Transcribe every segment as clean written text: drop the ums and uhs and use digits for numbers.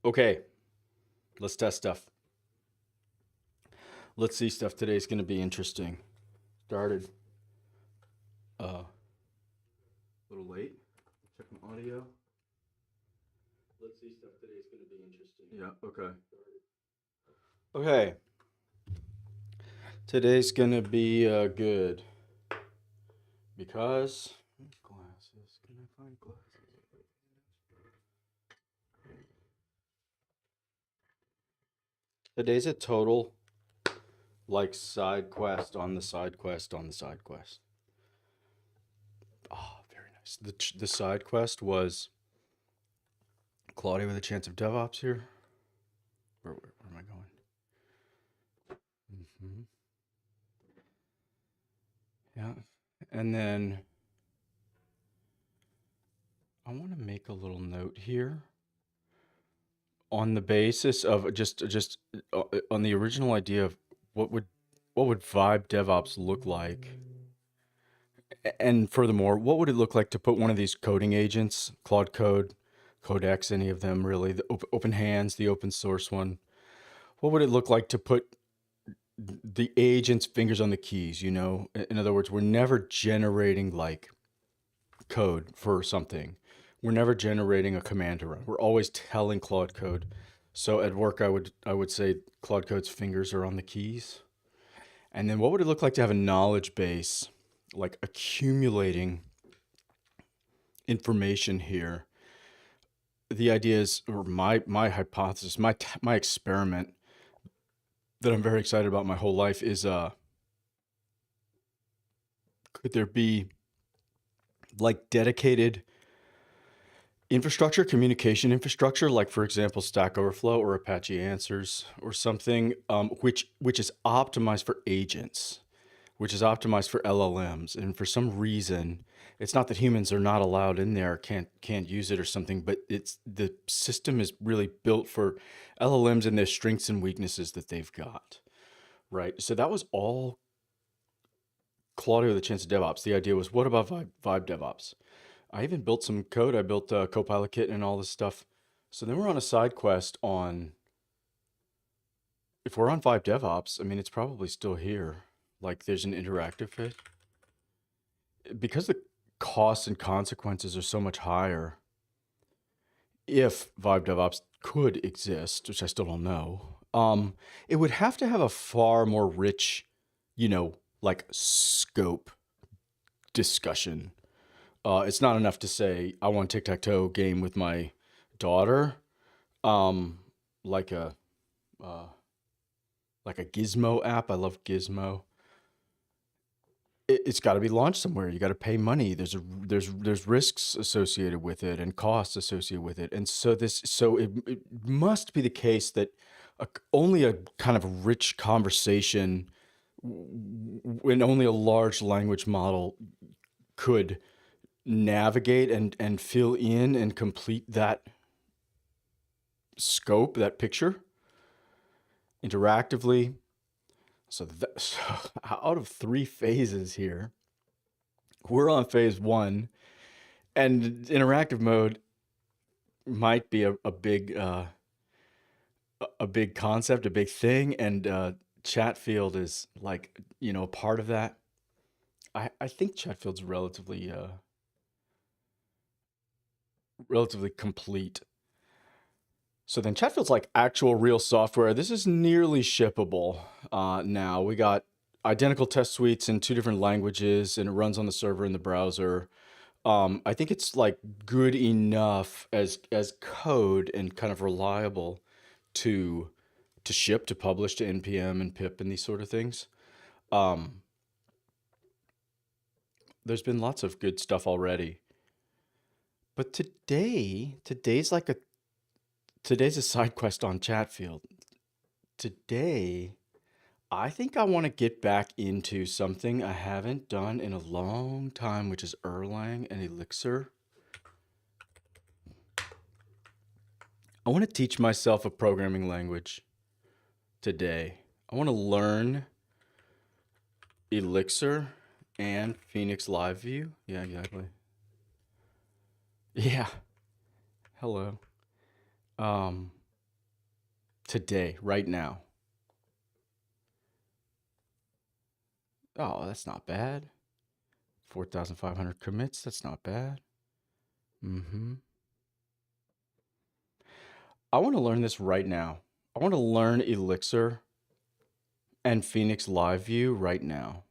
Okay, let's test stuff. Let's see stuff. Today's going to be interesting. Started a little late. Check my audio. Let's see stuff. Today's going to be interesting. Yeah, okay. Okay. Today's going to be good. Because glasses. Can I find glasses? Today's a total like side quest on the side quest on the side quest. Oh, very nice. The side quest was Claudey with a chance of DevOps here. Where am I going? Mm-hmm. Yeah. And then I want to make a little note here on the basis of just on the original idea of what would Vibe DevOps look like. And furthermore, what would it look like to put one of these coding agents, Claude Code, Codex, any of them really, the open hands, the open source one, what would it look like to put the agent's fingers on the keys, you know? In other words, we're never generating like code for something. We're never generating a command to run. We're always telling Claude Code. So at work, I would say Claude Code's fingers are on the keys. And then what would it look like to have a knowledge base, like accumulating information here? The idea is, or my hypothesis, my experiment that I'm very excited about my whole life is, could there be like dedicated infrastructure, communication infrastructure, like for example, Stack Overflow or Apache Answers or something, which is optimized for agents, which is optimized for LLMs, and for some reason, it's not that humans are not allowed in there, can't use it or something, but it's the system is really built for LLMs and their strengths and weaknesses that they've got, right? So that was all Claudio with a chance of DevOps. The idea was, what about Vibe DevOps? I even built some code. I built a Copilot kit and all this stuff. So then we're on a side quest on, if we're on Vibe DevOps, I mean, it's probably still here. Like there's an interactive phase. Because the costs and consequences are so much higher, if Vibe DevOps could exist, which I still don't know, it would have to have a far more rich, you know, like scope discussion. It's not enough to say I want a tic-tac-toe game with my daughter, um, like a Gizmo app. I love Gizmo. It's got to be launched somewhere. You got to pay money. There's risks associated with it and costs associated with it, and so it must be the case that only a kind of rich conversation when only a large language model could navigate and fill in and complete that scope, that picture interactively. So out of 3 phases here, we're on phase 1, and interactive mode might be a big concept, a big thing, and Chatfield is like, you know, a part of that. I think Chatfield's relatively complete. So then Chatfield's like actual real software. This is nearly shippable now. We got identical test suites in 2 different languages, and it runs on the server in the browser. I think it's like good enough as code and kind of reliable to ship, to publish to NPM and pip and these sort of things. There's been lots of good stuff already. But today's a side quest on Chatfield. Today, I think I want to get back into something I haven't done in a long time, which is Erlang and Elixir. I want to teach myself a programming language today. I want to learn Elixir and Phoenix LiveView. Yeah, exactly. Yeah. Hello. today, right now. Oh, that's not bad. 4,500 commits. That's not bad. I want to learn this right now. I want to learn Elixir and Phoenix LiveView right now.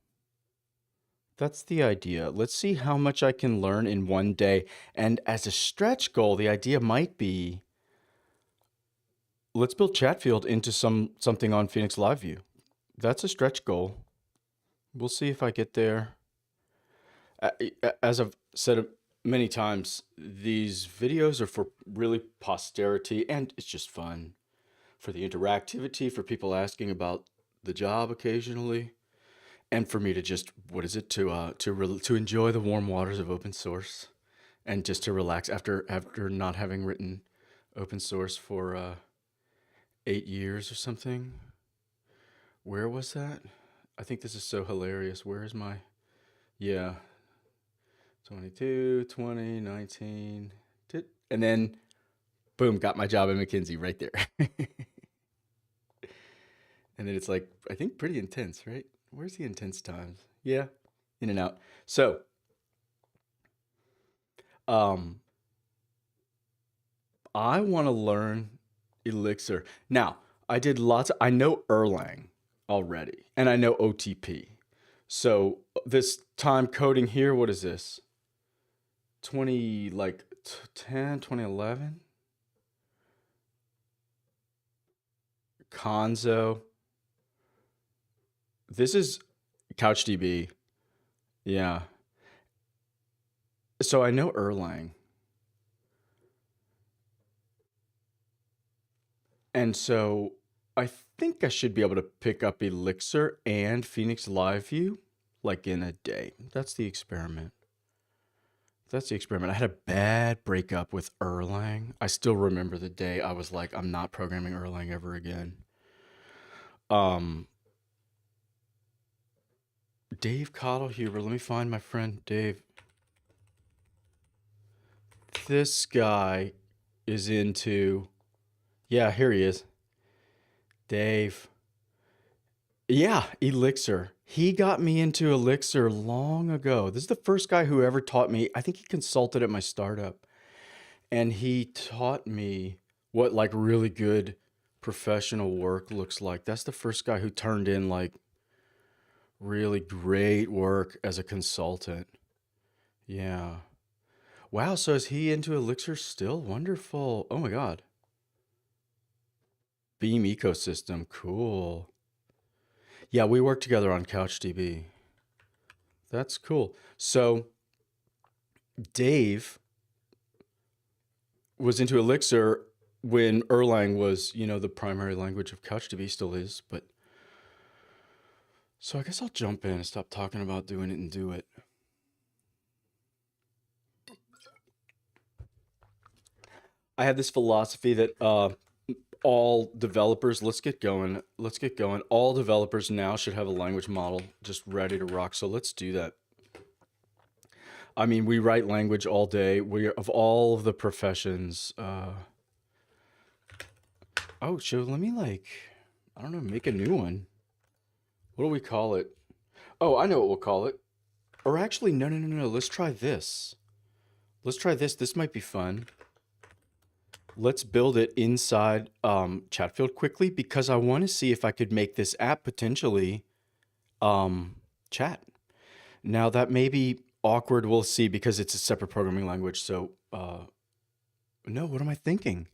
That's the idea. Let's see how much I can learn in one day. And as a stretch goal, the idea might be, let's build Chatfield into something on Phoenix LiveView. That's a stretch goal. We'll see if I get there. As I've said many times, these videos are for really posterity, and it's just fun for the interactivity, for people asking about the job occasionally, and for me to just, what is it, to enjoy the warm waters of open source, and just to relax after not having written open source for 8 years or something. Where was that? I think this is so hilarious. Where is my, yeah, 22, 20, 19, and then boom, got my job at McKinsey right there. And then it's like, I think pretty intense, right? Where's the intense times? Yeah, in and out. So, I want to learn Elixir. Now, I know Erlang already, and I know OTP. So this time coding here, what is this? 10, 2011? Conzo. This is CouchDB. Yeah. So I know Erlang. And so I think I should be able to pick up Elixir and Phoenix LiveView like in a day. That's the experiment. That's the experiment. I had a bad breakup with Erlang. I still remember the day I was like, I'm not programming Erlang ever again. Dave Cottlehuber. Let me find my friend Dave. This guy is into, yeah, here he is. Dave. Yeah, Elixir. He got me into Elixir long ago. This is the first guy who ever taught me. I think he consulted at my startup, and he taught me what like really good professional work looks like. That's the first guy who turned in like really great work as a consultant. Yeah. Wow, so is he into Elixir still? Wonderful. Oh my God. Beam ecosystem. Cool. Yeah, we worked together on CouchDB. That's cool. So Dave was into Elixir when Erlang was, the primary language of CouchDB, still is, but so I guess I'll jump in and stop talking about doing it and do it. I have this philosophy that all developers, let's get going. All developers now should have a language model just ready to rock. So let's do that. I mean, we write language all day. Of all of the professions. Oh, so let me I don't know, make a new one. What do we call it? Oh, I know what we'll call it. Or actually, no. Let's try this. Let's try this. This might be fun. Let's build it inside Chatfield quickly because I want to see if I could make this app potentially chat. Now that may be awkward. We'll see because it's a separate programming language. So no, what am I thinking?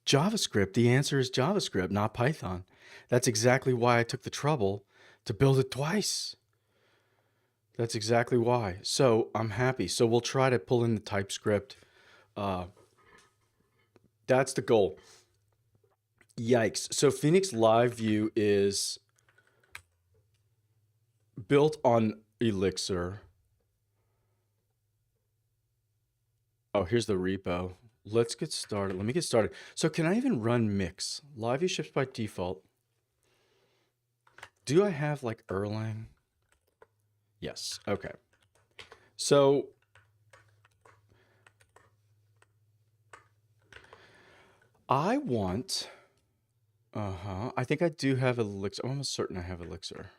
JavaScript. The answer is JavaScript, not Python. That's exactly why I took the trouble to build it twice. That's exactly why. So I'm happy. So we'll try to pull in the TypeScript. That's the goal. Yikes. So Phoenix LiveView is built on Elixir. Oh, here's the repo. Let's get started. Let me get started. So can I even run mix? LiveView ships by default. Do I have like Erlang? Yes. Okay. So I want I think I do have Elixir. I'm almost certain I have Elixir.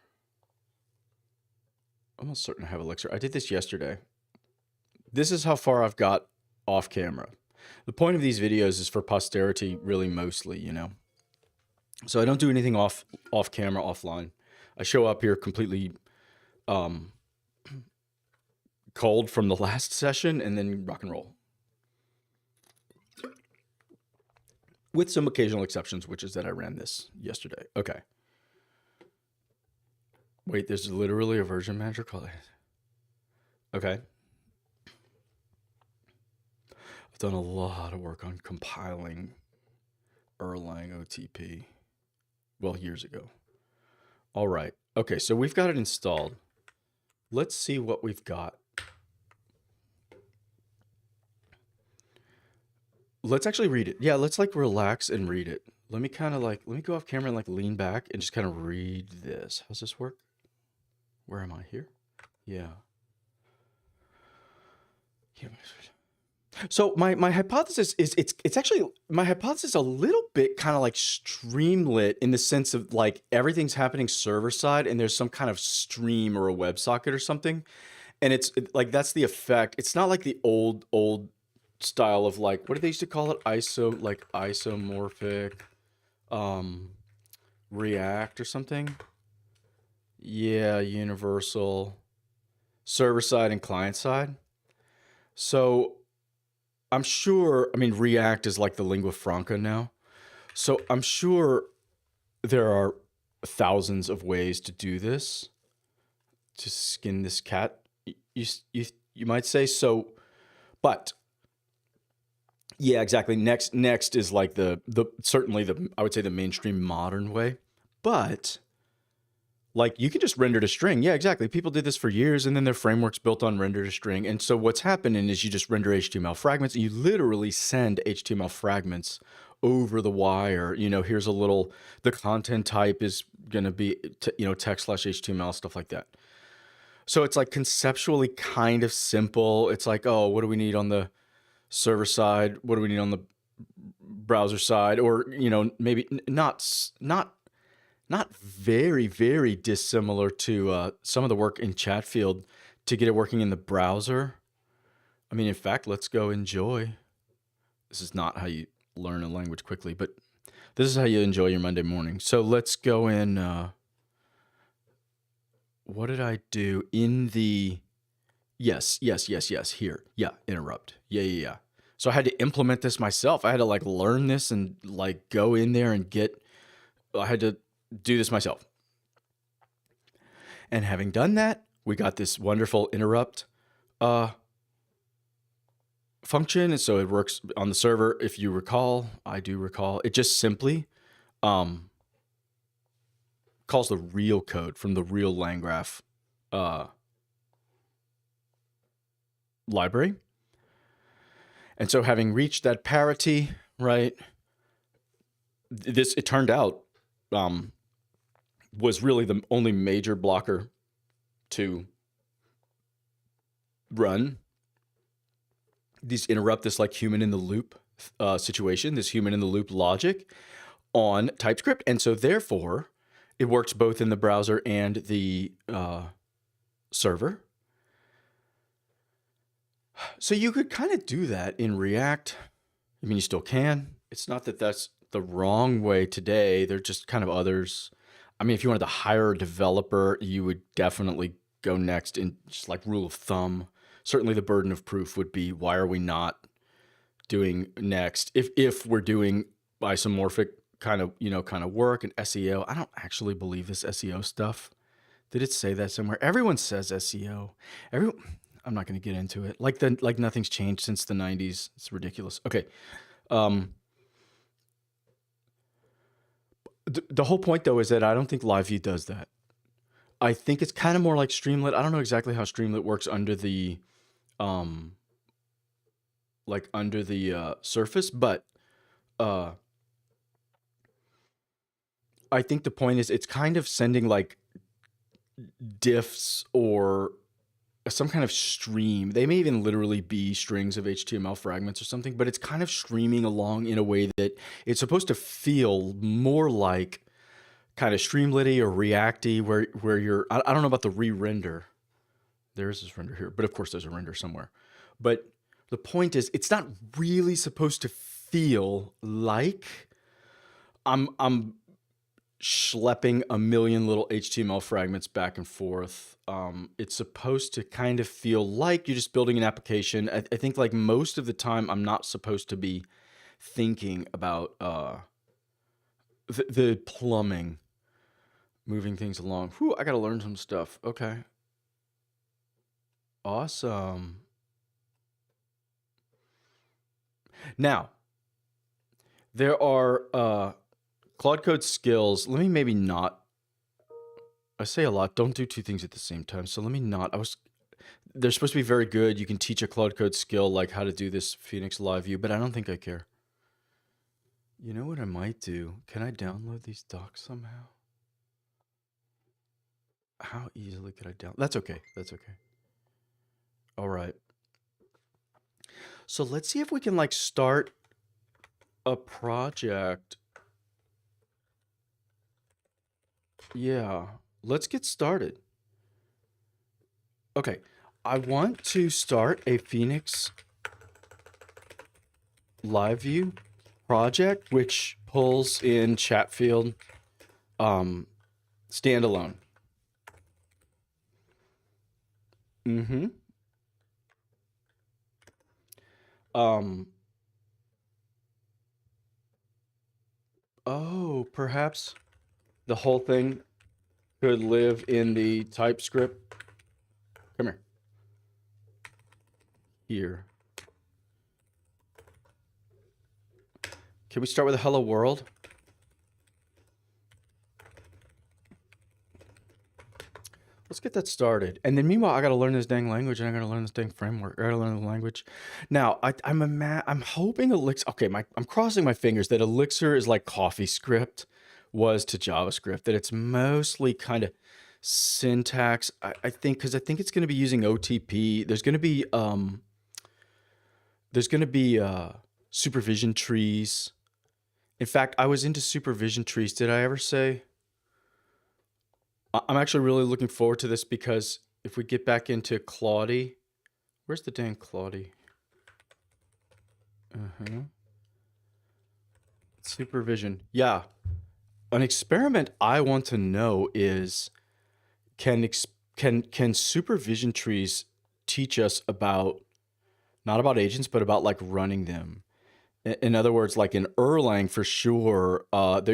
Almost certain I have Elixir. I did this yesterday. This is how far I've got off camera. The point of these videos is for posterity, really, mostly, you know. So I don't do anything off camera, offline. I show up here completely cold from the last session and then rock and roll. With some occasional exceptions, which is that I ran this yesterday. Okay. Wait, there's literally a version manager called it. Okay. I've done a lot of work on compiling Erlang OTP. Well, years ago. All right. Okay, so we've got it installed. Let's see what we've got. Let's actually read it. Yeah, let's like relax and read it. Let me kind of like, let me go off camera and like lean back and just kind of read this. How's this work? Where am I here? Yeah. So my hypothesis is it's actually my hypothesis a little bit kind of like Streamlit in the sense of like everything's happening server side and there's some kind of stream or a WebSocket or something, and it's like that's the effect. It's not like the old style of like what do they used to call it, isomorphic React or something. Yeah, universal server side and client side. So I'm sure, I mean, React is like the lingua franca now. So I'm sure there are thousands of ways to do this, to skin this cat, you might say. So, but yeah, exactly. Next is like certainly I would say the mainstream modern way, but like you can just render to string. Yeah, exactly. People did this for years and then their frameworks built on render to string. And so what's happening is you just render HTML fragments and you literally send HTML fragments over the wire. You know, here's a little, the content type is going to be, text/HTML, stuff like that. So it's like conceptually kind of simple. It's like, oh, what do we need on the server side? What do we need on the browser side? Or, you know, maybe not very, very dissimilar to some of the work in Chatfield to get it working in the browser. I mean, in fact, let's go enjoy. This is not how you learn a language quickly, but this is how you enjoy your Monday morning. So let's go in. What did I do in the... Yes, here. Yeah, interrupt. Yeah. So I had to implement this myself. I had to like learn this and like go in there and I had to do this myself. And having done that, we got this wonderful interrupt function. And so it works on the server. If you recall, I do recall, it just simply calls the real code from the real LangGraph library. And so having reached that parity, right, it turned out was really the only major blocker to run this like human in the loop situation, this human in the loop logic on TypeScript. And so therefore it works both in the browser and the server. So you could kind of do that in React. I mean, you still can. It's not that that's the wrong way today. They're just kind of others. I mean, if you wanted to hire a developer, you would definitely go next in just like rule of thumb. Certainly the burden of proof would be, why are we not doing next? If we're doing isomorphic kind of work and SEO, I don't actually believe this SEO stuff. Did it say that somewhere? Everyone says SEO. I'm not going to get into it. Like nothing's changed since the 90s. It's ridiculous. Okay. The whole point though is that I don't think LiveView does that. I think it's kind of more like Streamlit. I don't know exactly how Streamlit works under the surface, but I think the point is it's kind of sending like diffs or some kind of stream. They may even literally be strings of HTML fragments or something, but it's kind of streaming along in a way that it's supposed to feel more like kind of Streamlit-y or React-y, where you're, I don't know about the re-render. There is this render here, but of course there's a render somewhere. But the point is, it's not really supposed to feel like I'm schlepping a million little HTML fragments back and forth. It's supposed to kind of feel like you're just building an application. I think like most of the time, I'm not supposed to be thinking about the plumbing, moving things along. Whew, I got to learn some stuff. Okay. Awesome. Now, there are Claude Code skills. Let me maybe not. I say a lot. Don't do two things at the same time. So let me not. They're supposed to be very good. You can teach a Claude Code skill like how to do this Phoenix LiveView, but I don't think I care. You know what I might do? Can I download these docs somehow? How easily could I download? That's okay. That's okay. All right. So let's see if we can like start a project. Yeah, let's get started. Okay, I want to start a Phoenix LiveView project, which pulls in Chatfield standalone. Mm-hmm. Oh, perhaps the whole thing could live in the TypeScript. Come here. Here. Can we start with a hello world? Let's get that started. And then meanwhile, I got to learn this dang language and I got to learn this dang framework. I got to learn the language. Now, I'm hoping Elixir, okay, I'm crossing my fingers that Elixir is like CoffeeScript was to JavaScript, that it's mostly kind of syntax. I think, because I think it's going to be using OTP. There's going to be supervision trees. In fact, I was into supervision trees. Did I ever say? I'm actually really looking forward to this because if we get back into Claudey, where's the dang Claudey? Supervision. Yeah. An experiment I want to know is can supervision trees teach us about, not about agents, but about like running them? In other words, like in Erlang, for sure,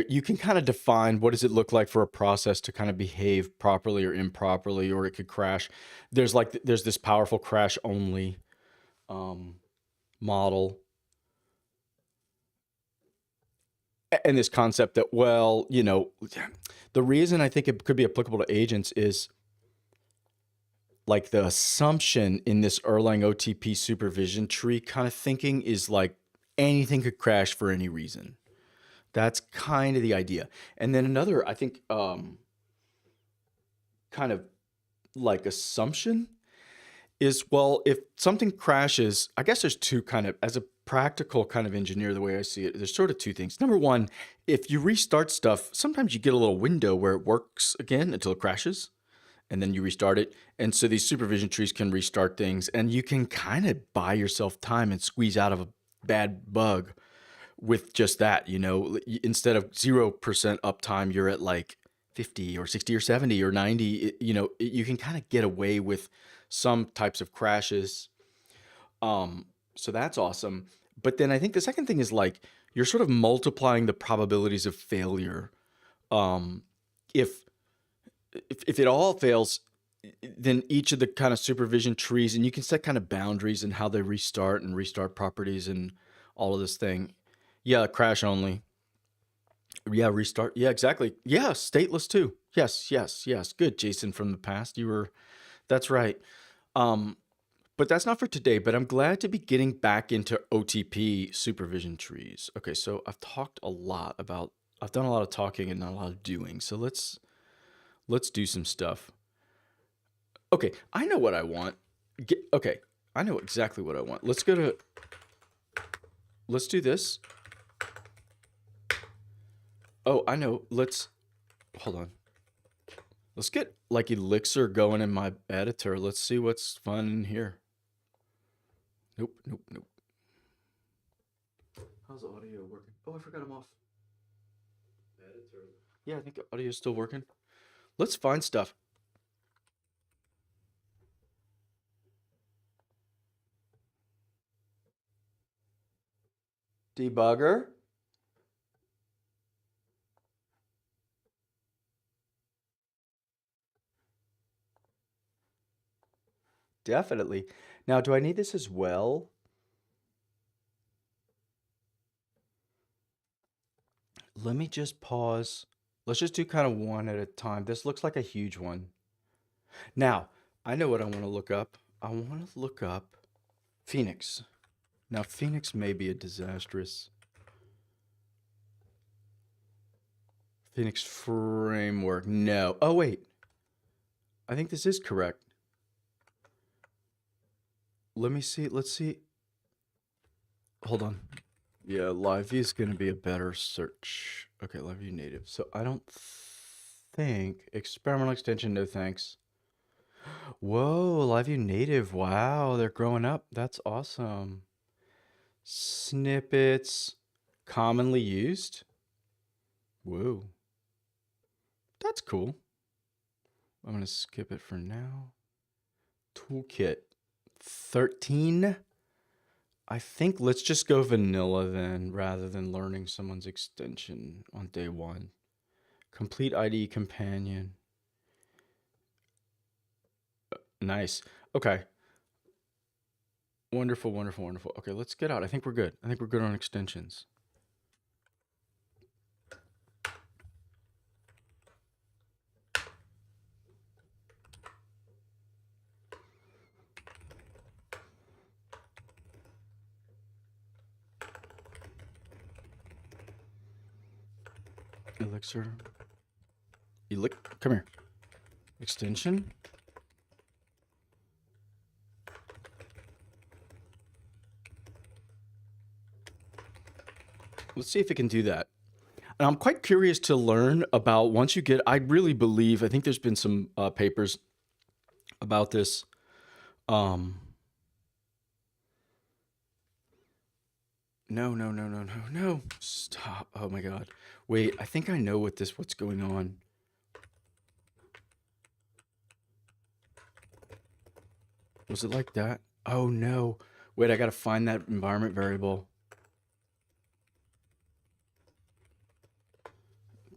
you can kind of define what does it look like for a process to kind of behave properly or improperly, or it could crash. There's this powerful crash only model, and this concept that, well, you know, the reason I think it could be applicable to agents is like the assumption in this Erlang OTP supervision tree kind of thinking is like, anything could crash for any reason. That's kind of the idea. And then another, I think, kind of like assumption is, well, if something crashes, I guess there's two kind of, as a practical kind of engineer, the way I see it, there's sort of two things. Number one, if you restart stuff, sometimes you get a little window where it works again until it crashes, and then you restart it. And so these supervision trees can restart things, and you can kind of buy yourself time and squeeze out of a bad bug with just that. You know, instead of 0% uptime, you're at like 50 or 60 or 70 or 90. You know, you can kind of get away with some types of crashes. So that's awesome. But then I think the second thing is like you're sort of multiplying the probabilities of failure. If it all fails, then each of the kind of supervision trees, and you can set kind of boundaries and how they restart and restart properties and all of this thing. Yeah, crash only. Yeah, restart. Yeah, exactly. Yeah, stateless too. Yes, yes, yes. Good, Jason from the past. That's right. But that's not for today, but I'm glad to be getting back into OTP supervision trees. Okay, so I've done a lot of talking and not a lot of doing. So let's do some stuff. Okay, I know what I want. Okay, I know exactly what I want. Let's go to, let's do this. Oh, I know. Hold on. Let's get like Elixir going in my editor. Let's see what's fun in here. Nope, nope, nope. How's audio working? Oh, I forgot I'm off. Editor. Yeah, I think audio's still working. Let's find stuff. Debugger. Definitely. Now, do I need this as well? Let me just pause. Let's just do kind of one at a time. This looks like a huge one. Now, I know what I want to look up. I want to look up Phoenix. Now, Phoenix may be a disastrous. Phoenix framework. No. Oh, wait. I think this is correct. Let me see. Let's see. Hold on. Yeah, LiveView is going to be a better search. Okay, LiveView native. So I don't think experimental extension. No thanks. Whoa, LiveView native. Wow, they're growing up. That's awesome. Snippets commonly used. Whoa, that's cool. I'm going to skip it for now. Toolkit 13. I think let's just go vanilla then rather than learning someone's extension on day one. Complete IDE companion. Nice. Okay. Wonderful, wonderful, wonderful. Okay, let's get out. I think we're good. I think we're good on extensions. Elixir. Come here. Extension. Let's see if it can do that. And I'm quite curious to learn about once you get, I really believe, I think there's been some papers about this. No. Stop. Oh my God. Wait, I think I know what's going on. Was it like that? Oh no. Wait, I gotta find that environment variable.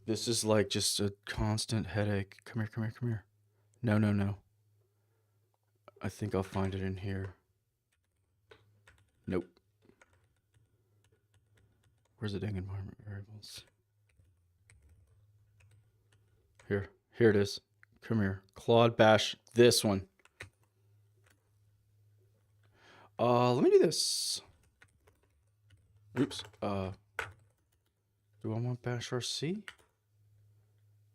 This is like just a constant headache. Come here, come here, come here. No. I think I'll find it in here. Nope. Where's the dang environment variables? Here it is. Come here. Claude bash this one. Let me do this. Oops. Do I want bash RC?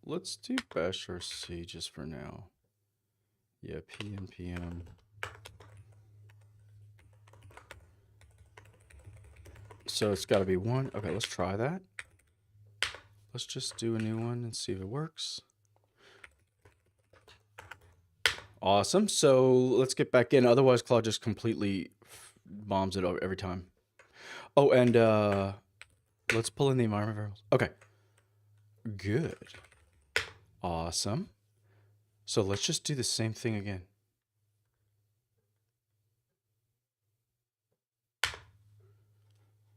Let's do bash RC just for now. Yeah, npm. So it's got to be one. Okay, let's try that. Let's just do a new one and see if it works. Awesome. So let's get back in. Otherwise, Claude just completely bombs it every time. Oh, and let's pull in the environment variables. Okay. Good. Awesome. So let's just do the same thing again.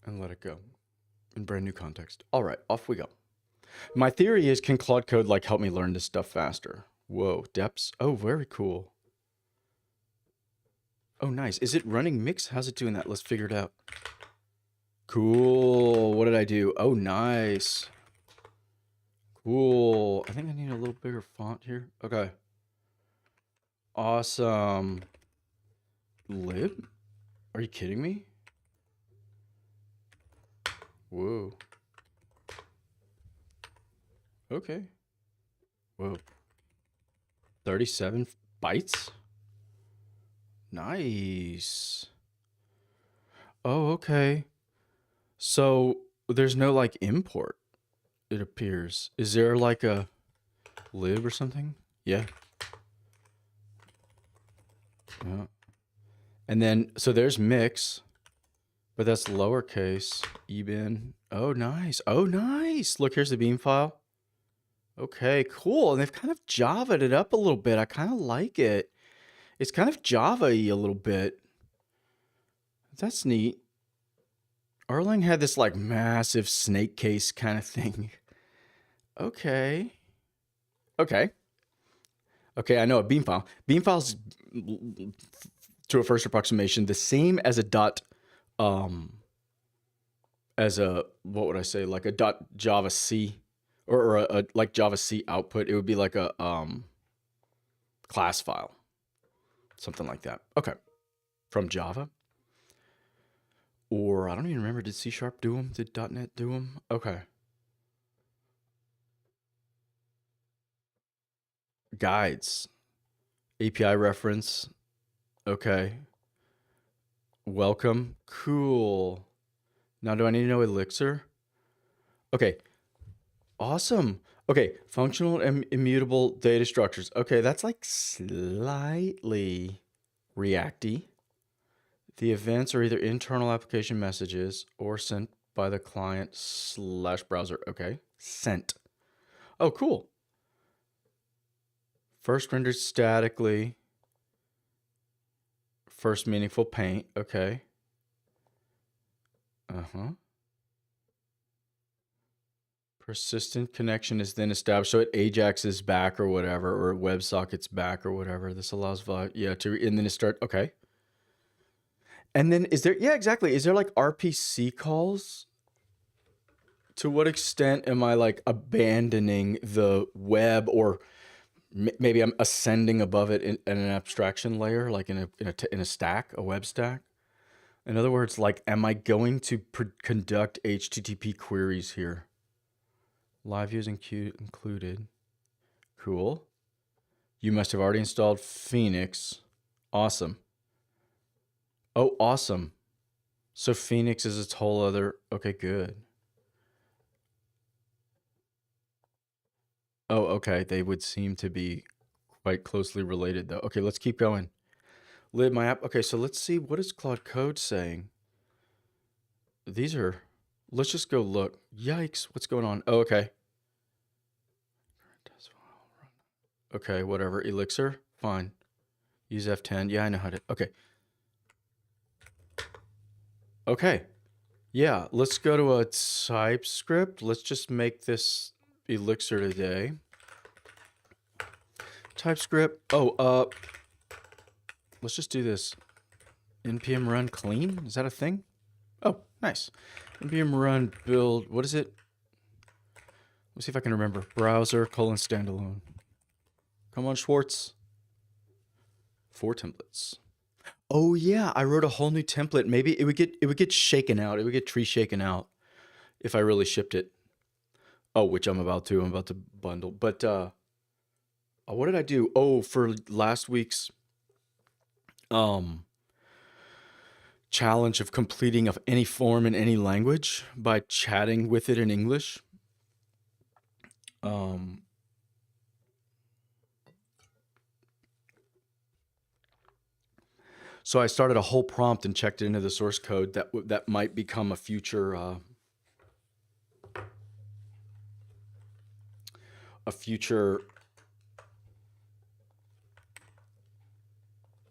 And let it go in brand new context. All right, off we go. My theory is, can Claude Code like help me learn this stuff faster? Whoa, depths. Oh, very cool. Oh, nice. Is it running mix? How's it doing that? Let's figure it out. Cool. What did I do? Oh, nice. Cool. I think I need a little bigger font here. Okay. Awesome. Lib? Are you kidding me? Whoa. Okay. Whoa. 37 bytes. Nice. Oh, okay. So there's no like import, it appears. Is there like a lib or something? Yeah. Yeah. And then, so there's mix, but that's lowercase, ebin. Oh, nice. Oh, nice. Look, here's the beam file. Okay, cool. And they've kind of Java'd it up a little bit. I kind of like it. It's kind of Java-y a little bit. That's neat. Erlang had this like massive snake case kind of thing. Okay. Okay. Okay, I know a beam file. Beam file's, to a first approximation, the same as a dot, as a, what would I say, like a dot Java C, or a like Java C output. It would be like a class file, something like that. Okay, from Java. Or I don't even remember. Did C# do them? Did .NET do them? Okay. Guides, API reference. Okay. Welcome. Cool. Now, do I need to know Elixir? Okay. Awesome. Okay. Functional and immutable data structures. Okay. That's like slightly Reacty. The events are either internal application messages or sent by the client/browser. Okay. Sent. Oh, cool. First rendered statically. First meaningful paint. Okay. Uh-huh. Persistent connection is then established. So it Ajax's back or whatever, or WebSocket's back or whatever. This allows, yeah, and then it start, okay. And then is there, yeah, exactly. Is there like RPC calls? To what extent am I like abandoning the web, or maybe I'm ascending above it in an abstraction layer, like in a stack, a web stack? In other words, like, am I going to conduct HTTP queries here? LiveView is included. Cool. You must have already installed Phoenix. Awesome. Oh, awesome. So Phoenix is its whole other, okay, good. Oh, okay. They would seem to be quite closely related though. Okay, let's keep going. Lib my app. Okay, so let's see, what is Claude Code saying? These are, let's just go look. Yikes, what's going on? Oh, okay. Okay, whatever. Elixir, fine. Use F10. Yeah, I know how to, okay. Okay. Yeah, let's go to a TypeScript. Let's just make this Elixir today. TypeScript. Oh, let's just do this. npm run clean. Is that a thing? Oh, nice. npm run build. What is it? Let's see if I can remember. Browser : standalone. Come on, Schwartz. 4 templates. Oh yeah, I wrote a whole new template. Maybe it would get shaken out. It would get tree shaken out if I really shipped it. Oh, which I'm about to bundle. But what did I do? Oh, for last week's challenge of completing of any form in any language by chatting with it in English. So I started a whole prompt and checked it into the source code that might become a future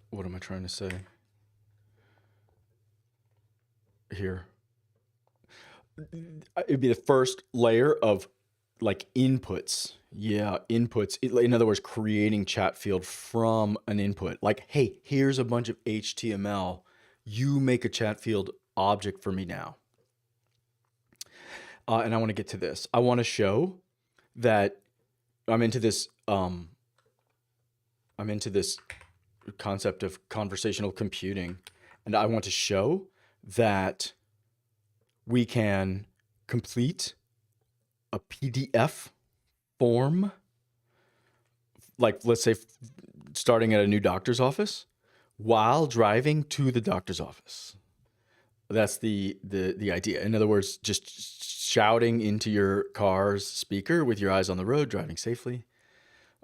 what am I trying to say here? It'd be the first layer of like inputs. Yeah, inputs. In other words, creating Chatfield from an input. Like, hey, here's a bunch of HTML. You make a Chatfield object for me now. And I want to get to this. I want to show that I'm into this concept of conversational computing, and I want to show that we can complete a PDF form like let's say starting at a new doctor's office while driving to the doctor's office. That's the idea. In other words, just shouting into your car's speaker with your eyes on the road, driving safely.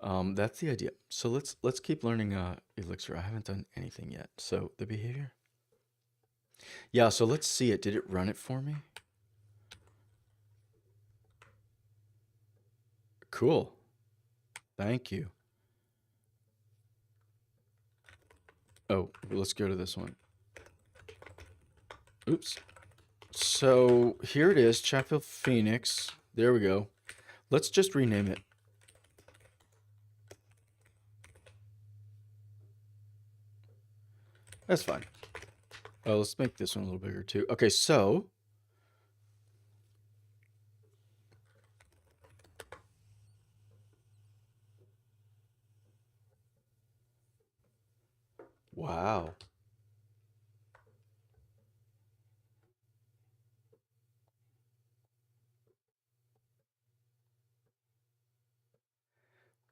That's the idea. So let's keep learning Elixir. I haven't done anything yet. So the behavior. Yeah, so let's see it. Did it run it for me? Cool. Thank you. Oh, let's go to this one. Oops. So here it is, Chatfield Phoenix. There we go. Let's just rename it. That's fine. Oh, let's make this one a little bigger too. Okay, so wow.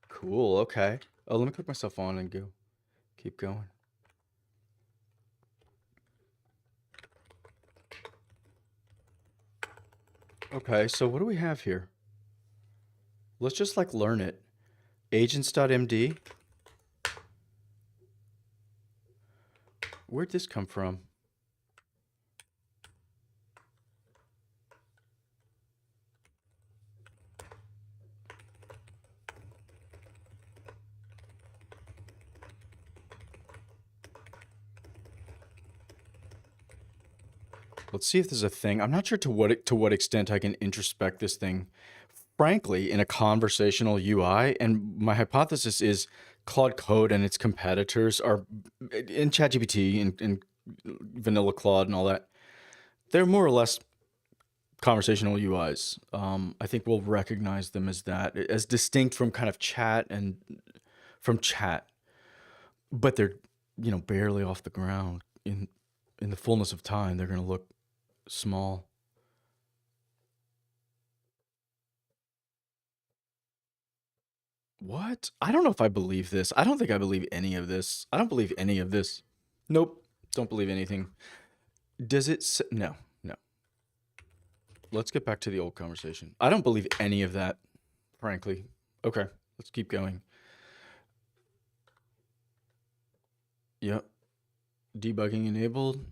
Cool. Okay. Oh, let me click myself on and go. Keep going. Okay, so what do we have here? Let's just like learn it. Agents.md. Where'd this come from? Let's see if there's a thing. I'm not sure to what extent I can introspect this thing, frankly, in a conversational UI. And my hypothesis is Claude Code and its competitors are in ChatGPT and vanilla Claude and all that. They're more or less conversational UIs. I think we'll recognize them as that, as distinct from kind of chat and from chat, but they're barely off the ground. In the fullness of time, they're going to look small. What? I don't know if I believe this. I don't think I believe any of this. I don't believe any of this. Nope. Don't believe anything. Does it? No, no. Let's get back to the old conversation. I don't believe any of that, frankly. Okay, let's keep going. Yep. Debugging enabled.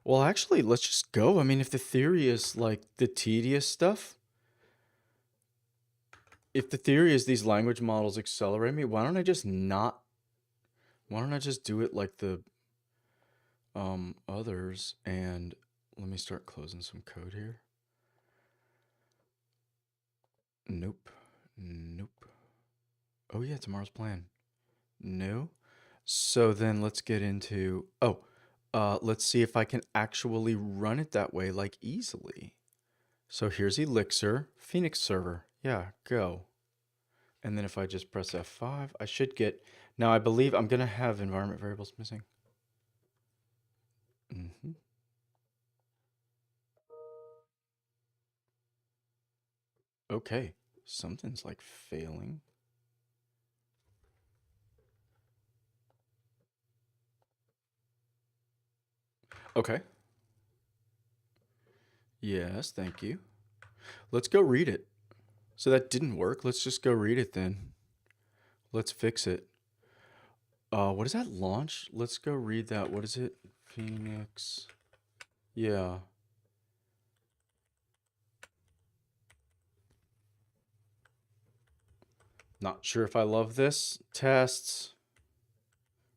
Well, actually, let's just go. I mean, if the theory is like the tedious stuff, if the theory is these language models accelerate me, why don't I just do it like the others? And let me start closing some code here. Nope. Nope. Oh yeah, tomorrow's plan. No. So then let's get into, let's see if I can actually run it that way, like easily. So here's Elixir, Phoenix server. Yeah, go. And then if I just press F5, I should get, now I believe I'm going to have environment variables missing. Okay, something's like failing. Okay. Yes, thank you. Let's go read it. So that didn't work. Let's just go read it then. Let's fix it. What is that launch? Let's go read that. What is it? Phoenix. Yeah. Not sure if I love this. Tests.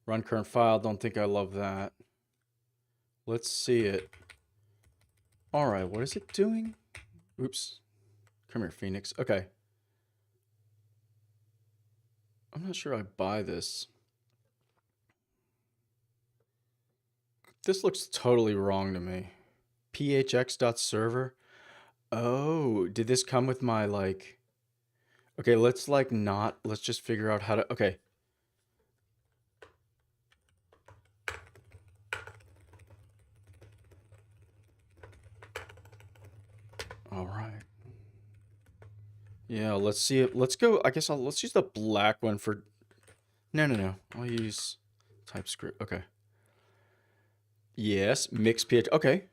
Run current file. Don't think I love that. Let's see it. All right, what is it doing? Oops. Come here, Phoenix. Okay. I'm not sure I buy this. This looks totally wrong to me. phx.server. Oh, did this come with my like... Okay, let's like not... Let's just figure out how to... Okay. All right. Yeah, let's see it. Let's go. I guess let's use the black one for. No. I'll use TypeScript. Okay. Yes, mixed PHP. Okay.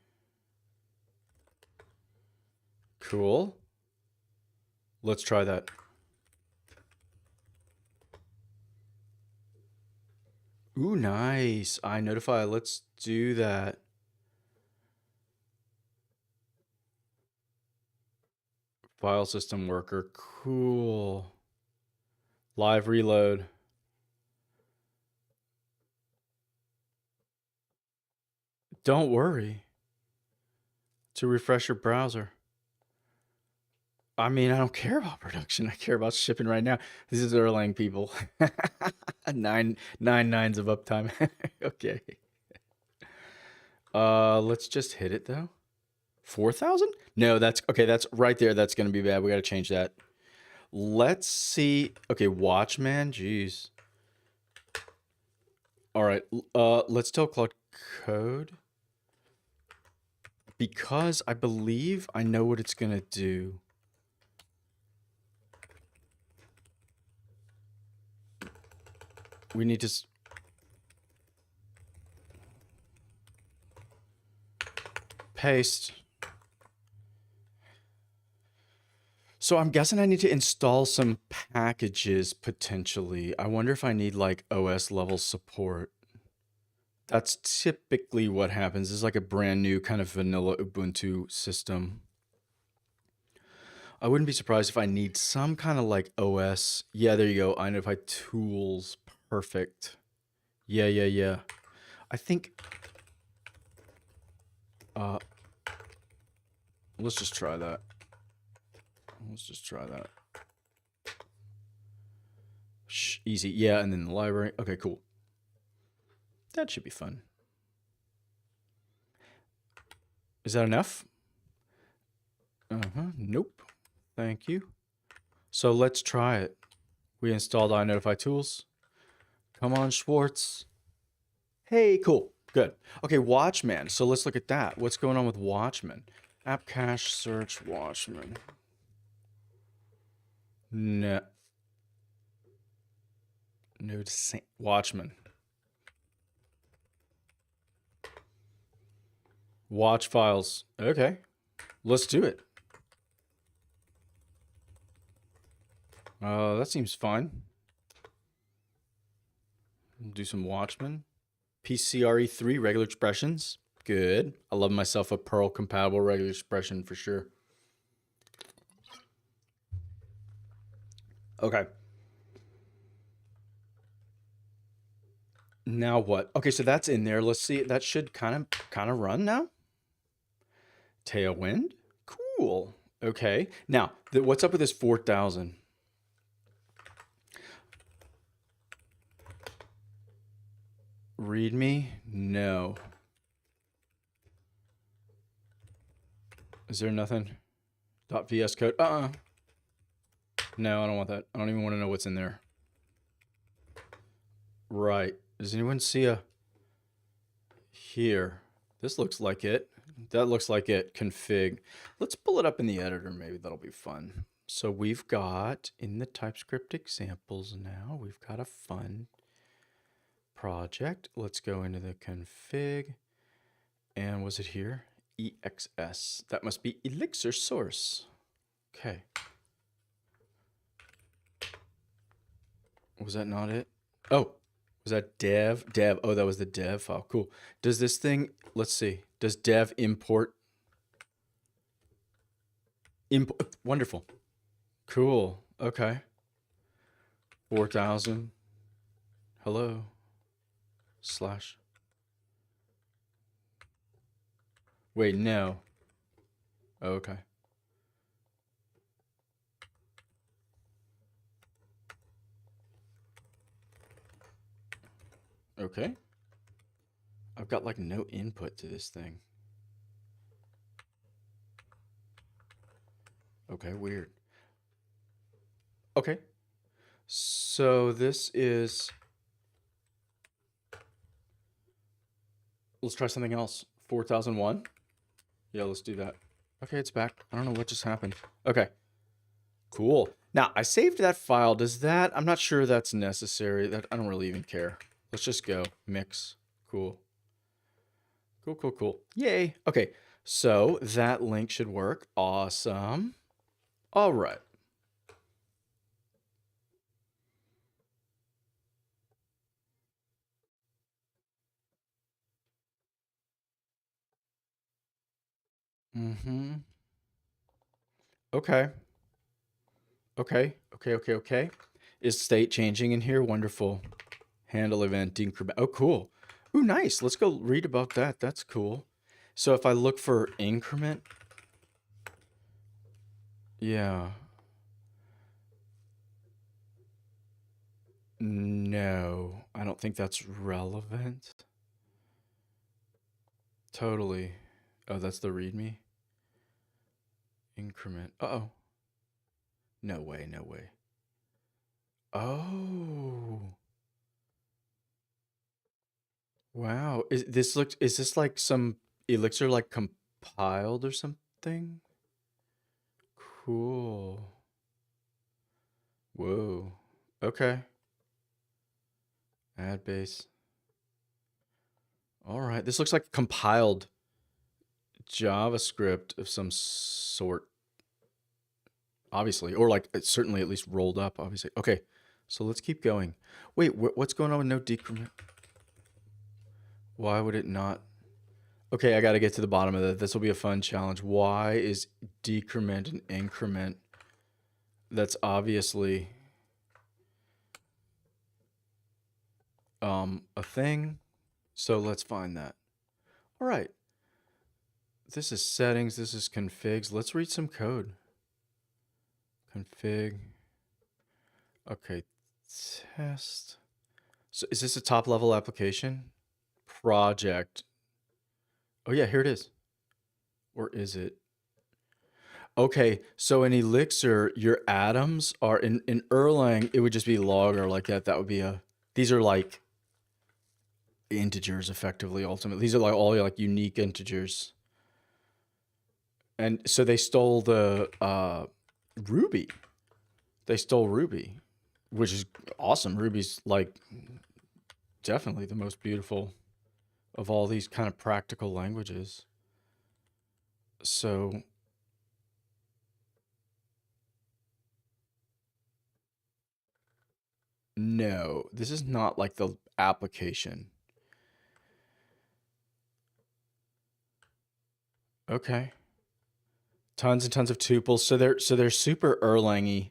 Cool. Let's try that. Ooh, nice. I notify. Let's do that. File system worker. Cool. Live reload. Don't worry. To refresh your browser. I mean, I don't care about production. I care about shipping right now. This is Erlang, people. nine nines of uptime. Okay. Let's just hit it though. 4,000? No, that's okay. That's right there. That's gonna be bad. We gotta change that. Let's see. Okay, Watchman. Jeez. All right. Let's tell Claude Code because I believe I know what it's gonna do. We need to paste. So I'm guessing I need to install some packages potentially. I wonder if I need like OS level support. That's typically what happens. It's like a brand new kind of vanilla Ubuntu system. I wouldn't be surprised if I need some kind of like OS. Yeah, there you go. Identify tools. Perfect. Yeah. I think let's just try that. Shh, easy. Yeah, and then the library. Okay, cool. That should be fun. Is that enough? Nope. Thank you. So let's try it. We installed iNotify tools. Come on, Schwartz. Hey, cool. Good. Okay, Watchman. So let's look at that. What's going on with Watchman? App cache search Watchman. No. No, Watchman. Watch files. Okay. Let's do it. That seems fine. We'll do some Watchman. PCRE3 regular expressions. Good. I love myself a Perl compatible regular expression for sure. Okay. Now what? Okay, so that's in there. Let's see. That should kind of run now. Tailwind. Cool. Okay. Now, what's up with this 4,000? README? No. Is there nothing? .vs code? No, I don't want that. I don't even want to know what's in there. Right. Does anyone see a... Here. This looks like it. That looks like it. Config. Let's pull it up in the editor. Maybe that'll be fun. So we've got, in the TypeScript examples now, we've got a fun project. Let's go into the config. And was it here? EXS. That must be Elixir source. Okay. Was that not it? Oh, was that dev? Dev. Oh, that was the dev file. Cool. Does this thing, let's see. Does dev import? Wonderful. Cool. Okay. 4,000. Hello. Slash. Wait, no. Oh, okay. Okay. I've got like no input to this thing. Okay, weird. Okay. So this is... Let's try something else. 4,001. Yeah, let's do that. Okay, it's back. I don't know what just happened. Okay. Cool. Now I saved that file. Does that, I'm not sure that's necessary. That I don't really even care. Let's just go mix. Cool. Cool, cool, cool. Yay. Okay. So that link should work. Awesome. All right. Mm-hmm. Okay. Okay. Is state changing in here? Wonderful. Handle event increment. Oh, cool. Ooh, nice. Let's go read about that. That's cool. So if I look for increment, yeah. No, I don't think that's relevant. Totally. Oh, that's the README. Increment. Uh-oh. No way, no way. Oh. Wow. Is this like some Elixir like compiled or something? Cool. Whoa. Okay. Add base. All right. This looks like compiled JavaScript of some sort, obviously, or like it's certainly at least rolled up, obviously. Okay. So let's keep going. Wait, what's going on with no decrement? Why would it not? Okay, I got to get to the bottom of that. This will be a fun challenge. Why is decrement and increment? That's obviously a thing. So let's find that. All right. This is settings. This is configs. Let's read some code. Config. Okay. Test. So is this a top level application? Project. Oh yeah, here it is. Or is it? Okay, so in Elixir, your atoms are in Erlang, it would just be log or like that. That would be these are like integers effectively, ultimately. These are like all like unique integers. And so they stole the Ruby. They stole Ruby, which is awesome. Ruby's like definitely the most beautiful of all these kind of practical languages. So no, this is not like the application. Okay. Tons and tons of tuples. So they're super Erlang-y,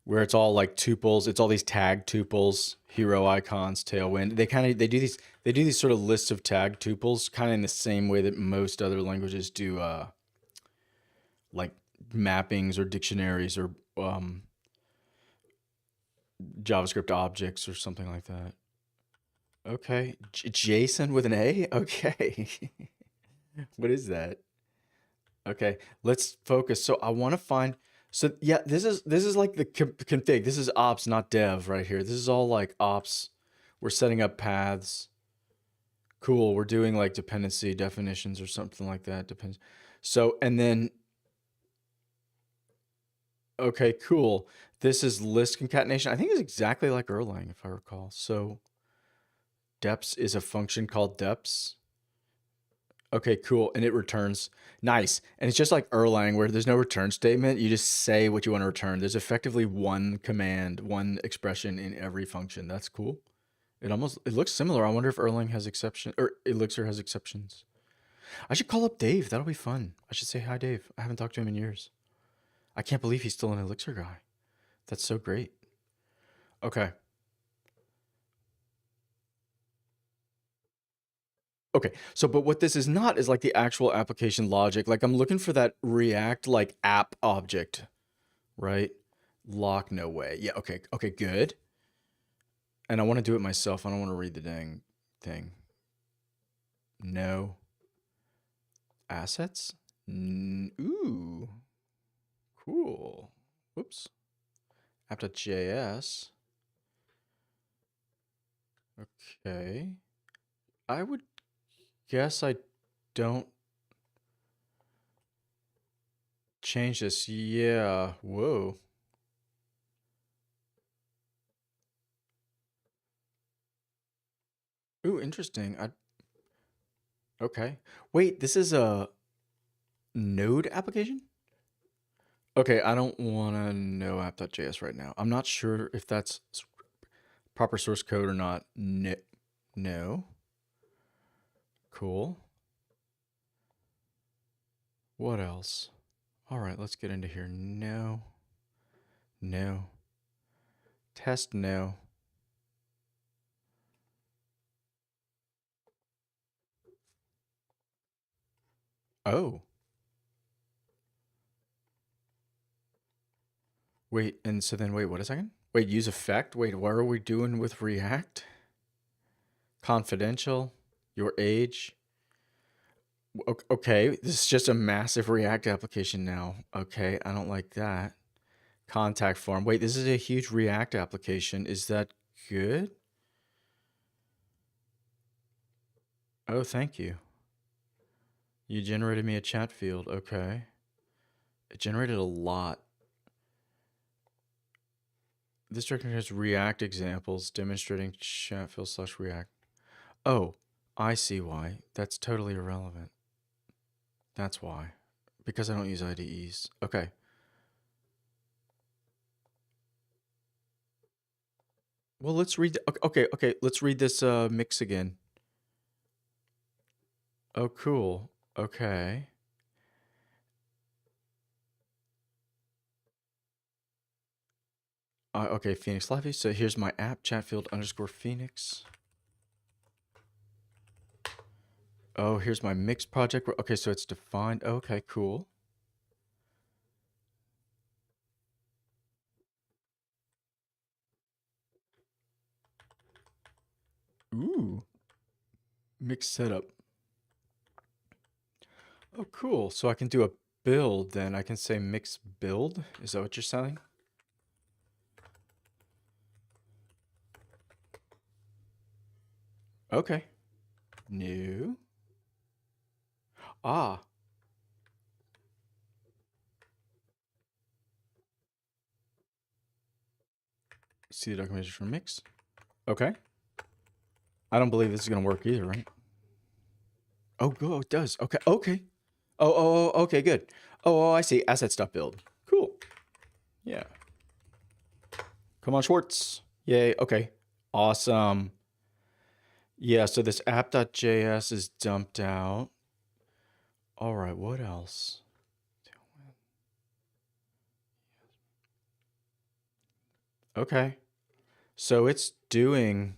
where it's all like tuples. It's all these tag tuples, hero icons, tailwind. They do these sort of lists of tag tuples, kind of in the same way that most other languages do, like mappings or dictionaries or JavaScript objects or something like that. Okay, Jason with an A. Okay, what is that? Okay, let's focus. So I want to find. So yeah, this is like the config. This is ops, not dev, right here. This is all like ops. We're setting up paths. Cool. We're doing like dependency definitions or something like that. Depends. So and then okay, cool. This is list concatenation. I think it's exactly like Erlang, if I recall. So deps is a function called deps. Okay, cool. And it returns. Nice. And it's just like Erlang where there's no return statement. You just say what you want to return. There's effectively one command, one expression in every function. That's cool. It looks similar. I wonder if Erlang has exception or Elixir has exceptions. I should call up Dave. That'll be fun. I should say hi, Dave. I haven't talked to him in years. I can't believe he's still an Elixir guy. That's so great. Okay. Okay, so but what this is not is like the actual application logic. Like I'm looking for that React like app object, right? Lock, no way. Yeah, okay, okay, good. And I want to do it myself. I don't want to read the dang thing. No. Assets? Ooh, cool. Whoops. App.js. Okay. I would guess I don't change this. Yeah. Whoa. Ooh, interesting. Okay. Wait, this is a Node application? Okay, I don't want to know app.js right now. I'm not sure if that's proper source code or not. No. Cool. What else? All right, let's get into here. No. Test no. Oh. Wait, and so then wait, what a second? Wait, use effect? Wait, what are we doing with React? Confidential? Your age? Okay, this is just a massive React application now. Okay, I don't like that. Contact form. Wait, this is a huge React application. Is that good? Oh, thank you. You generated me a chat field. Okay. It generated a lot. This directory has React examples demonstrating Chatfield / React. Oh, I see why. That's totally irrelevant. That's why. Because I don't use IDEs. Okay. Well, let's read. Okay. Let's read this mix again. Oh, cool. Okay. Okay, Phoenix LiveView. So here's my app, Chatfield _ Phoenix. Oh, here's my mix project. Okay, so it's defined. Okay, cool. Ooh. Mix setup. Oh, cool. So I can do a build then. I can say mix build. Is that what you're saying? Okay. New. Ah. See the documentation for mix. Okay. I don't believe this is going to work either, right? Oh, go. It does. Okay. Okay. Oh, okay, good. Oh, I see. Asset stuff build. Cool. Yeah. Come on, Schwartz. Yay. Okay. Awesome. Yeah, so this app.js is dumped out. All right, what else? Okay. So it's doing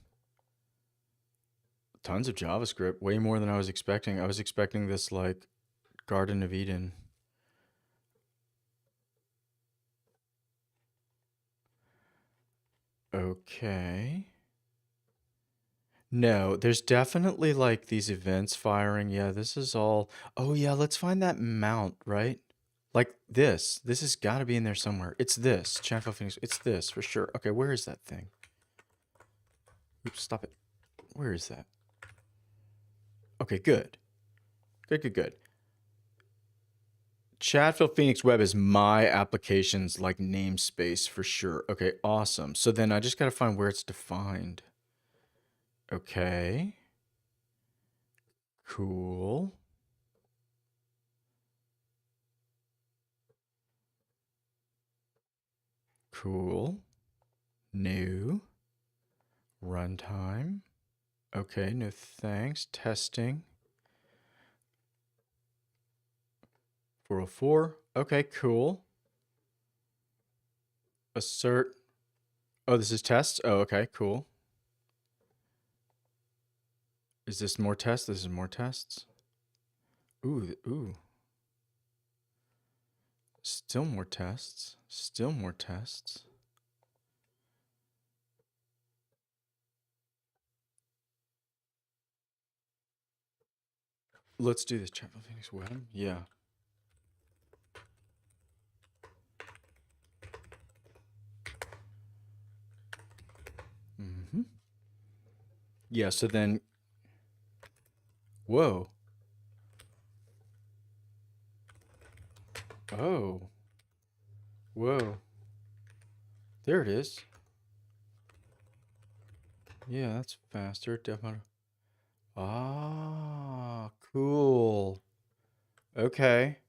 tons of JavaScript, way more than I was expecting. I was expecting this like Garden of Eden. Okay. No, there's definitely like these events firing. Yeah, this is all. Oh, yeah, let's find that mount, right? Like this. This has got to be in there somewhere. It's this. Chatfield Phoenix. It's this for sure. Okay, where is that thing? Oops, stop it. Where is that? Okay, good. Good. Chatfield Phoenix Web is my application's like namespace for sure. Okay, awesome. So then I just got to find where it's defined. Okay. Cool. New. Runtime. Okay, no thanks. Testing. 404. Okay, cool. Assert. Oh, this is tests? Oh, okay, cool. Is this more tests? This is more tests. Ooh. Still more tests. Let's do this. Chatfield Phoenix Web. Yeah. Yeah, so then. Whoa. Oh. Whoa. There it is. Yeah, that's faster. Definitely. Ah, cool. Okay.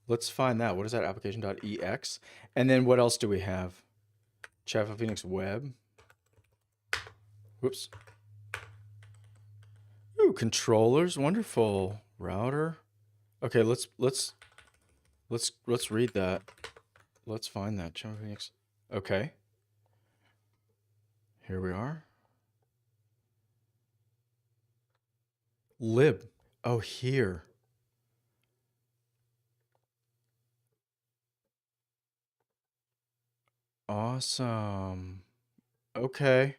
Let's find that. What is that? Application.ex. And then what else do we have? Chatfield Phoenix Web. Whoops. Ooh, controllers. Wonderful. Router. Okay, let's read that. Let's find that. Chatfield Phoenix. Okay. Here we are. Lib. Oh, here. Awesome. Okay.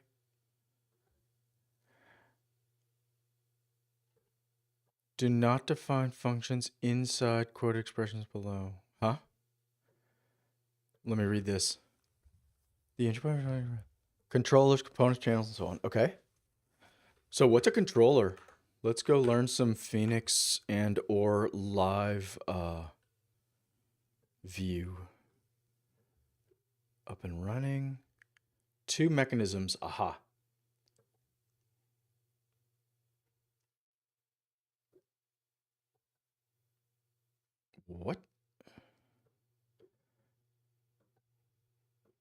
Do not define functions inside quote expressions below. Huh? Let me read this. The controllers, components, channels, and so on. Okay. So what's a controller? Let's go learn some Phoenix and or live view. Up and running. Two mechanisms. Aha. What?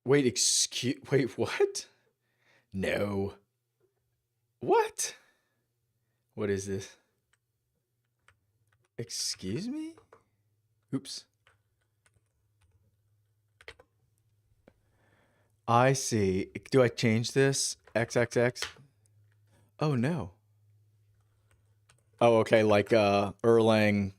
Wait, wait, what? No. What? What is this? Excuse me? Oops. I see. Do I change this? XXX? Oh no. Oh, okay, like Erlang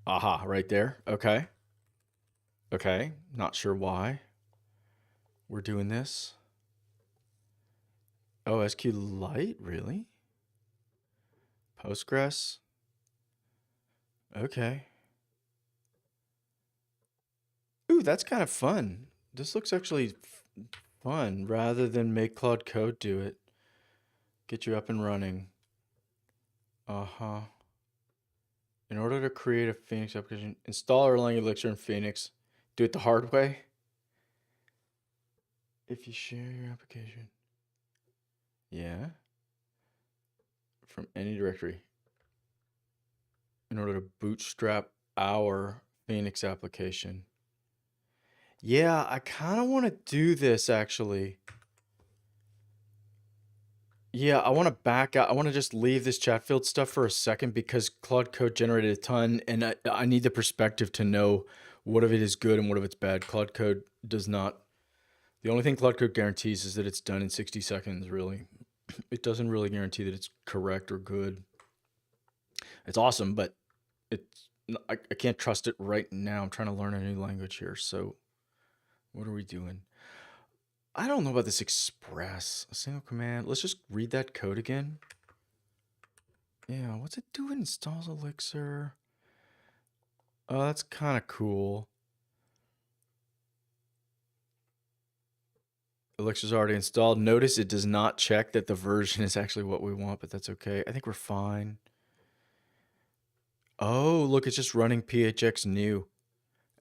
aha, right there. Okay. Okay. Not sure why we're doing this. Oh, SQLite? Really? Postgres? Okay. Ooh, that's kind of fun. This looks actually fun rather than make Claude Code do it. Get you up and running. Uh-huh. In order to create a Phoenix application, install Erlang, Elixir, and Phoenix. Do it the hard way. If you share your application. Yeah. From any directory. In order to bootstrap our Phoenix application. Yeah, I kind of want to do this actually. Yeah, I want to back out. I want to just leave this Chatfield stuff for a second because Claude Code generated a ton and I need the perspective to know what of it is good and what of it's bad. Claude Code does not. The only thing Claude Code guarantees is that it's done in 60 seconds, really. It doesn't really guarantee that it's correct or good. It's awesome, but I can't trust it right now. I'm trying to learn a new language here. So what are we doing? I don't know about this express. A single command. Let's just read that code again. Yeah, what's it doing? Installs Elixir. Oh, that's kind of cool. Elixir's already installed. Notice it does not check that the version is actually what we want, but that's okay. I think we're fine. Oh, look, it's just running phx new.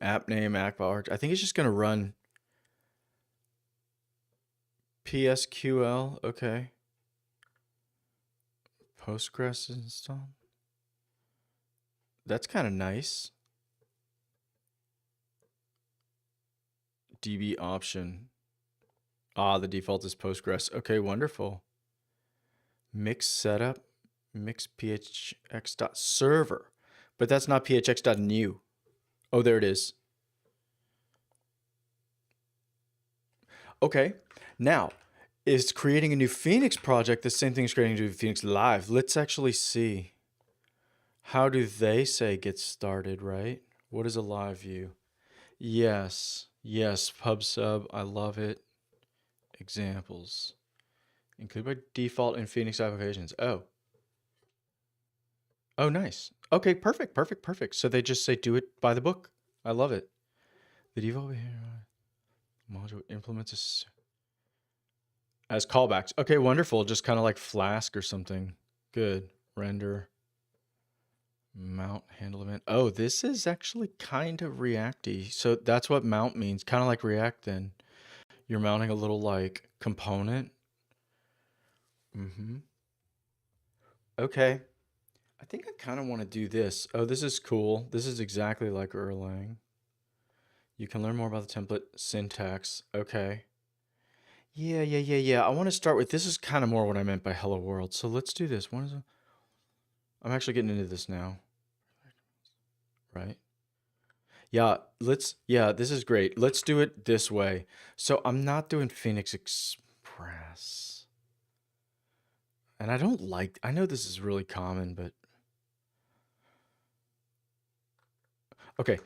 App name, Akbar. I think it's just going to run PSQL. Okay. Postgres is installed. That's kind of nice. DB option. Ah, the default is Postgres. Okay, wonderful. Mix setup, mix phx.server. But that's not phx.new. Oh, there it is. Okay, now, is creating a new Phoenix project the same thing as creating a new Phoenix Live? Let's actually see. How do they say get started, right? What is a live view? Yes, yes, pub sub, I love it. Examples. Include by default in Phoenix applications. Oh. Oh, nice. Okay, perfect, perfect, perfect. So they just say do it by the book. I love it. The default module implements as callbacks. Okay, wonderful. Just kind of like Flask or something. Good. Render. Mount handle event. Oh, this is actually kind of Reacty. So that's what mount means. Kind of like React then. You're mounting a little like component. Okay. I think I kind of want to do this. Oh, this is cool. This is exactly like Erlang. You can learn more about the template syntax. Okay. Yeah. I want to start with, this is kind of more what I meant by hello world. So let's do this. I'm actually getting into this now. Right? Yeah, this is great. Let's do it this way. So I'm not doing Phoenix Express. And I know this is really common, but okay,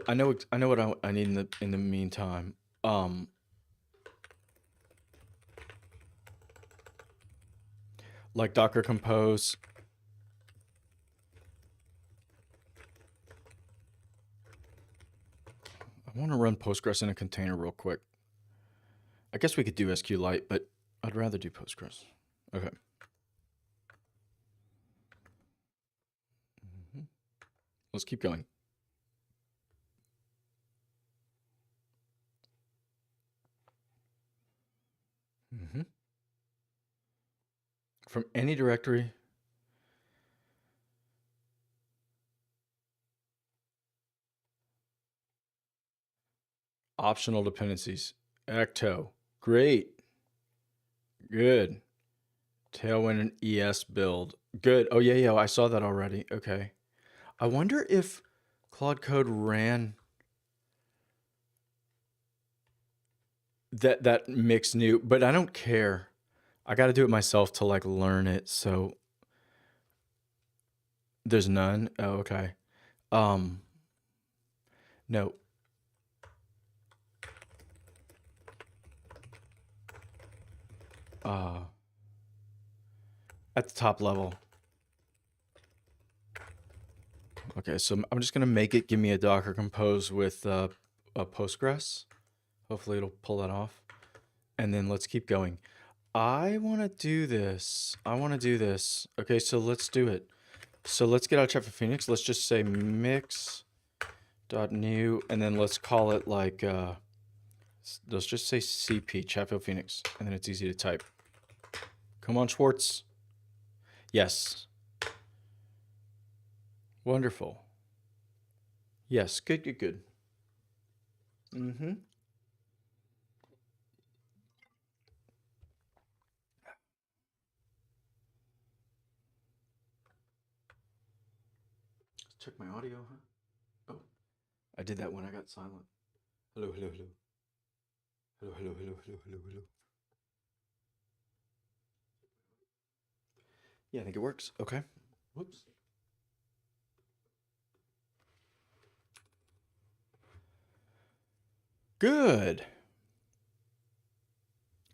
I know what I need in the meantime. Like Docker Compose. I want to run Postgres in a container real quick. I guess we could do SQLite, but I'd rather do Postgres. Okay. Let's keep going. From any directory. Optional dependencies. Acto. Great. Good. Tailwind and ES build. Good. Oh, yeah. I saw that already. Okay. I wonder if Claude Code ran that mix new, but I don't care. I got to do it myself to like learn it. So there's none. Oh, okay. No. At the top level. Okay, so I'm just gonna make it give me a Docker Compose with a Postgres. Hopefully it'll pull that off. And then let's keep going. I want to do this. Okay, so let's do it. So let's get out of Chatfield Phoenix. Let's just say mix.new, and then let's call it like, let's just say CP, Chatfield Phoenix, and then it's easy to type. Come on, Schwartz. Yes. Wonderful. Yes, good. Let's check my audio, huh? Oh, I did that when I got silent. Hello. Yeah, I think it works. Okay. Whoops. Good.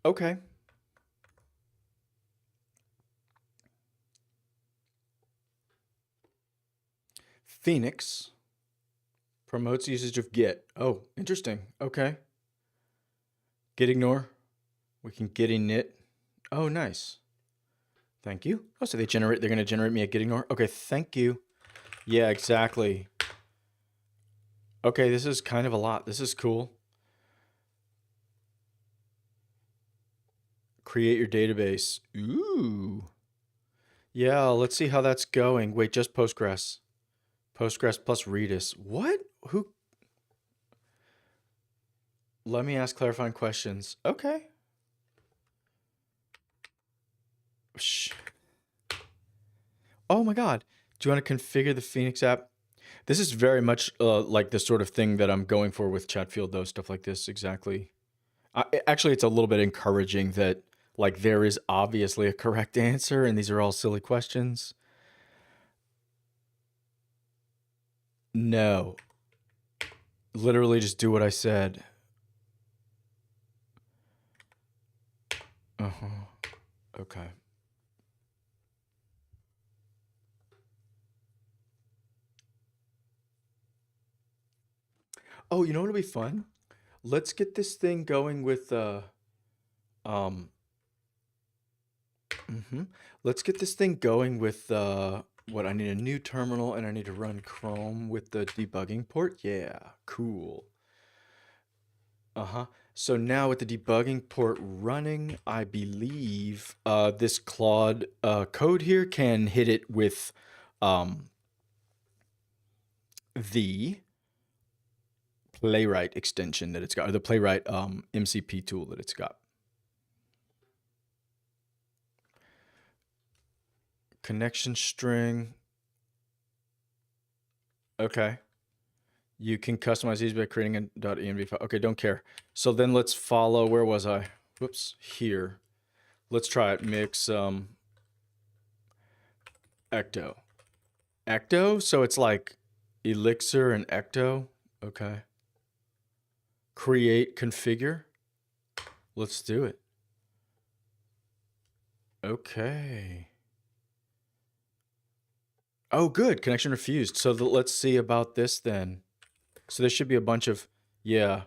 Okay. Phoenix promotes usage of Git. Oh, interesting. Okay. Git ignore. We can git init. Oh, nice. Thank you. Oh, so they're going to generate me a git ignore. Okay, thank you. Yeah, exactly. Okay, this is kind of a lot. This is cool. Create your database. Ooh. Yeah, let's see how that's going. Wait, just Postgres. Postgres plus Redis. What? Who? Let me ask clarifying questions. Okay. Shh. Oh my God. Do you want to configure the Phoenix app? This is very much like the sort of thing that I'm going for with Chatfield, though, stuff like this. Exactly. Actually, it's a little bit encouraging that like there is obviously a correct answer and these are all silly questions. No. Literally just do what I said. Okay. Oh, you know what'll be fun? Let's get this thing going with let's get this thing going with what, I need a new terminal and I need to run Chrome with the debugging port? Yeah, cool. So now with the debugging port running, I believe this Claude code here can hit it with the Playwright extension that it's got, or the Playwright MCP tool that it's got. Connection string. Okay. You can customize these by creating a .env file. Okay, don't care. So then let's follow, where was I? Whoops, here. Let's try it, mix Ecto. Ecto, so it's like Elixir and Ecto. Okay. Create, configure. Let's do it. Okay. Oh, good. Connection refused. So let's see about this then. So there should be a bunch of, yeah.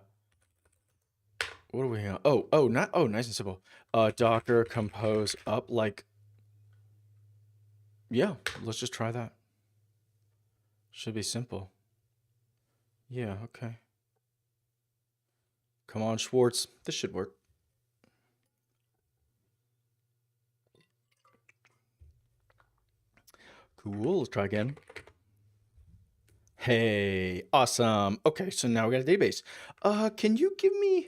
What are we on? Oh, nice and simple. Docker compose up, like, yeah, let's just try that. Should be simple. Yeah, okay. Come on, Schwartz. This should work. Cool. Let's try again. Hey, awesome. Okay, so now we got a database. Can you give me,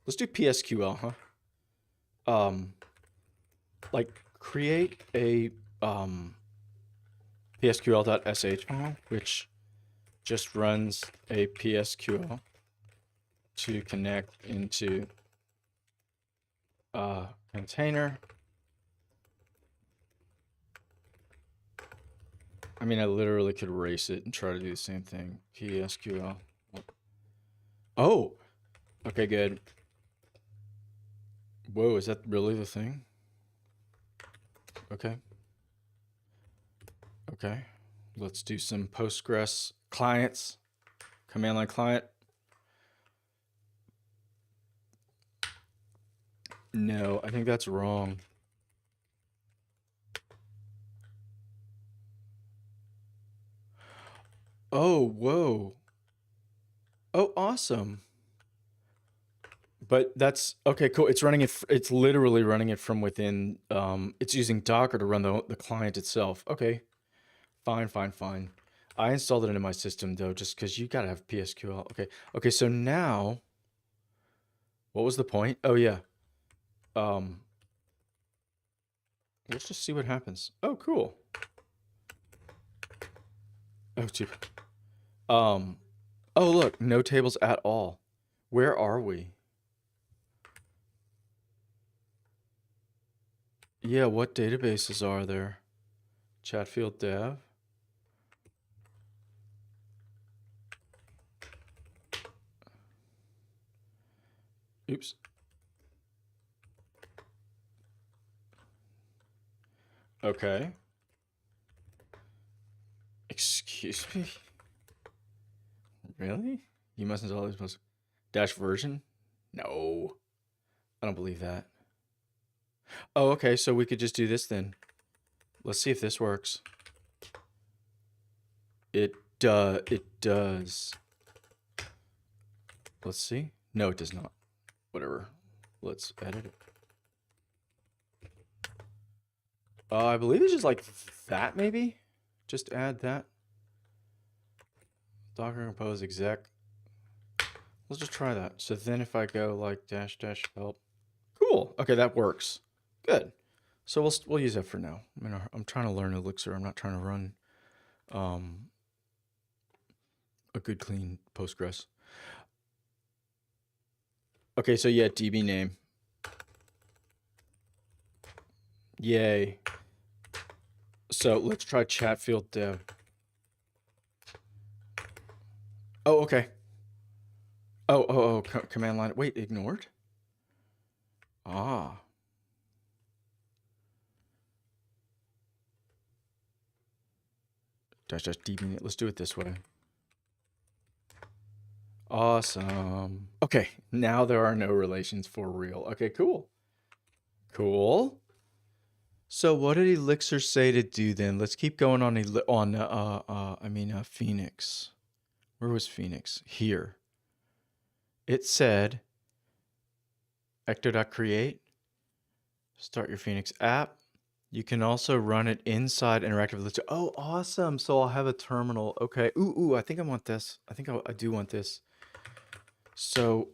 let's do PSQL, huh? Like create a PSQL.sh file, which just runs a PSQL to connect into a container. I mean, I literally could erase it and try to do the same thing. PSQL. Oh, okay, good. Whoa, is that really the thing? Okay. Okay. Let's do some Postgres clients. Command line client. No, I think that's wrong. Oh, whoa. Oh, awesome. But that's okay, cool. It's running it. It's literally running it from within. It's using Docker to run the client itself. Okay, fine. I installed it into my system though, just because you gotta have PSQL. Okay. So now, what was the point? Oh yeah. Let's just see what happens. Oh, cool. Oh, too. Oh, look, no tables at all. Where are we? Yeah, what databases are there? Chatfield Dev. Oops. Okay. Excuse me? Really? You must install this most dash version? No. I don't believe that. Oh, okay, so we could just do this then. Let's see if this works. It does. Let's see. No, it does not. Whatever. Let's edit it. I believe it's just like that, maybe? Just add that. Docker compose exec. Let's just try that. So then if I go like dash help. Cool. Okay, that works. Good. So we'll use that for now. I mean, I'm trying to learn Elixir. I'm not trying to run a good clean Postgres. Okay, so yeah, DB name. Yay. So let's try Chatfield Dev. Oh, okay. Oh, command line. Wait, ignored? Ah. Dash DB. Let's do it this way. Awesome. Okay, now there are no relations for real. Okay, cool. Cool. So what did Elixir say to do then? Let's keep going on Phoenix. Where was Phoenix? Here. It said ecto.create, start your Phoenix app. You can also run it inside interactive Elixir. Oh, awesome. So I'll have a terminal. Okay. Ooh, I think I want this. I think I do want this. So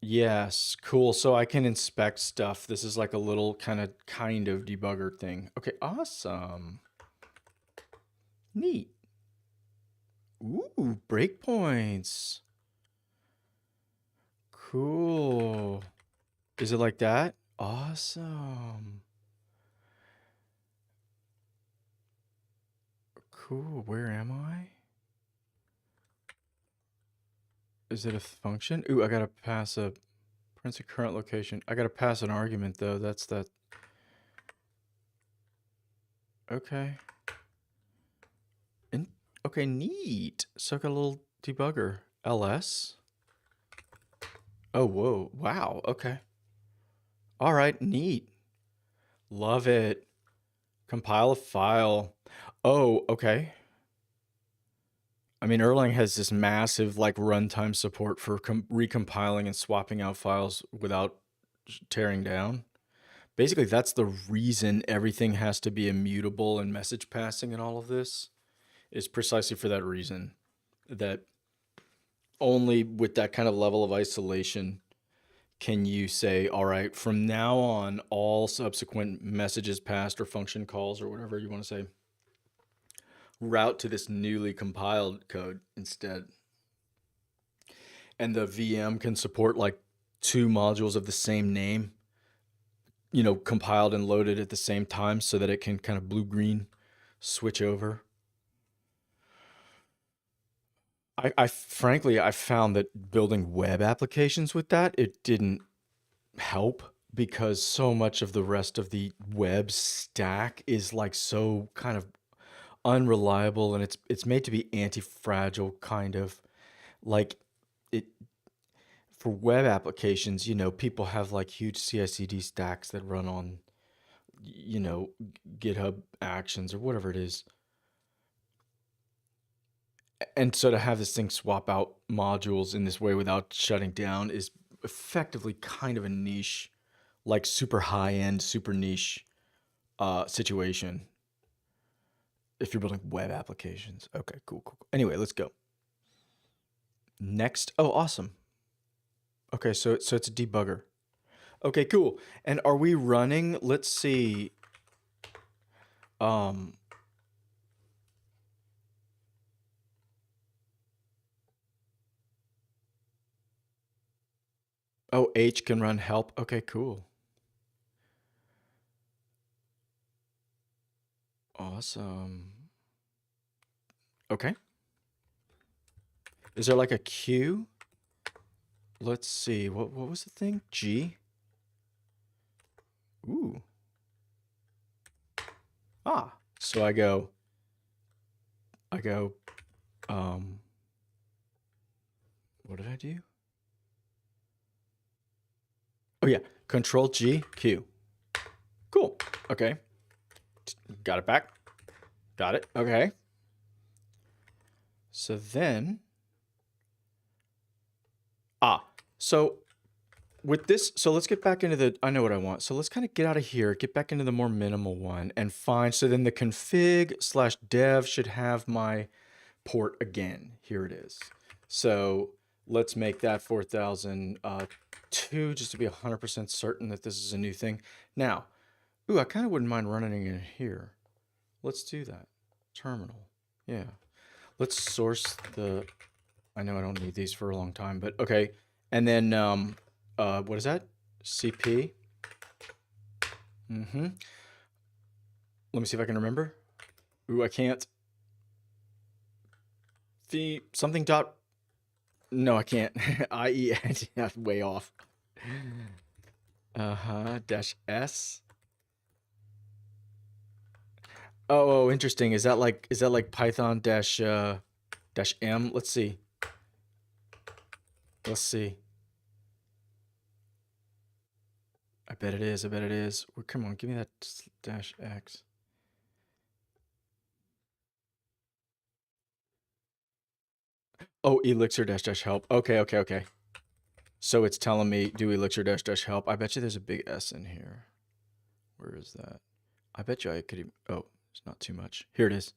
yes, cool. So I can inspect stuff. This is like a little kind of debugger thing. Okay, awesome. Neat. Ooh, breakpoints. Cool. Is it like that? Awesome. Cool. Where am I? Is it a function? Ooh, I gotta pass a print a current location. I gotta pass an argument though. That's that. Okay. Okay, neat. So I got a little debugger. ls. Oh, whoa. Wow. Okay. All right. Neat. Love it. Compile a file. Oh, okay. I mean, Erlang has this massive like runtime support for recompiling and swapping out files without tearing down. Basically, that's the reason everything has to be immutable and message passing and all of this is precisely for that reason. That only with that kind of level of isolation can you say, all right, from now on, all subsequent messages passed or function calls or whatever you want to say, route to this newly compiled code instead. And the VM can support like 2 modules of the same name, you know, compiled and loaded at the same time so that it can kind of blue-green switch over. I frankly, I found that building web applications with that, it didn't help because so much of the rest of the web stack is like so kind of unreliable, and it's made to be anti-fragile kind of like it for web applications. You know, people have like huge CI/CD stacks that run on, you know, GitHub Actions or whatever it is. And so to have this thing swap out modules in this way without shutting down is effectively kind of a niche, like super high end, super niche situation if you're building web applications. Okay, cool. Anyway, let's go. Next. Oh, awesome. Okay, so it's a debugger. Okay, cool. And are we running? Let's see. Oh, H can run help. Okay, cool. Awesome. Okay. Is there like a queue? Let's see. What was the thing? G? Ooh. Ah. So I go what did I do? Oh yeah, Control G, Q. Cool. Okay. Got it back. Got it. Okay. So then so with this, so let's get back into the, I know what I want. So let's kind of get out of here, get back into the more minimal one and find, so then the config/dev should have my port again. Here it is. So let's make that 4002 just to be 100% certain that this is a new thing. Now, ooh, I kind of wouldn't mind running it in here. Let's do that. Terminal. Yeah. Let's source the, I know I don't need these for a long time, but okay. And then, what is that? CP. Let me see if I can remember. Ooh, I can't. The something dot. No, I can't. IE, way off. Dash S. Oh, interesting. Is that like Python dash M? Let's see. I bet it is. I bet it is. Well, come on, give me that -x. Oh, Elixir dash help. Okay, okay, okay. So it's telling me do Elixir dash help. I bet you there's a big S in here. Where is that? I bet you I could even, oh, it's not too much. Here it is.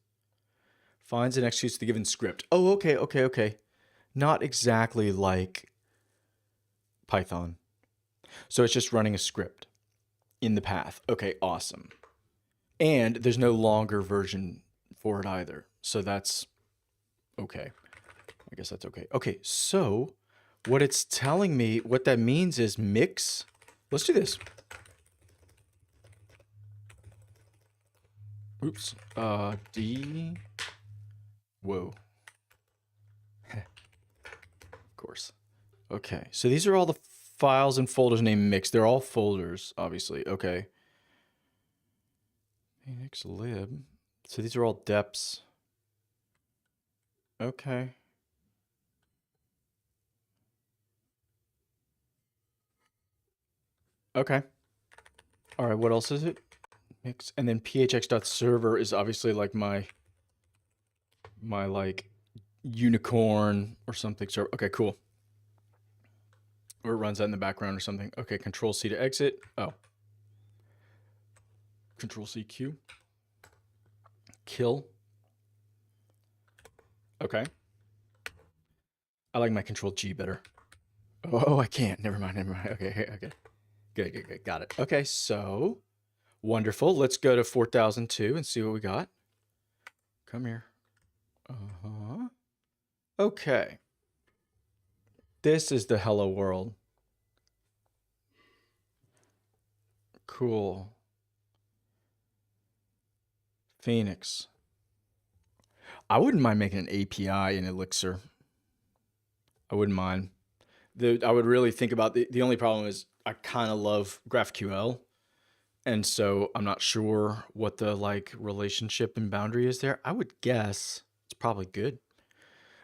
Finds and executes the given script. Oh, okay, okay, okay. Not exactly like Python. So it's just running a script in the path. Okay, awesome. And there's no longer version for it either. So that's okay. I guess that's okay. Okay, so what it's telling me, what that means is mix. Let's do this. Oops. D. Whoa. Of course. Okay, so these are all the files and folders named mix. They're all folders, obviously. Okay. Phoenix lib. So these are all deps. Okay. Okay. All right, what else is it? Mix. And then phx.server is obviously like my like unicorn or something server. Okay, cool. Or it runs that in the background or something. Okay, Control C to exit. Oh. Control C Q. Kill. Okay. I like my Control G better. Oh, I can't. Never mind. Never mind. Okay. Okay. Good. Good. Good. Got it. Okay. So wonderful. Let's go to 4002 and see what we got. Come here. Uh-huh. Okay. This is the hello world. Cool. Phoenix. I wouldn't mind making an API in Elixir. I wouldn't mind. I would really think about the only problem is I kind of love GraphQL. And so I'm not sure what the like relationship and boundary is there. I would guess it's probably good.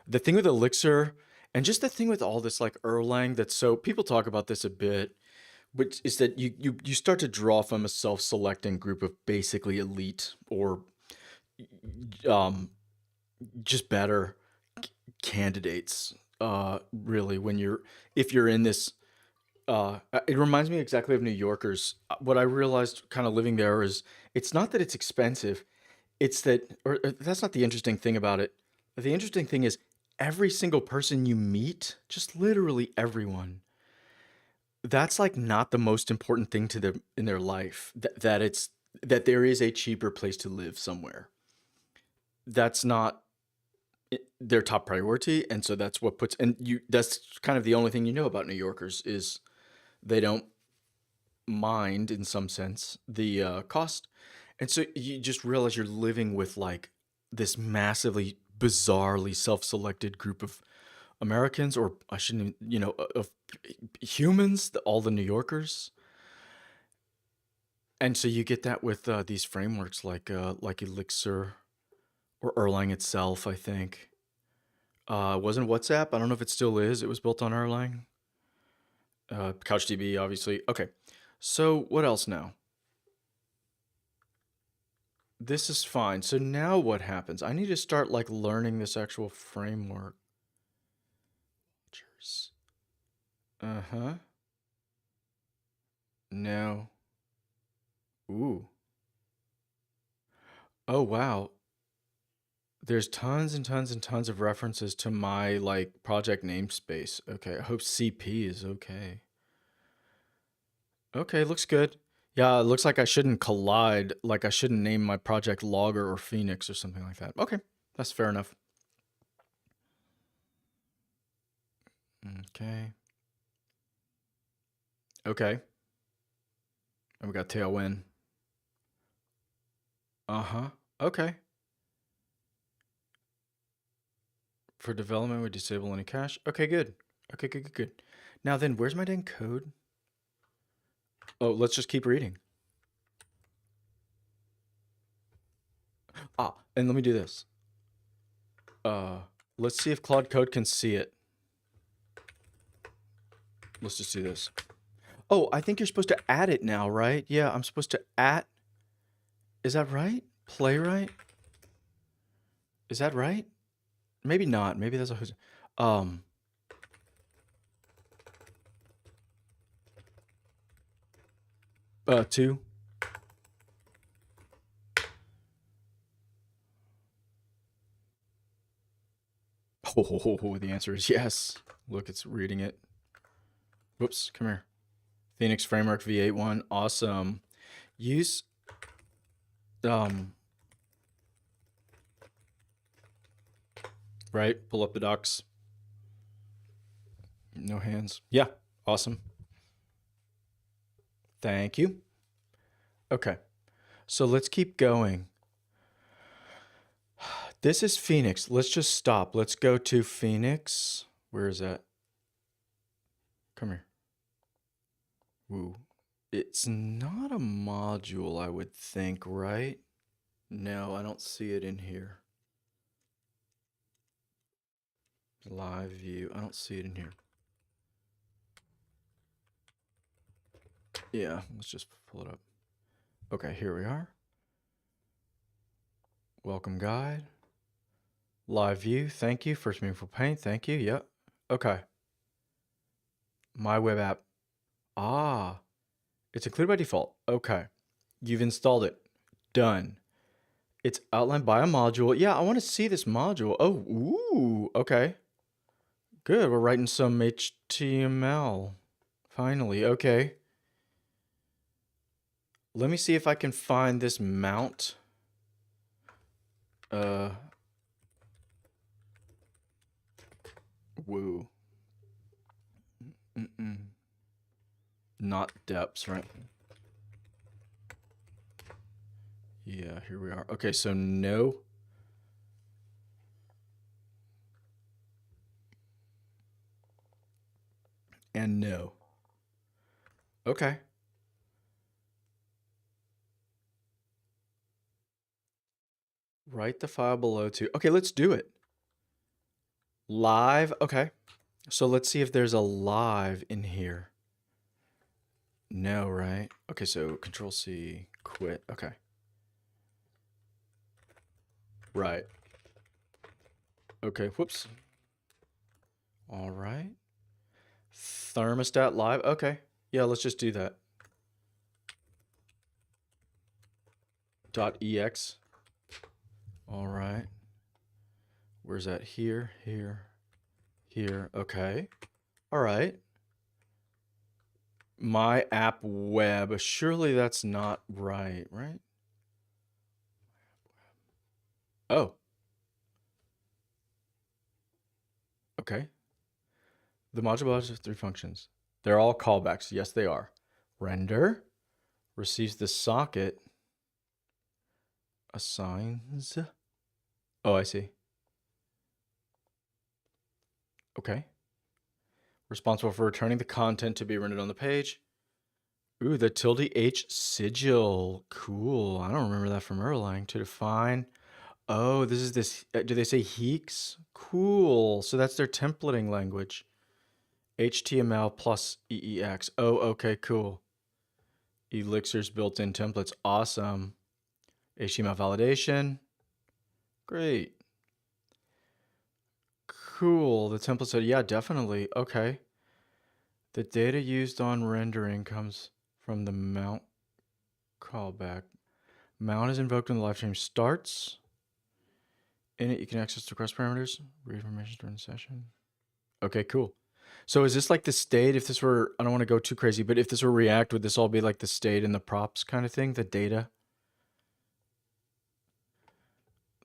The thing with Elixir and just the thing with all this like Erlang that's so people talk about this a bit, which is that you start to draw from a self-selecting group of basically elite or just better candidates really when if you're in this it reminds me exactly of New Yorkers. What I realized kind of living there is it's not that it's expensive, it's that or that's not the interesting thing about it. The interesting thing is every single person you meet, just literally everyone, that's like not the most important thing to them in their life. That there is a cheaper place to live somewhere. That's not their top priority, and so that's what puts and you that's kind of the only thing you know about New Yorkers is they don't mind in some sense the cost, and so you just realize you're living with like this massively bizarrely self-selected group of Americans, or I shouldn't of humans, all the New Yorkers. And so you get that with these frameworks like Elixir or Erlang itself, I think. Wasn't WhatsApp? I don't know if it still is. It was built on Erlang. CouchDB, obviously. Okay. So what else now? This is fine. So now what happens? I need to start like learning this actual framework. Uh-huh. No. Ooh. Oh, wow. There's tons and tons and tons of references to my like project namespace. Okay, I hope CP is okay. Okay, looks good. Yeah, it looks like I shouldn't collide, like I shouldn't name my project Logger or Phoenix or something like that. Okay, that's fair enough. Okay. Okay. And we got Tailwind. Uh-huh. Okay. For development, we disable any cache. Okay, good. Okay, good, good, good. Now then, where's my dang code? Oh, let's just keep reading. Ah, and let me do this. Let's see if Claude Code can see it. Let's just do this. Oh, I think you're supposed to add it now, right? Yeah, I'm supposed to add. Is that right? Playwright? Is that right? Maybe not. Maybe that's a two. Oh, the answer is yes. Look, it's reading it. Whoops, come here. Phoenix Framework V8.1, awesome. Use right, pull up the docs. No hands. Yeah, awesome. Thank you. Okay, so let's keep going. This is Phoenix. Let's just stop. Let's go to Phoenix. Where is that? Come here. Woo. It's not a module, I would think, right? No, I don't see it in here. LiveView. I don't see it in here. Yeah, let's just pull it up. Okay, here we are. Welcome guide. LiveView, thank you. First Meaningful Paint, thank you. Yep. Okay. My web app. Ah, it's included by default. Okay. You've installed it. Done. It's outlined by a module. Yeah, I want to see this module. Oh, ooh, okay. Good, we're writing some HTML. Finally, okay. Let me see if I can find this mount. Woo. Not depths, right? Yeah, here we are. Okay, so no. And no. Okay. Write the file below to. Okay, let's do it. Live. Okay. So let's see if there's a live in here. No, right? Okay, so Control C, quit. Okay. Right. Okay, whoops. All right. Thermostat live. Okay. Yeah, let's just do that. .ex. All right. Where's that? Here, here, here. Okay. All right. My app web. Surely that's not right, right? Oh. Okay. The module has 3 functions. They're all callbacks. Yes, they are. Render receives the socket, assigns. Oh, I see. Okay. Responsible for returning the content to be rendered on the page. Ooh, the tilde H sigil. Cool. I don't remember that from Erlang. To define. Oh, this is this. Do they say Heeks? Cool. So that's their templating language. HTML plus EEX. Oh, okay, cool. Elixir's built-in templates. Awesome. HTML validation. Great. Cool. The template said, yeah, definitely. Okay. The data used on rendering comes from the mount callback. Mount is invoked when the live stream starts. In it, you can access the request parameters, read information during the session. Okay, cool. So is this like the state? If this were, I don't want to go too crazy, but if this were React, would this all be like the state and the props kind of thing, the data?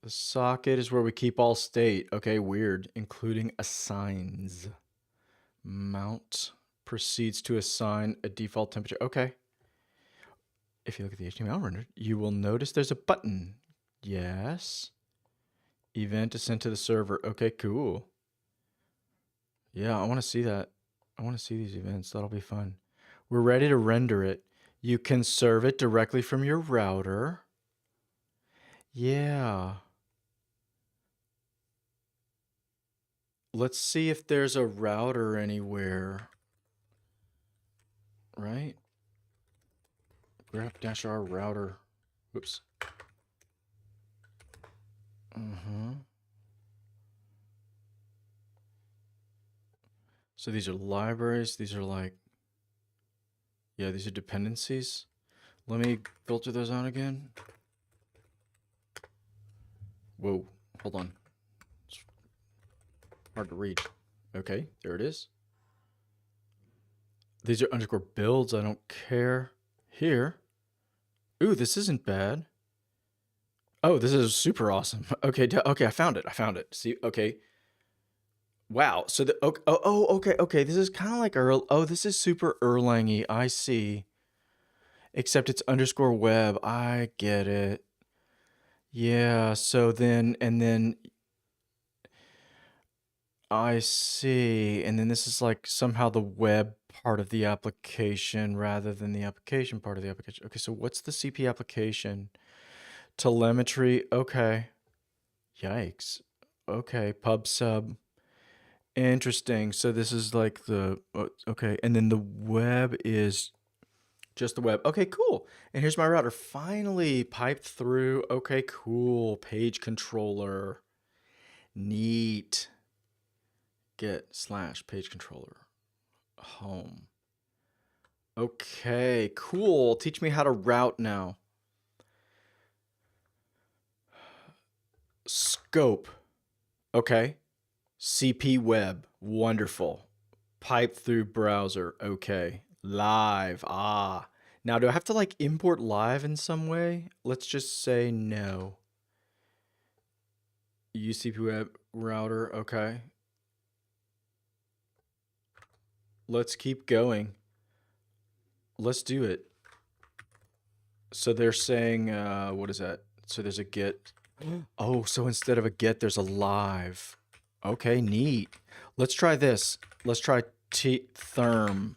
The socket is where we keep all state. Okay, weird. Including assigns. Mount proceeds to assign a default temperature. Okay. If you look at the HTML render, you will notice there's a button. Yes. Event is sent to the server. Okay, cool. Yeah, I want to see that. I want to see these events. That'll be fun. We're ready to render it. You can serve it directly from your router. Yeah. Let's see if there's a router anywhere. right? grep-r router. Whoops. So these are libraries. These are like, yeah, these are dependencies. Let me filter those out again. Whoa, hold on. It's hard to read. Okay, there it is. These are underscore builds. I don't care. Here. Ooh, this isn't bad. Oh, this is super awesome. Okay, okay, I found it. See, okay. Wow. So the okay. This is kind of like this is super Erlang-y. I see. Except it's underscore web. I get it. Yeah. So then I see. And then this is like somehow the web part of the application rather than the application part of the application. Okay. So what's the CP application? Telemetry. Okay. Yikes. Okay. Pub sub. Interesting. So this is like the, okay. And then the web is just the web. Okay, cool. And here's my router. Finally piped through. Okay, cool. Page controller. Neat. Get / page controller. Home. Okay, cool. Teach me how to route now. Scope. Okay. CP web. Wonderful. Pipe through browser. Okay. Live. Ah. Now, do I have to like import live in some way? Let's just say no. UCP web router. Okay. Let's keep going. Let's do it. So they're saying, what is that? So there's a get. Oh, so instead of a get, there's a live. Okay, neat. Let's try this. Let's try therm.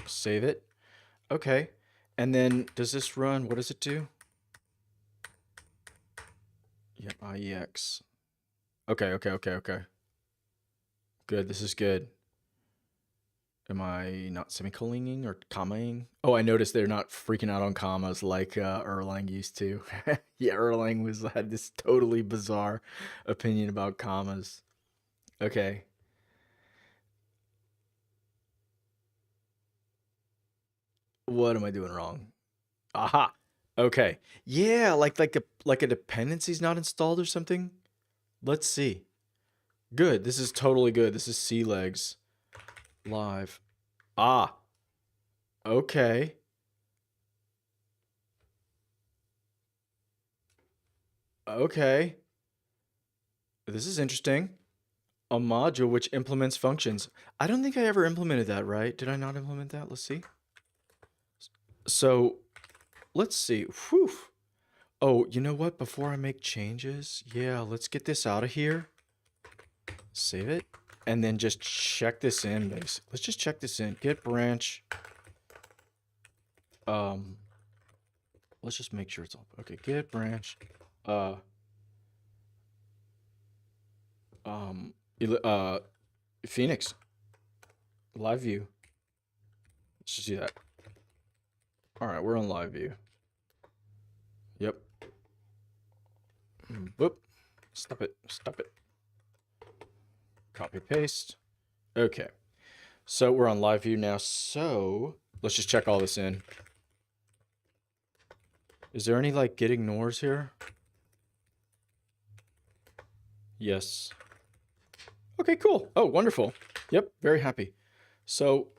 Save it. Okay. And then does this run? What does it do? Yep, IEX. Okay. Good. This is good. Am I not semicolоning or commaing? Oh, I noticed they're not freaking out on commas like Erlang used to. Yeah, Erlang had this totally bizarre opinion about commas. Okay. What am I doing wrong? Aha. Okay. Yeah, like a dependency's not installed or something. Let's see. Good. This is totally good. This is C legs. Live. Ah. Okay. Okay. This is interesting. A module which implements functions. I don't think I ever implemented that, right? Did I not implement that? Let's see. So let's see. Whew. Oh, you know what? Before I make changes, yeah, let's get this out of here. Save it. And then just check this in, basically. Let's just check this in. Git branch. Let's just make sure it's all okay. Git branch. Phoenix LiveView. Let's just do that. All right, we're on LiveView. Yep. Whoop. Stop it. Copy paste. Okay. So we're on LiveView now. So let's just check all this in. Is there any like git ignores here? Yes. Okay, cool. Oh, wonderful. Yep, very happy. So,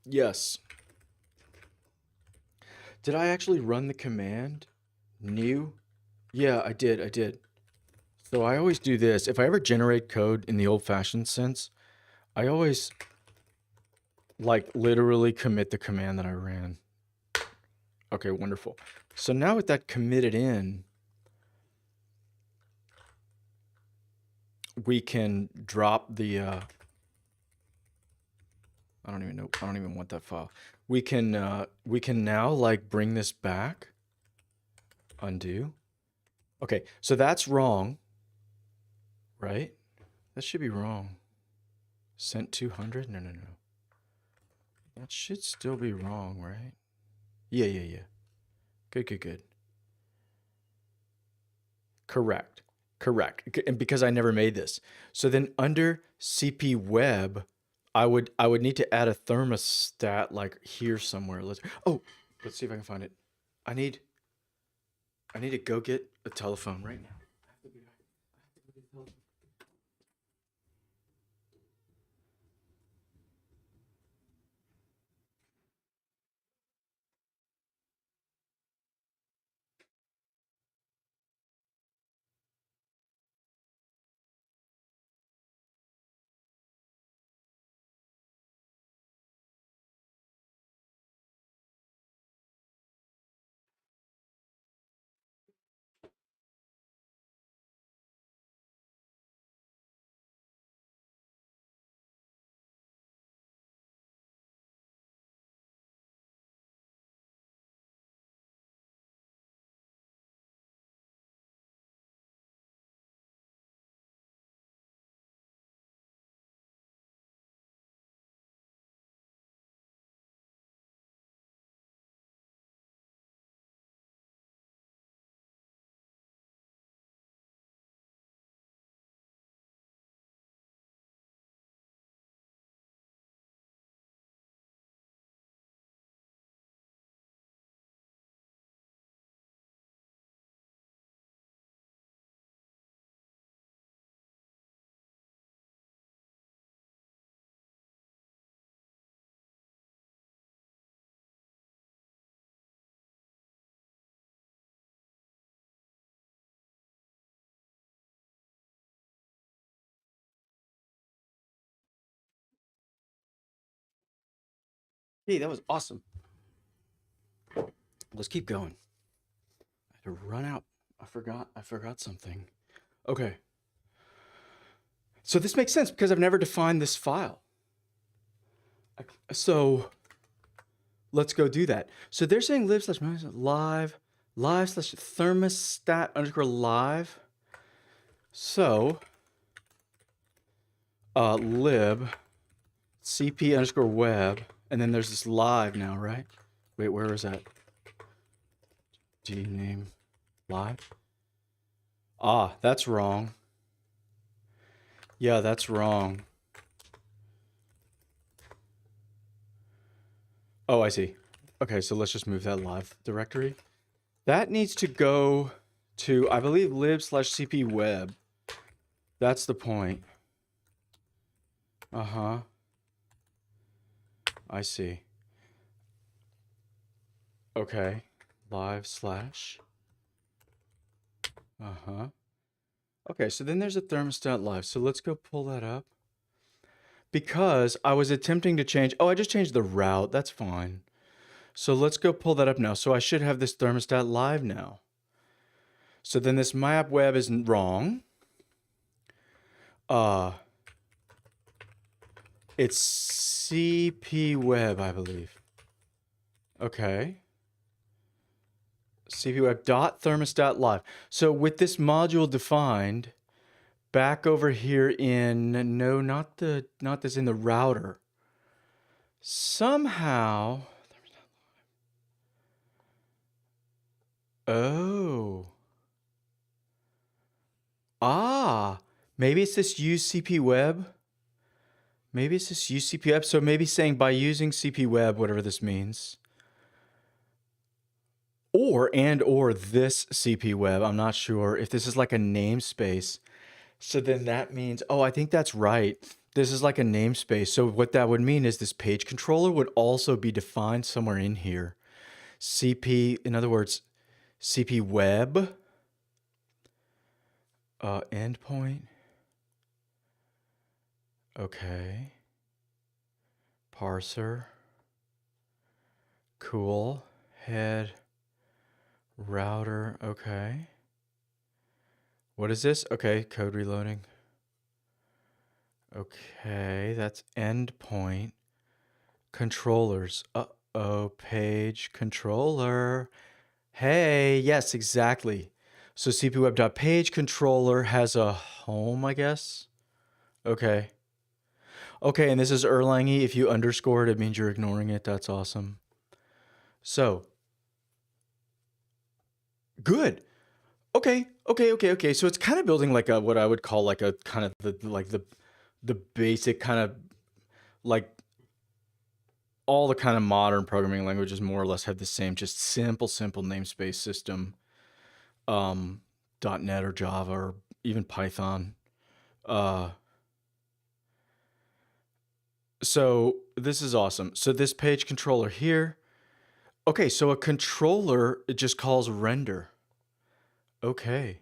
yes. Did I actually run the command? New? Yeah, I did. So I always do this. If I ever generate code in the old-fashioned sense, I always like literally commit the command that I ran. Okay, wonderful. So now with that committed in, we can drop the I don't even know. I don't even want that file. We can now like bring this back. Undo. Okay, so that's wrong. Right? That should be wrong. Sent 200? No. That should still be wrong, right? Yeah. Good. Correct. And because I never made this. So then under CP web, I would need to add a thermostat like here somewhere. Let's see if I can find it. I need to go get a telephone right now. Hey, that was awesome. Let's keep going. I had to run out. I forgot something. Okay. So this makes sense because I've never defined this file. So let's go do that. So they're saying live slash live slash thermostat underscore live. So lib cp underscore web, and then there's this live now, right? Wait, where is that? D name live. Ah, that's wrong. Yeah, that's wrong. Oh, I see. Okay, so let's just move that live directory. That needs to go to, I believe, lib slash cp web. That's the point. Uh-huh. I see. Okay. Live slash. Uh-huh. Okay, so then there's a thermostat live. So let's go pull that up. Because I was attempting to change, I just changed the route. That's fine. So let's go pull that up now. So I should have this thermostat live now. So then this map web is wrong. It's CP web, I believe. Okay. CP web dot thermostat live. So with this module defined, back over here in not this in the router. Somehow. Oh. Ah. Maybe it's this use CP web. Maybe it's this use CP web. So maybe saying by using CP web, whatever this means. Or this CP web. I'm not sure if this is like a namespace. So then that means, I think that's right. This is like a namespace. So what that would mean is this page controller would also be defined somewhere in here. CP, in other words, CP web, endpoint. Okay. Parser. Cool. Head. Router. Okay. What is this? Okay, code reloading. Okay, that's endpoint. Controllers. Uh-oh, page controller. Hey, yes, exactly. So cpweb.page controller has a home, I guess. Okay. Okay, and this is Erlangy. If you underscore it, it means you're ignoring it. That's awesome. So, good. Okay. So it's kind of building like a what I would call like a kind of the basic kind of like all the kind of modern programming languages more or less have the same just simple namespace system. .NET or Java or even Python. So this is awesome. So this page controller here. Okay, so a controller, it just calls render. Okay.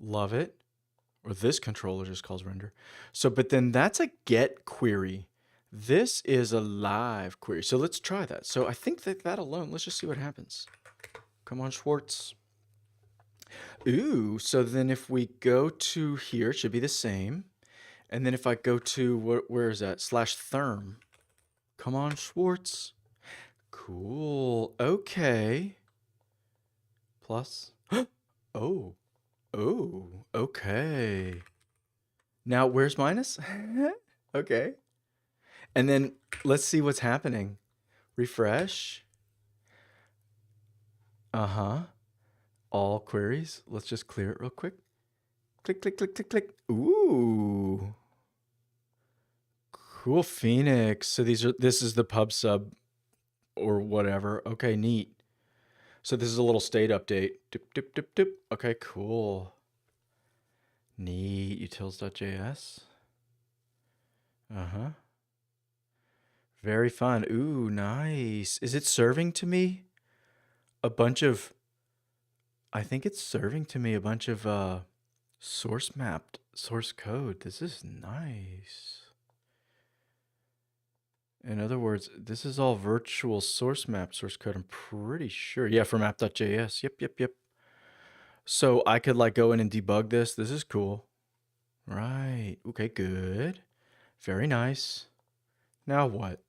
Love it. Or this controller just calls render. So, but then that's a get query. This is a live query. So let's try that. So I think that alone, let's just see what happens. Come on, Schwartz. Ooh, so then if we go to here, it should be the same. And then if I go to, where is that? /therm. Come on, Schwartz. Cool. Okay. Plus. Oh. Okay. Now, where's minus? Okay. And then let's see what's happening. Refresh. All queries. Let's just clear it real quick. Click. Ooh. Cool, Phoenix. So this is the pub sub or whatever. Okay, neat. So this is a little state update. Dip. Okay, cool. Neat. Utils.js. Very fun. Ooh, nice. Is it serving to me a bunch of, I think it's serving to me a bunch of source mapped source code. This is nice. In other words, this is all virtual source map source code. I'm pretty sure. Yeah, from app.js. Yep. So I could like go in and debug this. This is cool. Right. Okay, good. Very nice. Now what?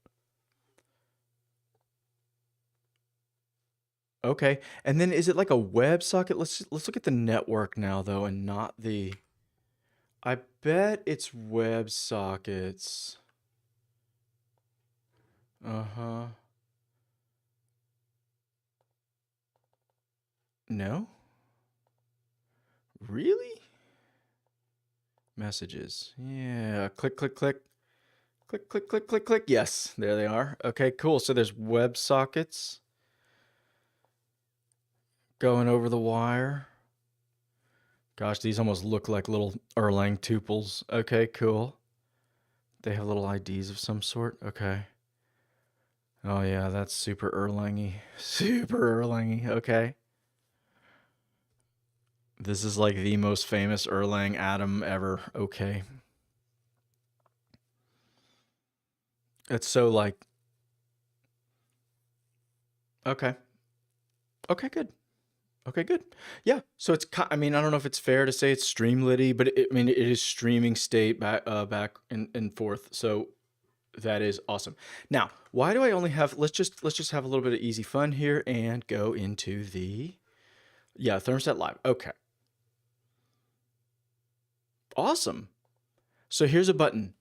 Okay. And then is it like a WebSocket? Let's look at the network now though, and not the, I bet it's WebSockets. No? Really? Messages. Yeah. Click. Yes, there they are. Okay, cool. So there's WebSockets going over the wire. Gosh, these almost look like little Erlang tuples. Okay, cool. They have little IDs of some sort. Okay. Oh yeah, that's super Erlangy. Okay. This is like the most famous Erlang atom ever. Okay. It's so like, okay, good. Okay, good. Yeah. So it's, I mean, I don't know if it's fair to say it's Streamlitty, but I mean, it is streaming state back and forth. So that is awesome. Now, why do I only have, let's just have a little bit of easy fun here and go into the, yeah, thermostat live. Okay. Awesome. So here's a button.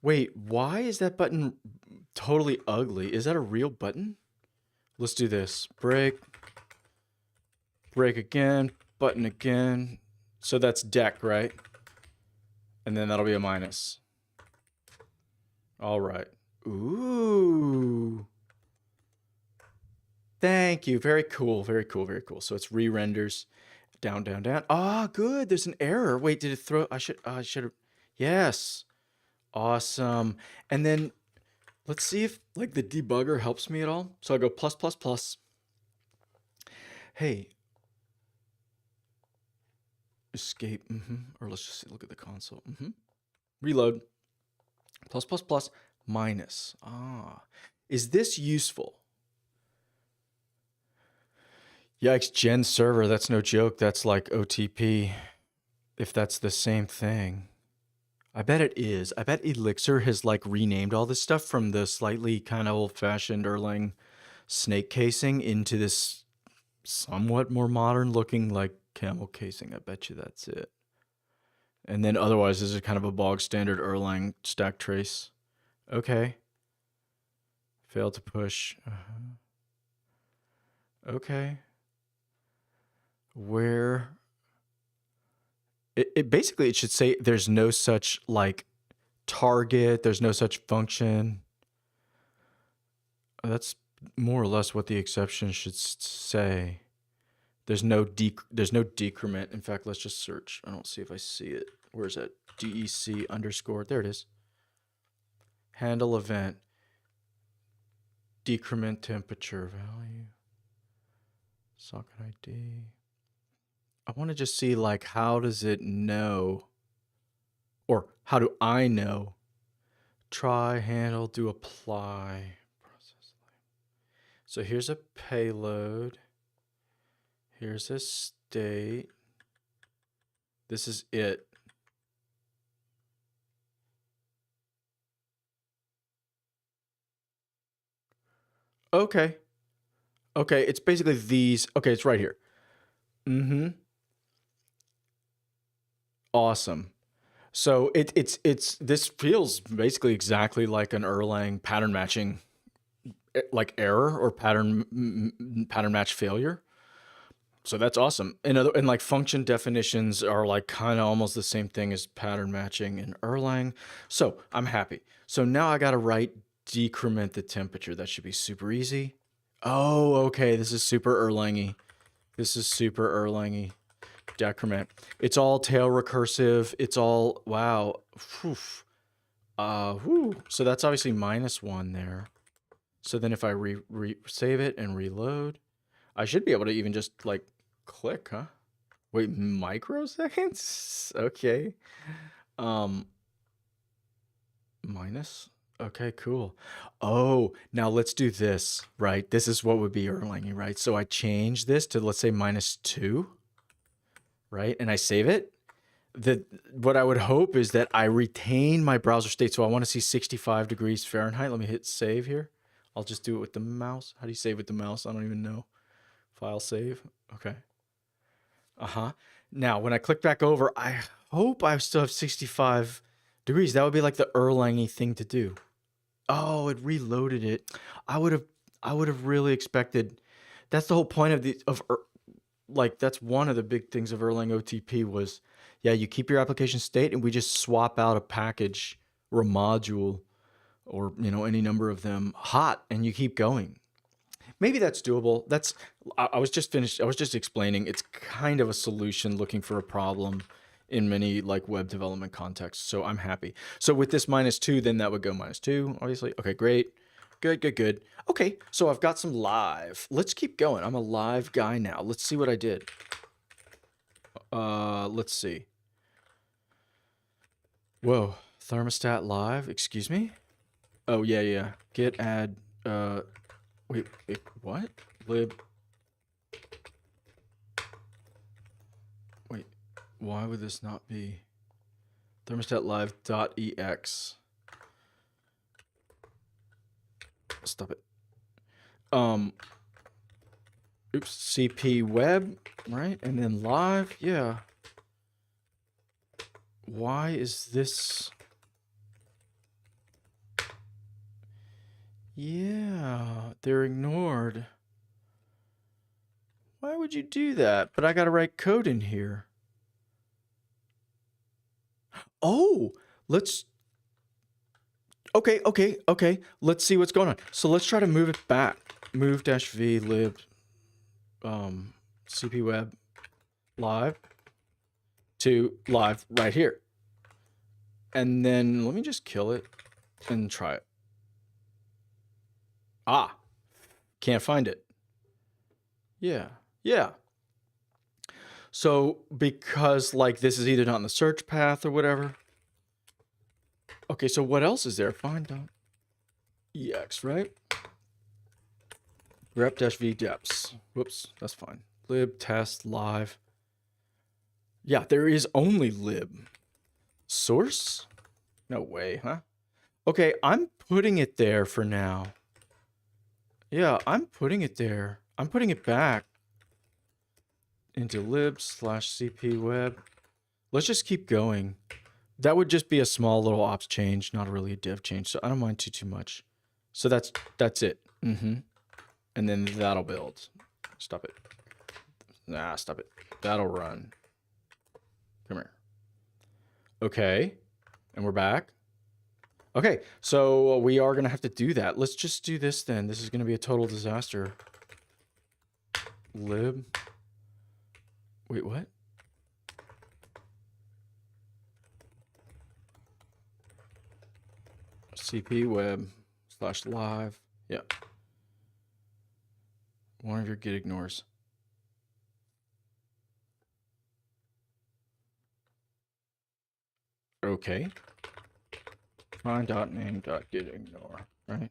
Wait, why is that button totally ugly? Is that a real button? Let's do this. Break again, button again. So that's deck, right? And then that'll be a minus. All right. Ooh. Thank you. Very cool. So it's re-renders down. Ah, good. There's an error. Wait, did it throw? I should have. Yes. Awesome. And then let's see if like the debugger helps me at all. So I go plus. Hey. Escape. Or let's just look at the console. Reload. Plus minus. Ah. Is this useful? Yikes, gen server. That's no joke. That's like OTP. If that's the same thing. I bet it is. I bet Elixir has like renamed all this stuff from the slightly kind of old-fashioned Erlang snake casing into this somewhat more modern looking like camel casing. I bet you that's it. And then otherwise, this is kind of a bog standard Erlang stack trace. Okay. Failed to push. Okay. Where it basically it should say there's no such like target, there's no such function. That's more or less what the exception should say. There's no decrement. In fact, let's just search. I don't see if I see it. Where is that? DEC underscore. There it is. Handle event. Decrement temperature value. Socket ID. I want to just see like how does it know, or how do I know? Try, handle, do apply. Process. So here's a payload. Here's a state. This is it. Okay. Okay, it's basically these. Okay, it's right here. Awesome. So it's this feels basically exactly like an Erlang pattern matching like error or pattern match failure. So that's awesome. And like function definitions are like kind of almost the same thing as pattern matching in Erlang. So I'm happy. So now I got to write decrement the temperature. That should be super easy. Oh, okay. This is super Erlang-y. This is super Erlang-y. Decrement. It's all tail recursive. It's all, wow. So that's obviously -1 there. So then if I save it and reload, I should be able to even just like click, huh? Wait, microseconds? Okay. Minus. Okay, cool. Oh, now let's do this, right? This is what would be Erlang, right? So I change this to, let's say, -2, right? And I save it. What I would hope is that I retain my browser state. So I want to see 65 degrees Fahrenheit. Let me hit save here. I'll just do it with the mouse. How do you save with the mouse? I don't even know. File save. Okay. Now, when I click back over, I hope I still have 65 degrees. That would be like the Erlang-y thing to do. Oh, it reloaded it. I would have really expected. That's the whole point like that's one of the big things of Erlang OTP was, yeah, you keep your application state and we just swap out a package or a module or, any number of them hot and you keep going. Maybe that's doable. I was just explaining. It's kind of a solution looking for a problem in many like web development contexts. So I'm happy. So with this -2, then that would go -2, obviously. Okay, great. Good. Okay, so I've got some live. Let's keep going. I'm a live guy now. Let's see what I did. Let's see. Whoa, thermostat live. Excuse me? Oh, yeah. Git add, wait, what? Lib. Wait, why would this not be thermostat live.ex? Stop it. Oops, CP web, right? And then live, yeah. Why is this? Yeah, they're ignored. Why would you do that? But I gotta write code in here. Oh, okay. Let's see what's going on. So let's try to move it back. Move-v lib CP web live to live right here. And then let me just kill it and try it. Can't find it. Yeah. So because like this is either not in the search path or whatever. Okay, so what else is there? Find.ex, right? grep-v deps. Whoops, that's fine. Lib test live. Yeah, there is only lib. Source? No way, huh? Okay, I'm putting it there for now. Yeah, I'm putting it there. I'm putting it back into lib/cp web let's just keep going. That would just be a small little ops change, not really a dev change. So I don't mind too much. So that's it. And then that'll build. Stop it. Nah, stop it. That'll run. Come here. Okay. And we're back. Okay, so we are going to have to do that. Let's just do this then. This is going to be a total disaster. Lib. Wait, what? CP web / live. Yeah. One of your git ignores. Okay. My.name.getIgnore, right?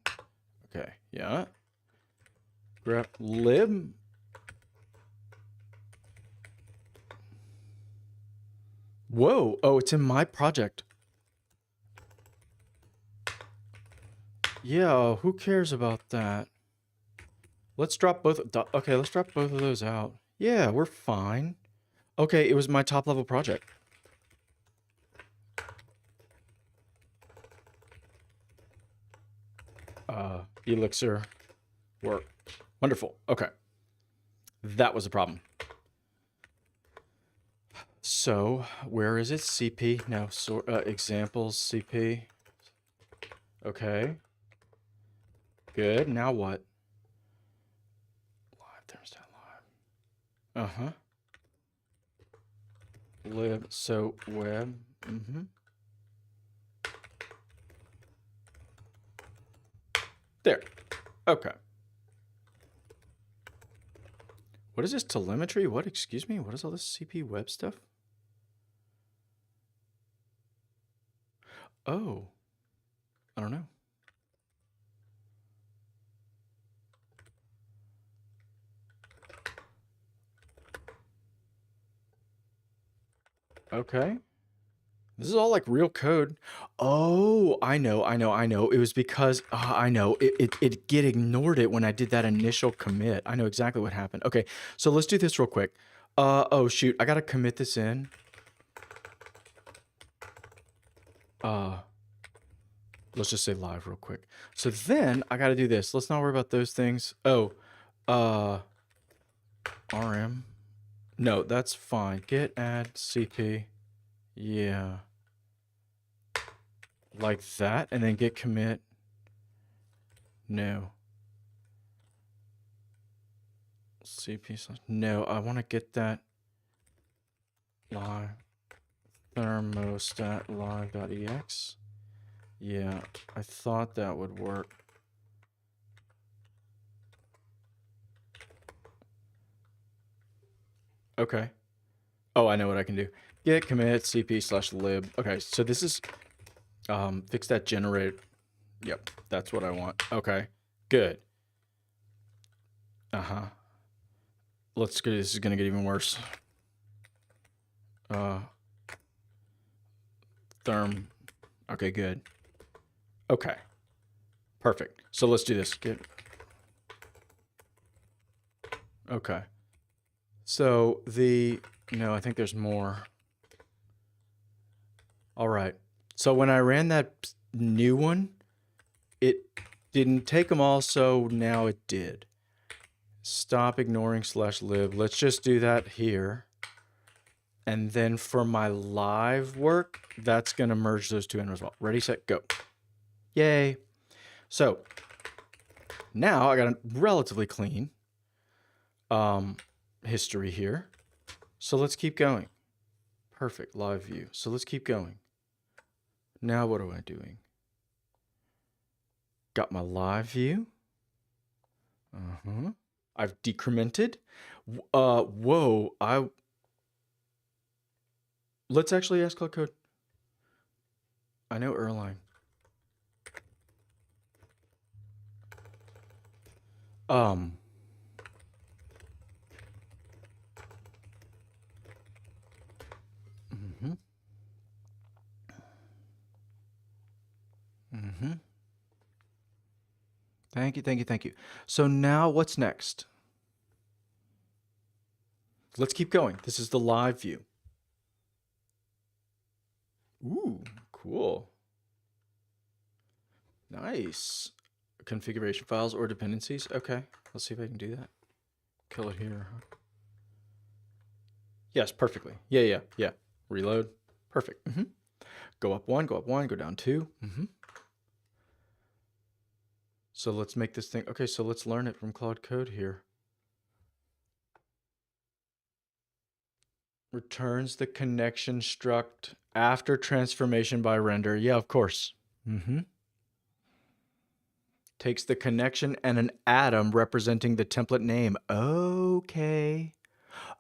Okay, yeah. Grep lib. Whoa, oh, it's in my project. Yeah, who cares about that? Let's drop both. Okay, let's drop both of those out. Yeah, we're fine. Okay, it was my top level project. Elixir work. Wonderful. Okay. That was a problem. So where is it? CP? No, examples CP. Okay. Good. Now what? Live thermostat live. Uh-huh. Lib. So web. There. Okay. What is this telemetry? What? Excuse me? What is all this CP web stuff? Oh. I don't know. Okay. This is all like real code. Oh, I know. It was because, I know, it get ignored it when I did that initial commit. I know exactly what happened. Okay, so let's do this real quick. Oh shoot, I gotta commit this in. Let's just say live real quick. So then I gotta do this. Let's not worry about those things. Oh, RM. No, that's fine. Git add CP. Yeah. Like that, and then git commit. No. CP / no, I want to get that live thermostat live.ex. Yeah, I thought that would work. Okay. Oh, I know what I can do. Git commit CP / lib. Okay, so this is fix that generate. Yep, that's what I want. Okay, good. Let's go. This is gonna get even worse. Therm. Okay, good. Okay, perfect. So let's do this. Okay. So no, I think there's more. All right. So when I ran that new one, it didn't take them all, so now it did. Stop ignoring / lib. Let's just do that here. And then for my live work, that's going to merge those two in as well. Ready, set, go. Yay. So now I got a relatively clean history here. So let's keep going. Perfect, live view. So let's keep going. Now what am I doing? Got my live view. I've decremented. Whoa, let's actually ask Claude Code. I know Erlang. Thank you. So now what's next? Let's keep going. This is the live view. Ooh, cool. Nice. Configuration files or dependencies. Okay, let's see if I can do that. Kill it here. Yes, perfectly. Yeah. Reload. Perfect. Go up one, go down two. So let's make this thing. Okay, so let's learn it from Claude Code here. Returns the connection struct after transformation by render. Yeah, of course. Takes the connection and an atom representing the template name. Okay.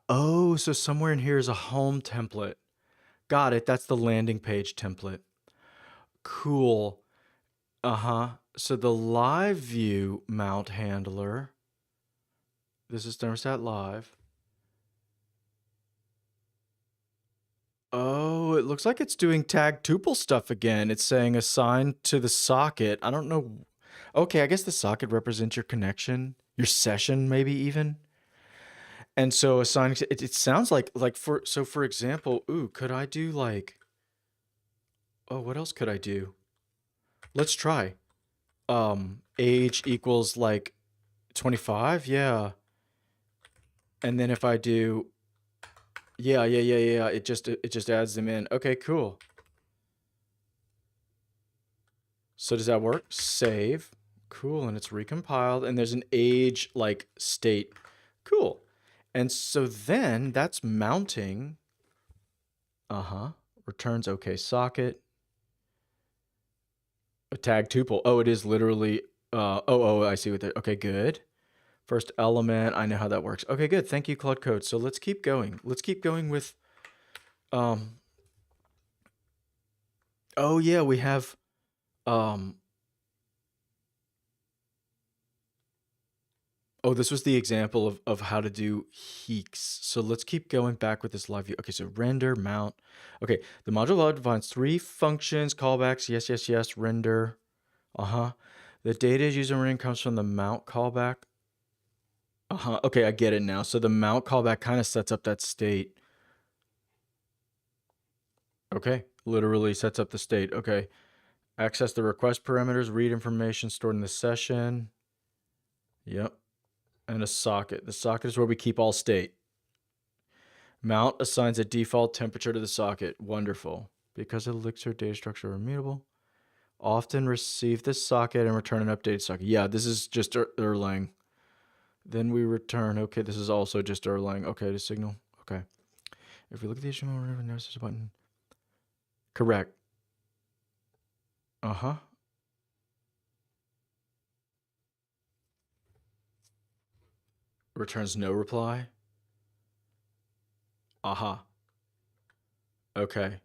Oh, so somewhere in here is a home template. Got it. That's the landing page template. Cool. So the live view mount handler. This is thermostat live. Oh, it looks like it's doing tag tuple stuff again. It's saying assign to the socket. I don't know. Okay, I guess the socket represents your connection, your session, maybe even. And so assigning it sounds like for example, could I do like, what else could I do? Let's try. Age equals like 25, yeah. And then if I do, yeah, it just adds them in. Okay, cool. So does that work? Save. Cool, and it's recompiled, and there's an age like state. Cool. And so then that's mounting. Returns okay socket. A tag tuple. Oh, it is literally I see what okay, good. First element, I know how that works. Okay, good. Thank you, Claude Code. So let's keep going. Let's keep going with oh yeah, we have oh, this was the example of how to do heeks. So let's keep going back with this live view. Okay, so render, mount. Okay, the module load defines 3 functions, callbacks, yes, render. The data user in comes from the mount callback. Okay, I get it now. So the mount callback kind of sets up that state. Okay, literally sets up the state. Okay, access the request parameters, read information stored in the session. Yep. And a socket. The socket is where we keep all state. Mount assigns a default temperature to the socket. Wonderful. Because Elixir data structure are immutable. Often receive this socket and return an updated socket. Yeah, this is just Erlang. Then we return. Okay, this is also just Erlang. Okay, the signal. Okay. If we look at the HTML, notice there's a button. Correct. Returns no reply. Okay.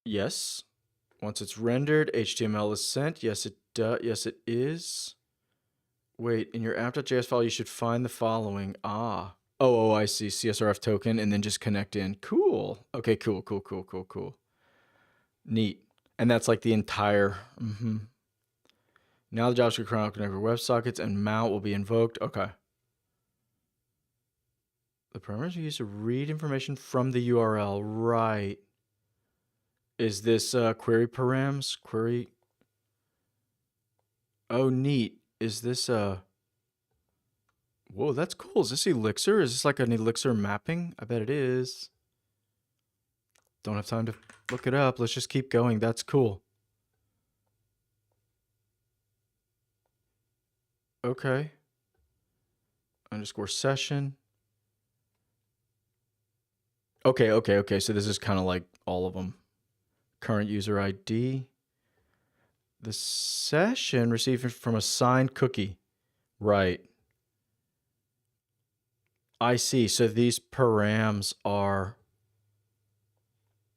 Yes. Once it's rendered, HTML is sent. Yes, it does. Yes, it is. Wait, in your app.js file, you should find the following. Oh, I see. CSRF token and then just connect in. Cool. Okay, cool. Neat. And that's like the entire. Now the JavaScript kernel will connect with WebSockets and mount will be invoked. Okay. The parameters are used to read information from the URL. Right. Is this query params? Query. Oh, neat. Is this whoa, that's cool. Is this Elixir? Is this like an Elixir mapping? I bet it is. Don't have time to look it up. Let's just keep going. That's cool. Okay. Underscore session. Okay. So this is kind of like all of them. Current user ID. The session received from a signed cookie. Right. I see. So these params are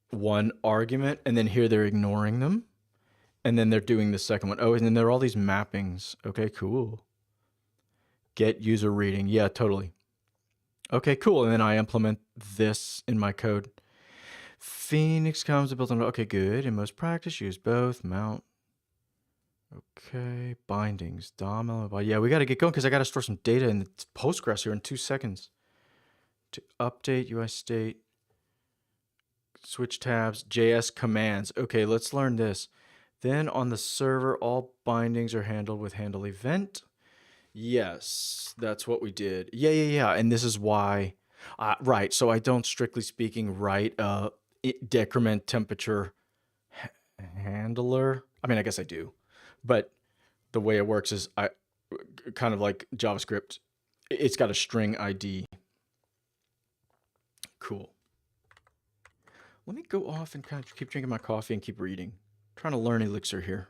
one argument, and then here they're ignoring them. And then they're doing the second one. Oh, and then there are all these mappings. Okay, cool. Get user reading. Yeah, totally. Okay, cool. And then I implement this in my code. Phoenix comes built on. Okay, good. In most practice, use both. Mount. Okay, bindings. DOM. Yeah, we got to get going because I got to store some data in Postgres here in 2 seconds. to update UI state, switch tabs, JS commands. Okay, let's learn this. Then on the server, all bindings are handled with handle event. Yes, that's what we did. Yeah. And this is why, right. So I don't, strictly speaking, write a decrement temperature handler. I mean, I guess I do, but the way it works is I kind of like JavaScript. It's got a string ID. Cool. Let me go off and kind of keep drinking my coffee and keep reading. I'm trying to learn Elixir here.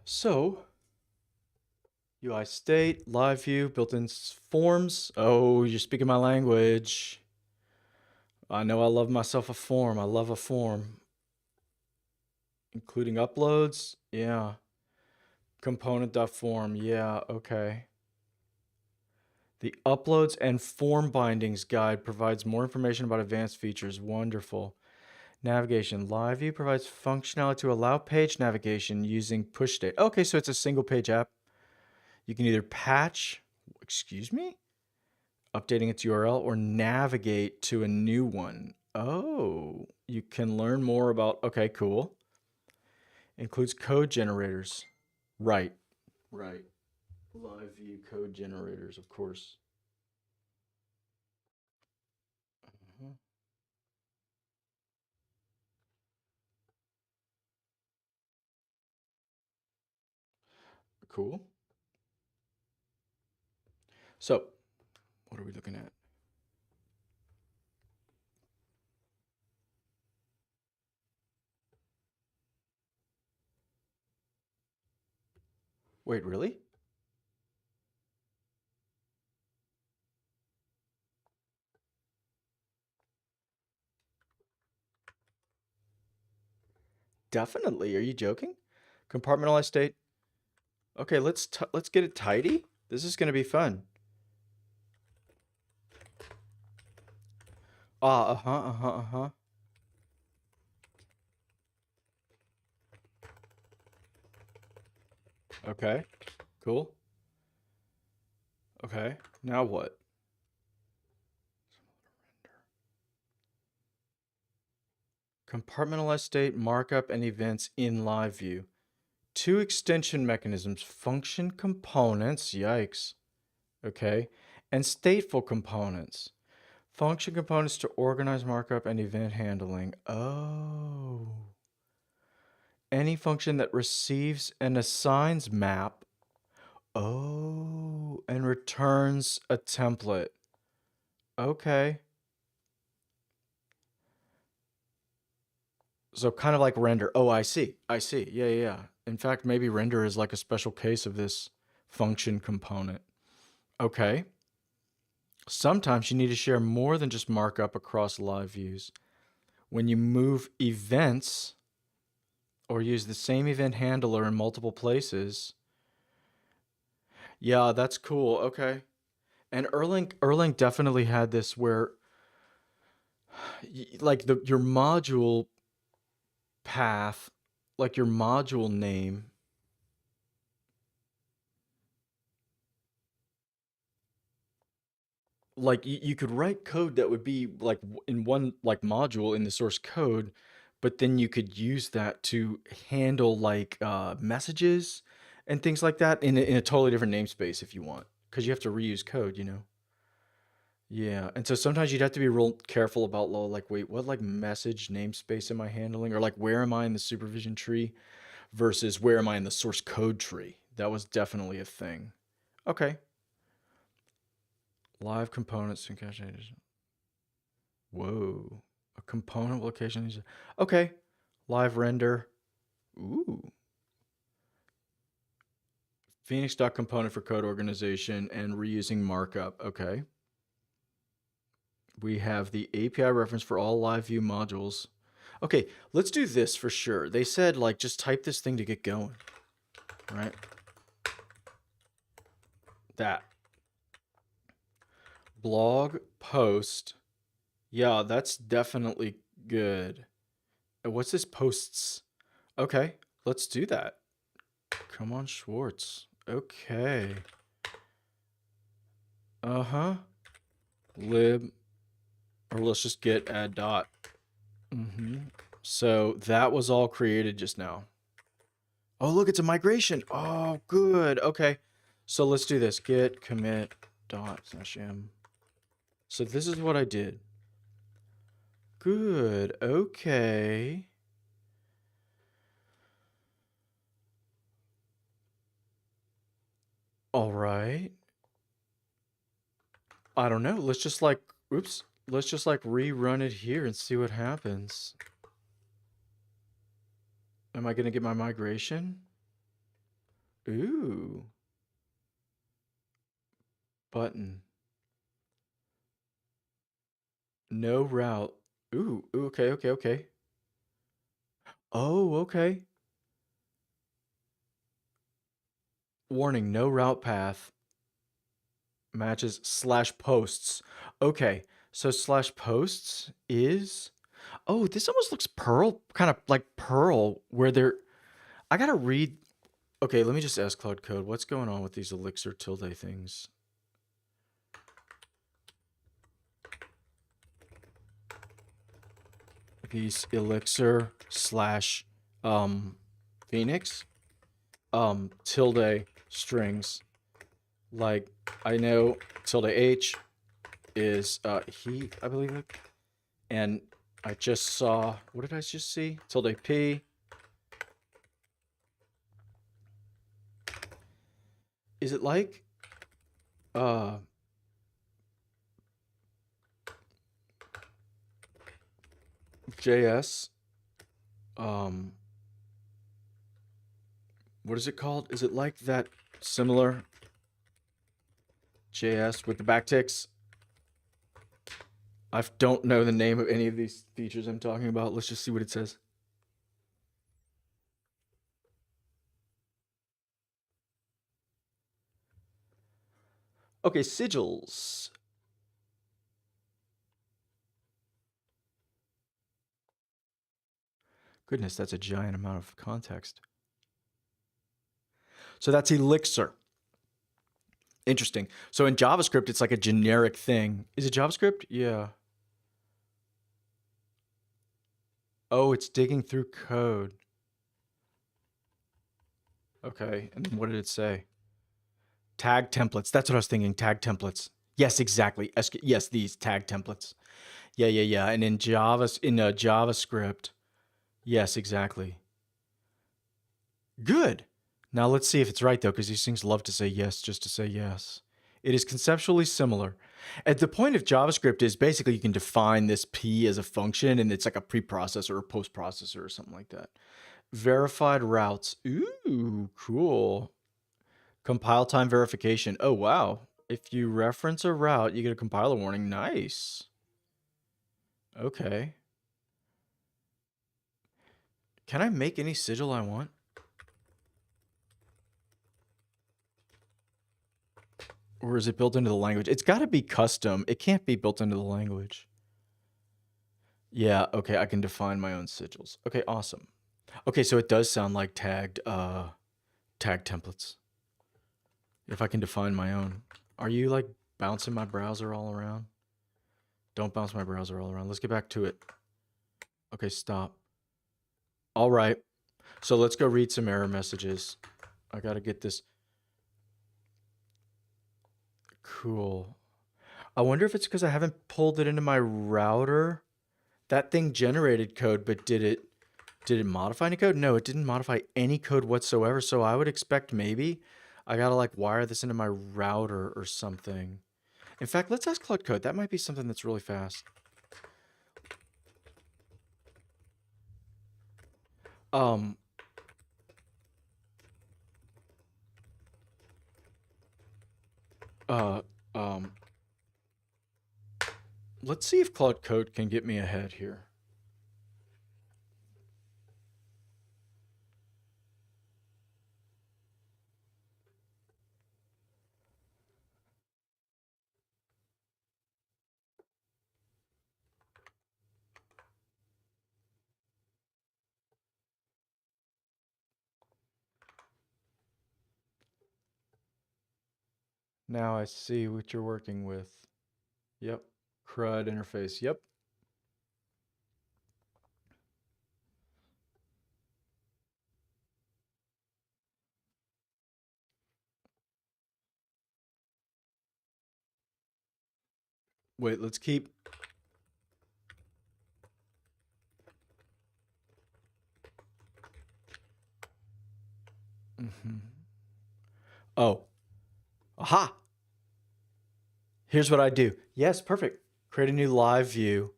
So, UI state, live view, built-in forms. Oh, you're speaking my language. I know I love myself a form. I love a form. Including uploads. Yeah. Component.form. Yeah, okay. The uploads and form bindings guide provides more information about advanced features. Wonderful. Navigation. Live view provides functionality to allow page navigation using push state. Okay, so it's a single page app. You can either patch, excuse me, updating its URL, or navigate to a new one. Oh, you can learn more about, okay, cool. Includes code generators. Right. Live view code generators, of course. Cool. So, what are we looking at? Wait, really? Definitely. Are you joking? Compartmentalized state. Okay, let's get it tidy. This is going to be fun. Uh-huh. Okay, cool. Okay, now what? Compartmentalized state, markup, and events in live view. Two extension mechanisms, function components, yikes, okay, and stateful components. Function components to organize markup and event handling. Oh. Any function that receives and assigns map. Oh, and returns a template. Okay. So kind of like render. Oh, I see. Yeah. In fact, maybe render is like a special case of this function component. Okay. Sometimes you need to share more than just markup across live views. When you move events or use the same event handler in multiple places. Yeah, that's cool. Okay. And Erlang definitely had this where like your module path, like your module name, like you could write code that would be like in one like module in the source code, but then you could use that to handle like messages and things like that in a totally different namespace if you want, because you have to reuse code, you know. Yeah, and so sometimes you'd have to be real careful about like, wait, what like message namespace am I handling, or like where am I in the supervision tree versus where am I in the source code tree? That was definitely a thing. Okay. Live components and cache. Whoa. A component location. Okay. Live render. Ooh. Phoenix.component for code organization and reusing markup. Okay. We have the API reference for all live view modules. Okay, let's do this for sure. They said like just type this thing to get going. Right? That. Blog post. Yeah, that's definitely good. What's this posts? Okay, let's do that. Come on, Schwartz. Okay. lib, or let's just get add dot. So that was all created just now. Oh, look, it's a migration. Oh, good. Okay. So let's do this. Git commit dot /m. So this is what I did. Good. Okay. All right. I don't know. Let's just like, oops. Let's just like rerun it here and see what happens. Am I going to get my migration? Ooh. Button. No route. Ooh, okay, okay, okay. Oh, okay. Warning, no route path matches /posts. Okay, so /posts is... Oh, this almost looks Perl, kind of like Perl, where they're... I gotta read... Okay, let me just ask Claude Code, what's going on with these Elixir tilde things? These Elixir / Phoenix tilde strings. Like, I know tilde H is he, I believe. And I just saw, what did I just see? Tilde P. Is it like JS? What is it called? Is it like that similar JS with the backticks? I don't know the name of any of these features I'm talking about. Let's just see what it says. Okay, sigils. Goodness, that's a giant amount of context. So that's Elixir. Interesting. So in JavaScript, it's like a generic thing. Is it JavaScript? Yeah. Oh, it's digging through code. Okay, and what did it say? Tag templates. That's what I was thinking. Tag templates. Yes, exactly. Yes, these tag templates. Yeah. And in JavaScript, yes, exactly. Good. Now let's see if it's right though, because these things love to say yes just to say yes. It is conceptually similar. At the point of JavaScript is basically you can define this P as a function, and it's like a preprocessor or post-processor or something like that. Verified routes. Ooh, cool. Compile time verification. Oh, wow. If you reference a route, you get a compiler warning. Nice. Okay. Can I make any sigil I want? Or is it built into the language? It's got to be custom. It can't be built into the language. Yeah, okay, I can define my own sigils. Okay, awesome. Okay, so it does sound like tag templates. If I can define my own. Are you like bouncing my browser all around? Don't bounce my browser all around. Let's get back to it. Okay, stop. All right. So let's go read some error messages. I got to get this. Cool. I wonder if it's because I haven't pulled it into my router. That thing generated code, but did it modify any code? No, it didn't modify any code whatsoever. So I would expect maybe I got to like wire this into my router or something. In fact, let's ask Claude Code. That might be something that's really fast. Let's see if Claude Code can get me ahead here. Now I see what you're working with. Yep. CRUD interface. Yep. Wait, let's keep. Oh. Aha! Here's what I do. Yes, perfect. Create a new live view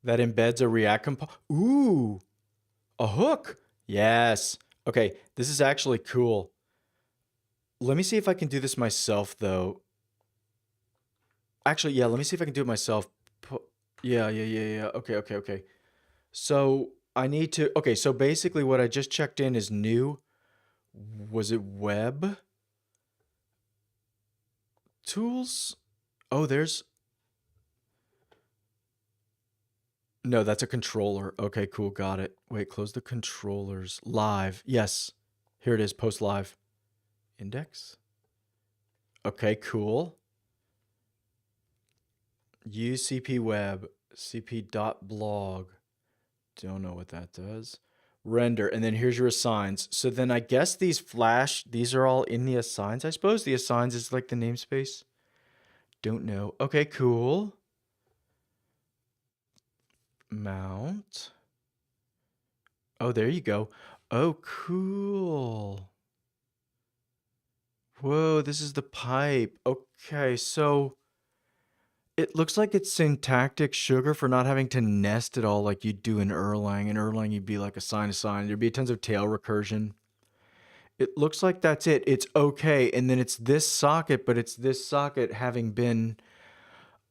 that embeds a React component. Ooh, a hook. Yes. Okay, this is actually cool. Let me see if I can do this myself, though. Actually, yeah, let me see if I can do it myself. Yeah. Okay. So I need to, okay, so basically what I just checked in is new. Was it web tools? Oh, there's, no, that's a controller. Okay, cool, got it. Wait, close the controllers. Live, yes. Here it is, post live. Index. Okay, cool. Use CP web, cp.blog. Don't know what that does. Render, and then here's your assigns. So then I guess these flash, these are all in the assigns. I suppose the assigns is like the namespace. Don't know. Okay, cool. Mount. Oh, there you go. Oh, cool. Whoa, this is the pipe. Okay, so it looks like it's syntactic sugar for not having to nest it all like you'd do in Erlang. In Erlang, you'd be like assign. There'd be tons of tail recursion. It looks like that's it. It's okay. And then it's this socket, but it's this socket having been,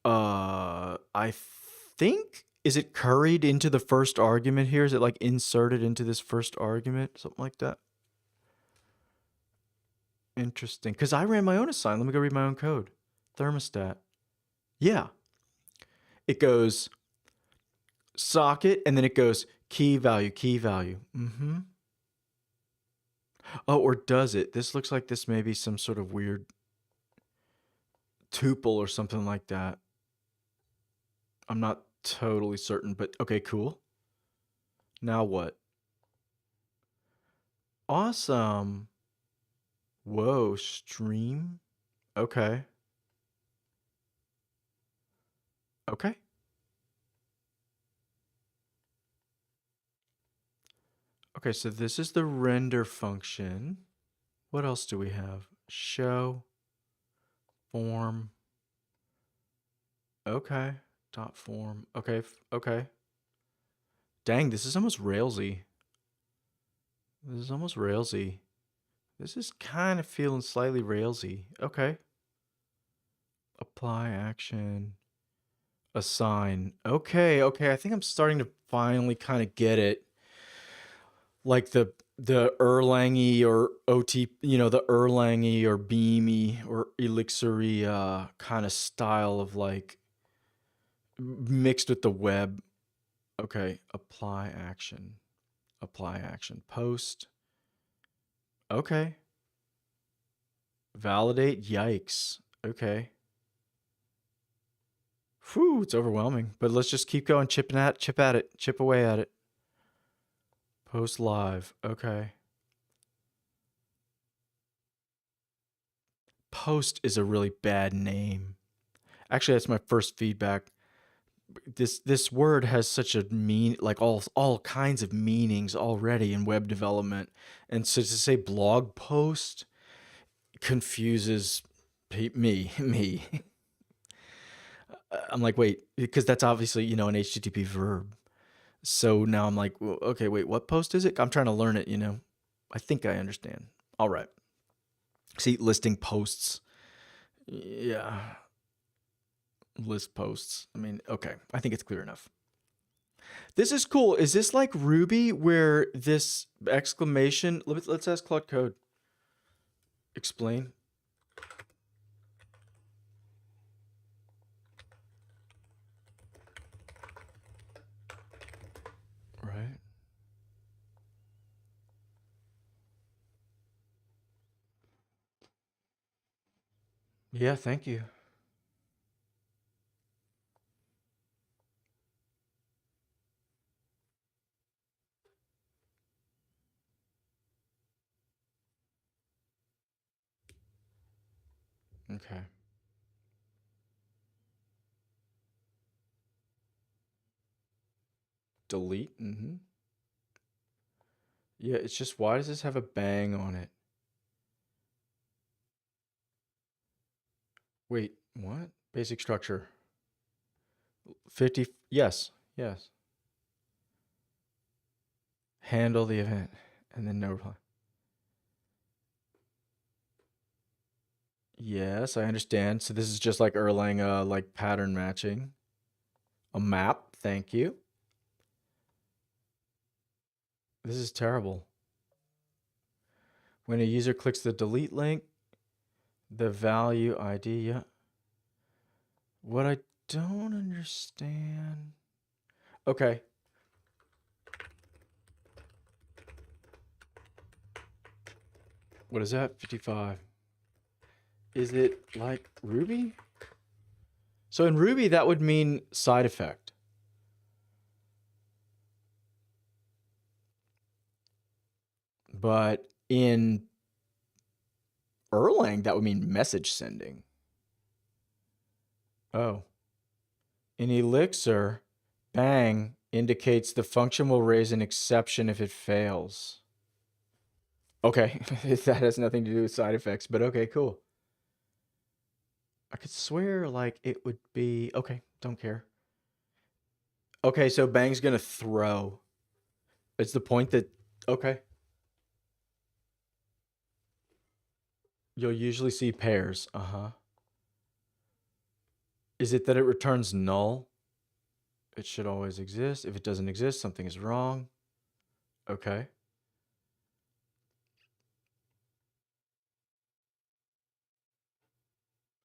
I think, is it curried into the first argument here? Is it like inserted into this first argument? Something like that. Interesting. Because I ran my own assign. Let me go read my own code. Thermostat. Yeah. It goes socket, and then it goes key value, key value. Oh, or does it? This looks like this may be some sort of weird tuple or something like that. I'm not totally certain, but okay, cool. Now what? Awesome. Whoa, stream. Okay. Okay. Okay, so this is the render function. What else do we have? Show, form. Okay. Dot form. Okay. Okay. Dang, this is almost Railsy. This is almost Railsy. This is kind of feeling slightly Railsy. Okay. Apply action. Assign. Okay. I think I'm starting to finally kind of get it. Like the Erlangy or OT, the Erlangy or Beamy or Elixir kind of style of like mixed with the web. Okay, apply action. Post. Okay. Validate. Yikes. Okay. Whew, it's overwhelming. But let's just keep going, chip away at it. Post live. Okay. Post is a really bad name. Actually, that's my first feedback. This word has such a like all kinds of meanings already in web development, and so to say blog post confuses me. I'm like, wait, because that's obviously an HTTP verb. So now I'm like, well, okay, wait, what post is it? I'm trying to learn it. I think I understand. All right. See, listing posts. Yeah. List posts. I mean, okay. I think it's clear enough. This is cool. Is this like Ruby where this exclamation? Let's ask Claude Code. Explain. Right. Yeah, thank you. Okay. Delete. Yeah, it's just, why does this have a bang on it? Wait, what? Basic structure. 50. Yes. Yes. Handle the event. And then no reply. Yes, I understand. So this is just like Erlang, like pattern matching. A map. Thank you. This is terrible. When a user clicks the delete link, the value ID, yeah. What I don't understand. Okay. What is that? 55. Is it like Ruby? So in Ruby, that would mean side effect. But in Erlang, that would mean message sending. Oh. In Elixir, bang indicates the function will raise an exception if it fails. Okay, that has nothing to do with side effects, but okay, cool. I could swear like it would be, okay, don't care. Okay, so bang's gonna throw. It's the point that, okay. You'll usually see pairs, Is it that it returns null? It should always exist. If it doesn't exist, something is wrong. Okay.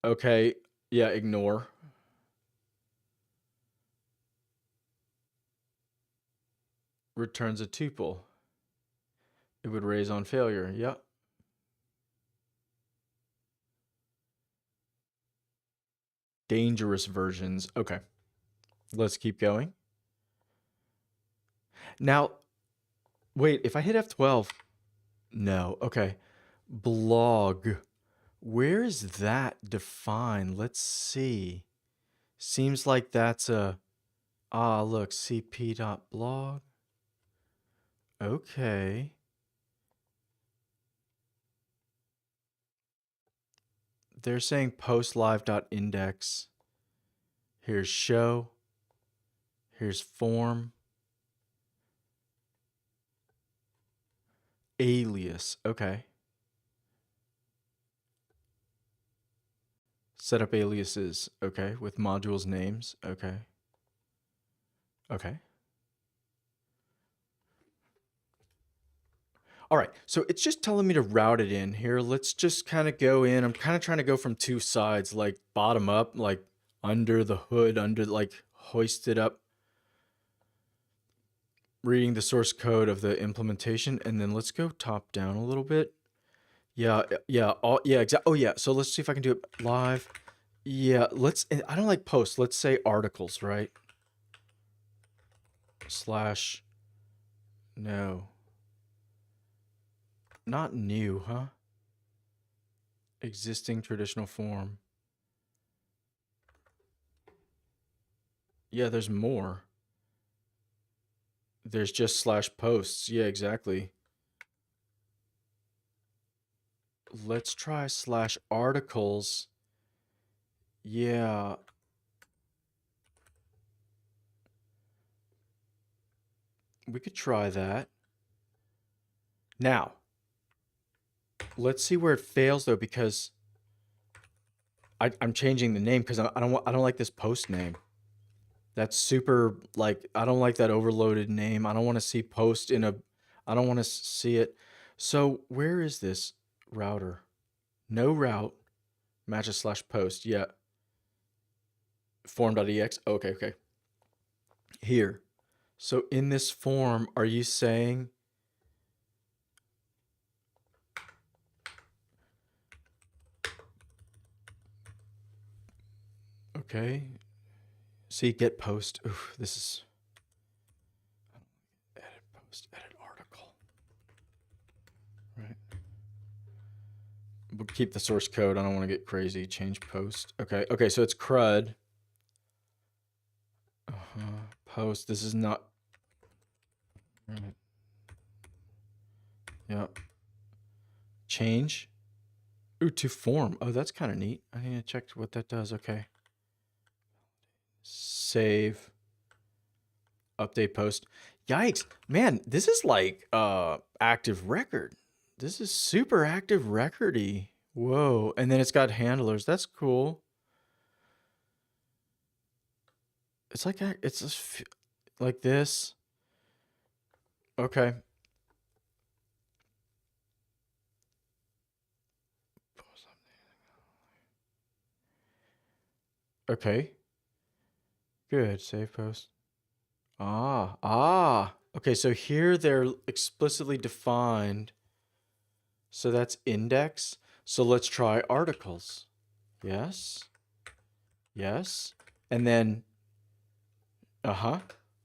Okay, yeah, ignore. Returns a tuple. It would raise on failure, yep. Dangerous versions, okay. Let's keep going. Now, wait, if I hit F12, no, okay. Blog, where is that defined? Let's see. Seems like that's a, look, cp.blog. Okay. They're saying post live.index. Here's show. Here's form. Alias, okay. Set up aliases, okay, with modules names, okay. Okay. All right, so it's just telling me to route it in here. Let's just kind of go in. I'm kind of trying to go from two sides, like bottom up, like under the hood, under like hoist it up, reading the source code of the implementation, and then let's go top down a little bit. Yeah, yeah, exactly. Oh yeah, so let's see if I can do it live. Yeah, I don't like posts. Let's say articles, right? Slash, no. Not new, huh? Existing traditional form. Yeah, there's more. There's just slash posts. Yeah, exactly. Let's try slash articles. Yeah. We could try that. Now, let's see where it fails though, because I'm changing the name because I don't like this post name. That's super, like, I don't like that overloaded name. I don't want to see post in a, I don't want to see it. So where is this router? No route matches slash post. Yeah. Form.ex. Okay, okay. Here. So in this form, are you saying Okay. See, get post. Oof, this is edit post, edit article. Right. We'll keep the source code. I don't want to get crazy. Change post. Okay. Okay. So it's CRUD. Post. This is not. Right. Yep. Change. Ooh, to form. Oh, that's kind of neat. I need to check what that does. Okay. Save. Update post. Yikes. Man, this is like active record. This is super active recordy. Whoa. And then it's got handlers. That's cool. It's like it's just like this. Okay. Okay. Good. Save post. Okay, so here they're explicitly defined. So that's index. So let's try articles. Yes. Yes. And then,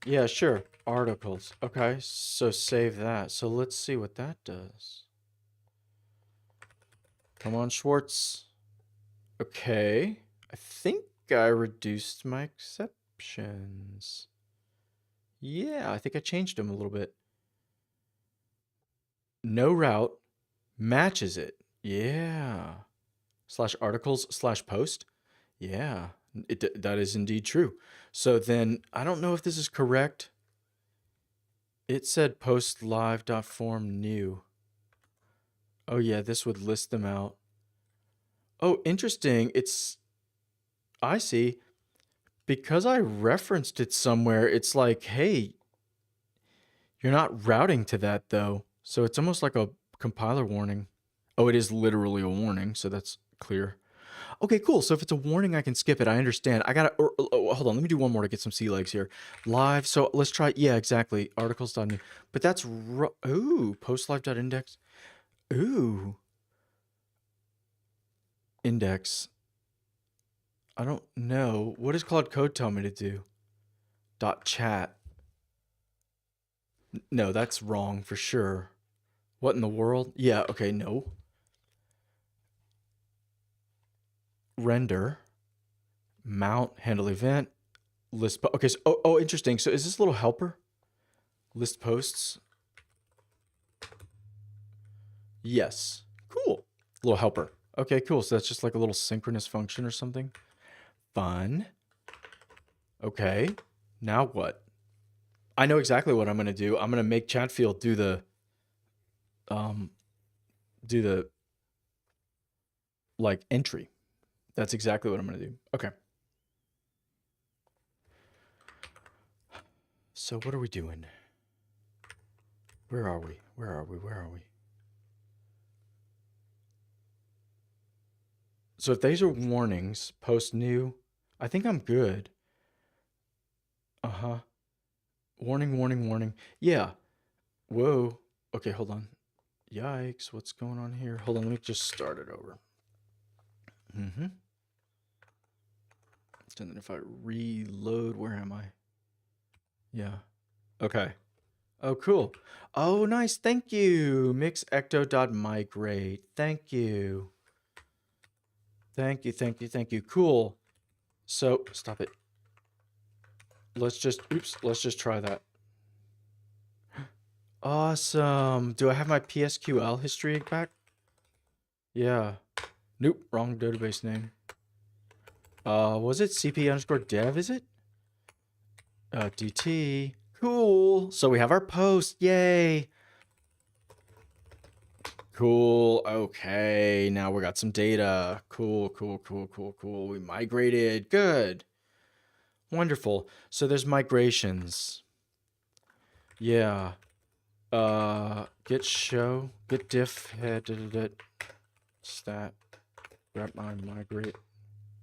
yeah, sure. Articles. Okay, so save that. So let's see what that does. Come on, Schwartz. Okay. I think I reduced my exceptions. Yeah, I think I changed them a little bit. No route matches it. Yeah. Slash articles slash post. Yeah, that is indeed true. So then I don't know if this is correct. It said post live.form new. Oh yeah, this would list them out. Oh, interesting. I see. Because I referenced it somewhere, it's like, hey, you're not routing to that though. So it's almost like a compiler warning. Oh, it is literally a warning, so that's clear. Okay, cool. So if it's a warning, I can skip it. I understand. I gotta, hold on. Let me do one more to get some sea legs here. Live. So let's try. Yeah, exactly. Articles.new. But that's, ooh, postlive.index. Ooh. Index. I don't know. What does Claude Code tell me to do? .chat. No, that's wrong for sure. What in the world? Yeah, okay, no. Render. Mount. Handle event. List. Okay, so, oh, interesting. So is this a little helper? List posts. Yes. Cool. Little helper. Okay, cool. So that's just like a little synchronous function or something. Fun. Okay. Now what? I know exactly what I'm going to do. I'm going to make Chatfield do the like entry. That's exactly what I'm going to do. Okay. So what are we doing? Where are we? Where are we? Where are we? So if these are warnings, post new, I think I'm good. Warning, warning, warning. Yeah. Whoa. Okay, hold on. Yikes, what's going on here? Hold on, let me just start it over. And then if I reload, where am I? Yeah. Okay. Oh, cool. Oh, nice. Thank you. Mixecto.migrate. Thank you. Thank you, thank you, thank you. Cool. So, stop it. Let's just try that. Awesome. Do I have my PSQL history back? Yeah. Nope, wrong database name. Was it cp_dev, is it? DT. Cool. So we have our post. Yay. Cool. Okay. Now we got some data. Cool, cool, cool, cool, cool. We migrated. Good. Wonderful. So there's migrations. Yeah. Git show. Git diff. Stat. Grab my migrate.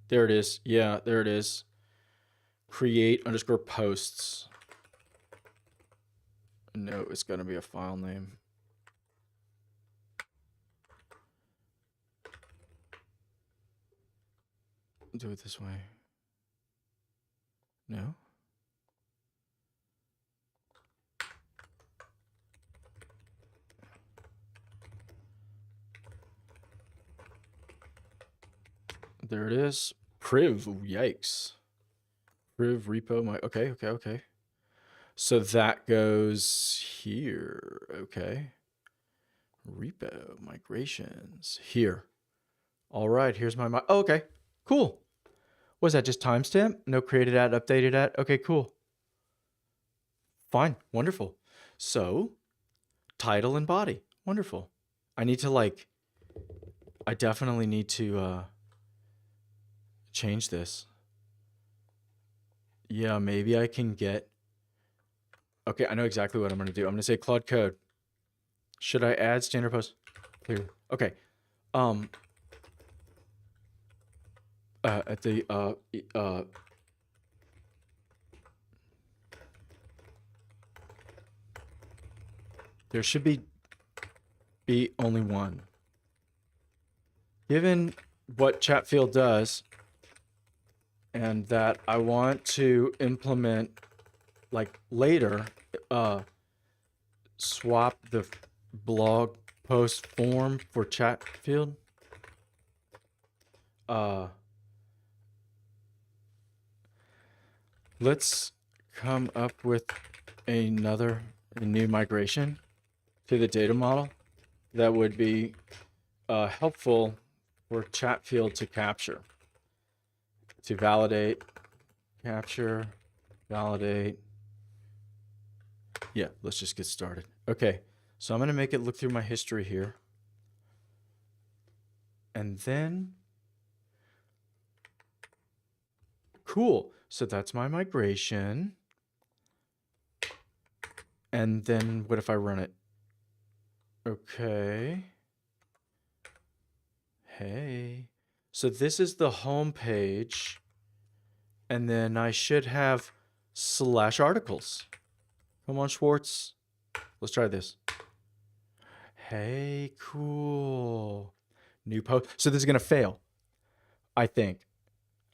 There it is. Yeah, there it is. Create _ posts. No, it's going to be a file name. Do it this way. No. There it is. Priv. Yikes. Priv repo. Okay. So that goes here. Okay. Repo migrations here. All right. Here's my. Oh, okay. Cool. Was that just timestamp? No created at, updated at. Okay, cool. Fine. Wonderful. So title and body. Wonderful. I need to I definitely need to change this. Yeah, maybe I can get. Okay, I know exactly what I'm going to do. I'm going to say Claude Code. Should I add standard post? Clear. Okay. At the there should be only one. Given what Chatfield does, and that I want to implement later, swap the blog post form for Chatfield. Let's come up with a new migration to the data model that would be helpful for Chatfield to capture, to validate, capture, validate. Yeah, let's just get started. Okay, so I'm going to make it look through my history here. And then, cool. So that's my migration. And then what if I run it? Okay. Hey. So this is the home page. And then I should have /articles. Come on, Schwartz. Let's try this. Hey, cool. New post. So this is going to fail. I think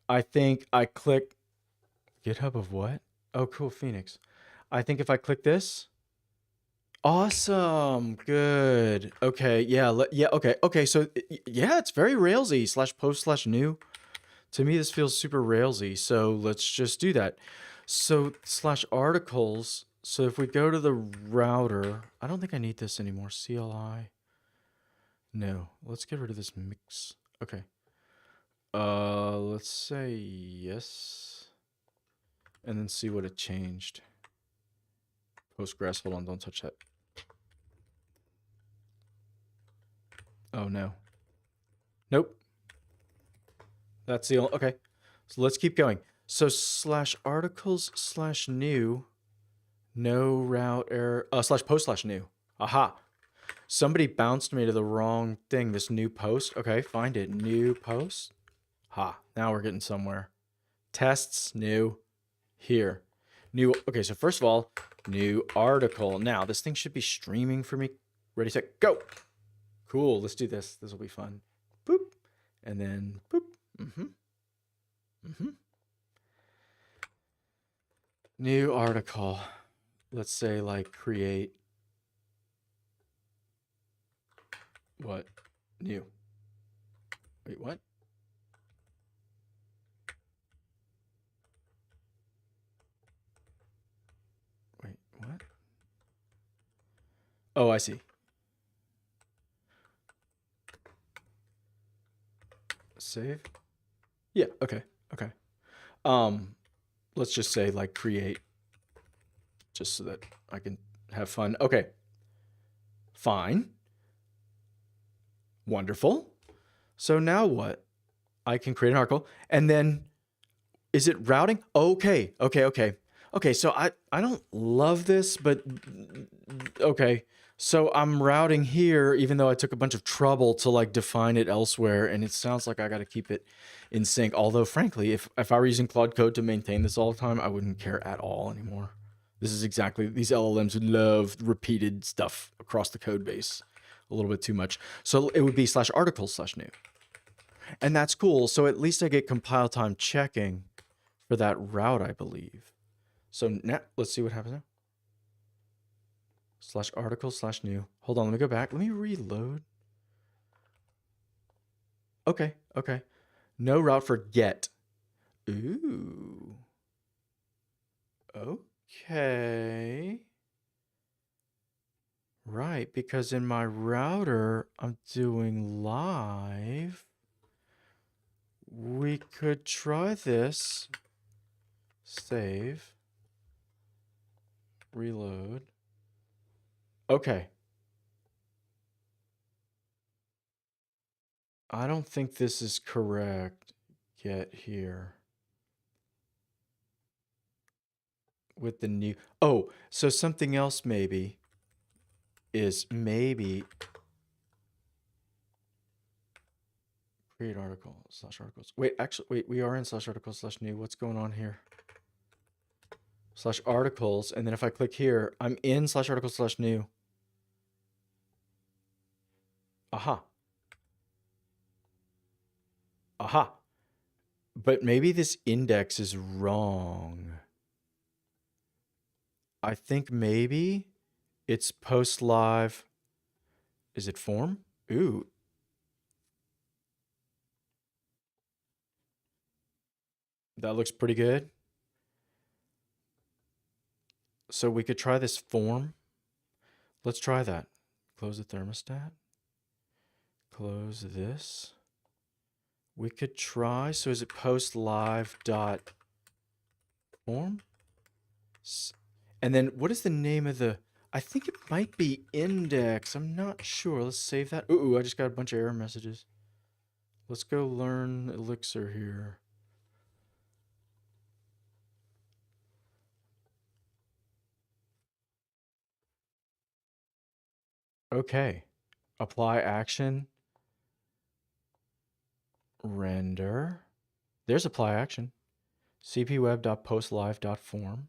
I click GitHub of what? Oh, cool. Phoenix. I think if I click this. Awesome. Good. Okay. Yeah. Okay. Okay. So yeah, it's very Railsy /post/new. To me, this feels super Railsy. So let's just do that. So /articles. So if we go to the router, I don't think I need this anymore. CLI. No, let's get rid of this mix. Okay. Let's say yes. And then see what it changed. Postgres, hold on, don't touch that. Oh no. Nope. That's the only, okay. So let's keep going. So /articles/new, no route error, /post/new. Aha. Somebody bounced me to the wrong thing. This new post. Okay, find it. New post. Ha. Now we're getting somewhere. Tests, new, here. New. Okay, so first of all, new article. Now this thing should be streaming for me. Ready, set, go. Cool. Let's do this. This will be fun. Boop. And then boop. New article. Let's say create. What? New. Wait, what? Wait, what? Oh, I see. Save. Yeah, okay. Let's just say create, just so that I can have fun. Okay. Fine. Wonderful. So now what? I can create an article, and then is it routing? Okay. So I don't love this, but okay. So I'm routing here, even though I took a bunch of trouble to define it elsewhere, and it sounds like I got to keep it in sync. Although, frankly, if I were using Claude Code to maintain this all the time, I wouldn't care at all anymore. This is exactly, these LLMs love repeated stuff across the code base a little bit too much. So it would be /articles/new. And that's cool. So at least I get compile time checking for that route, I believe. So now let's see what happens now. /article/new. Hold on, let me go back. Let me reload. Okay, okay. No route for get. Ooh. Okay. Right, because in my router, I'm doing live. We could try this. Save. Reload. Okay. I don't think this is correct. Get here. With the new... Oh, so something else maybe is maybe... Create article /articles. Wait, actually, wait, we are in /articles/new. What's going on here? /articles, and then if I click here, I'm in /articles/new. Aha. Aha. But maybe this index is wrong. I think maybe it's post live. Is it form? Ooh. That looks pretty good. So we could try this form. Let's try that. Close the thermostat. Close this. We could try. So is it post live dot form? And then what is the name of the... I think it might be index. I'm not sure. Let's save that. Ooh, I just got a bunch of error messages. Let's go learn Elixir here. Okay. Apply action. Render. There's apply action. cpweb.postlive.form.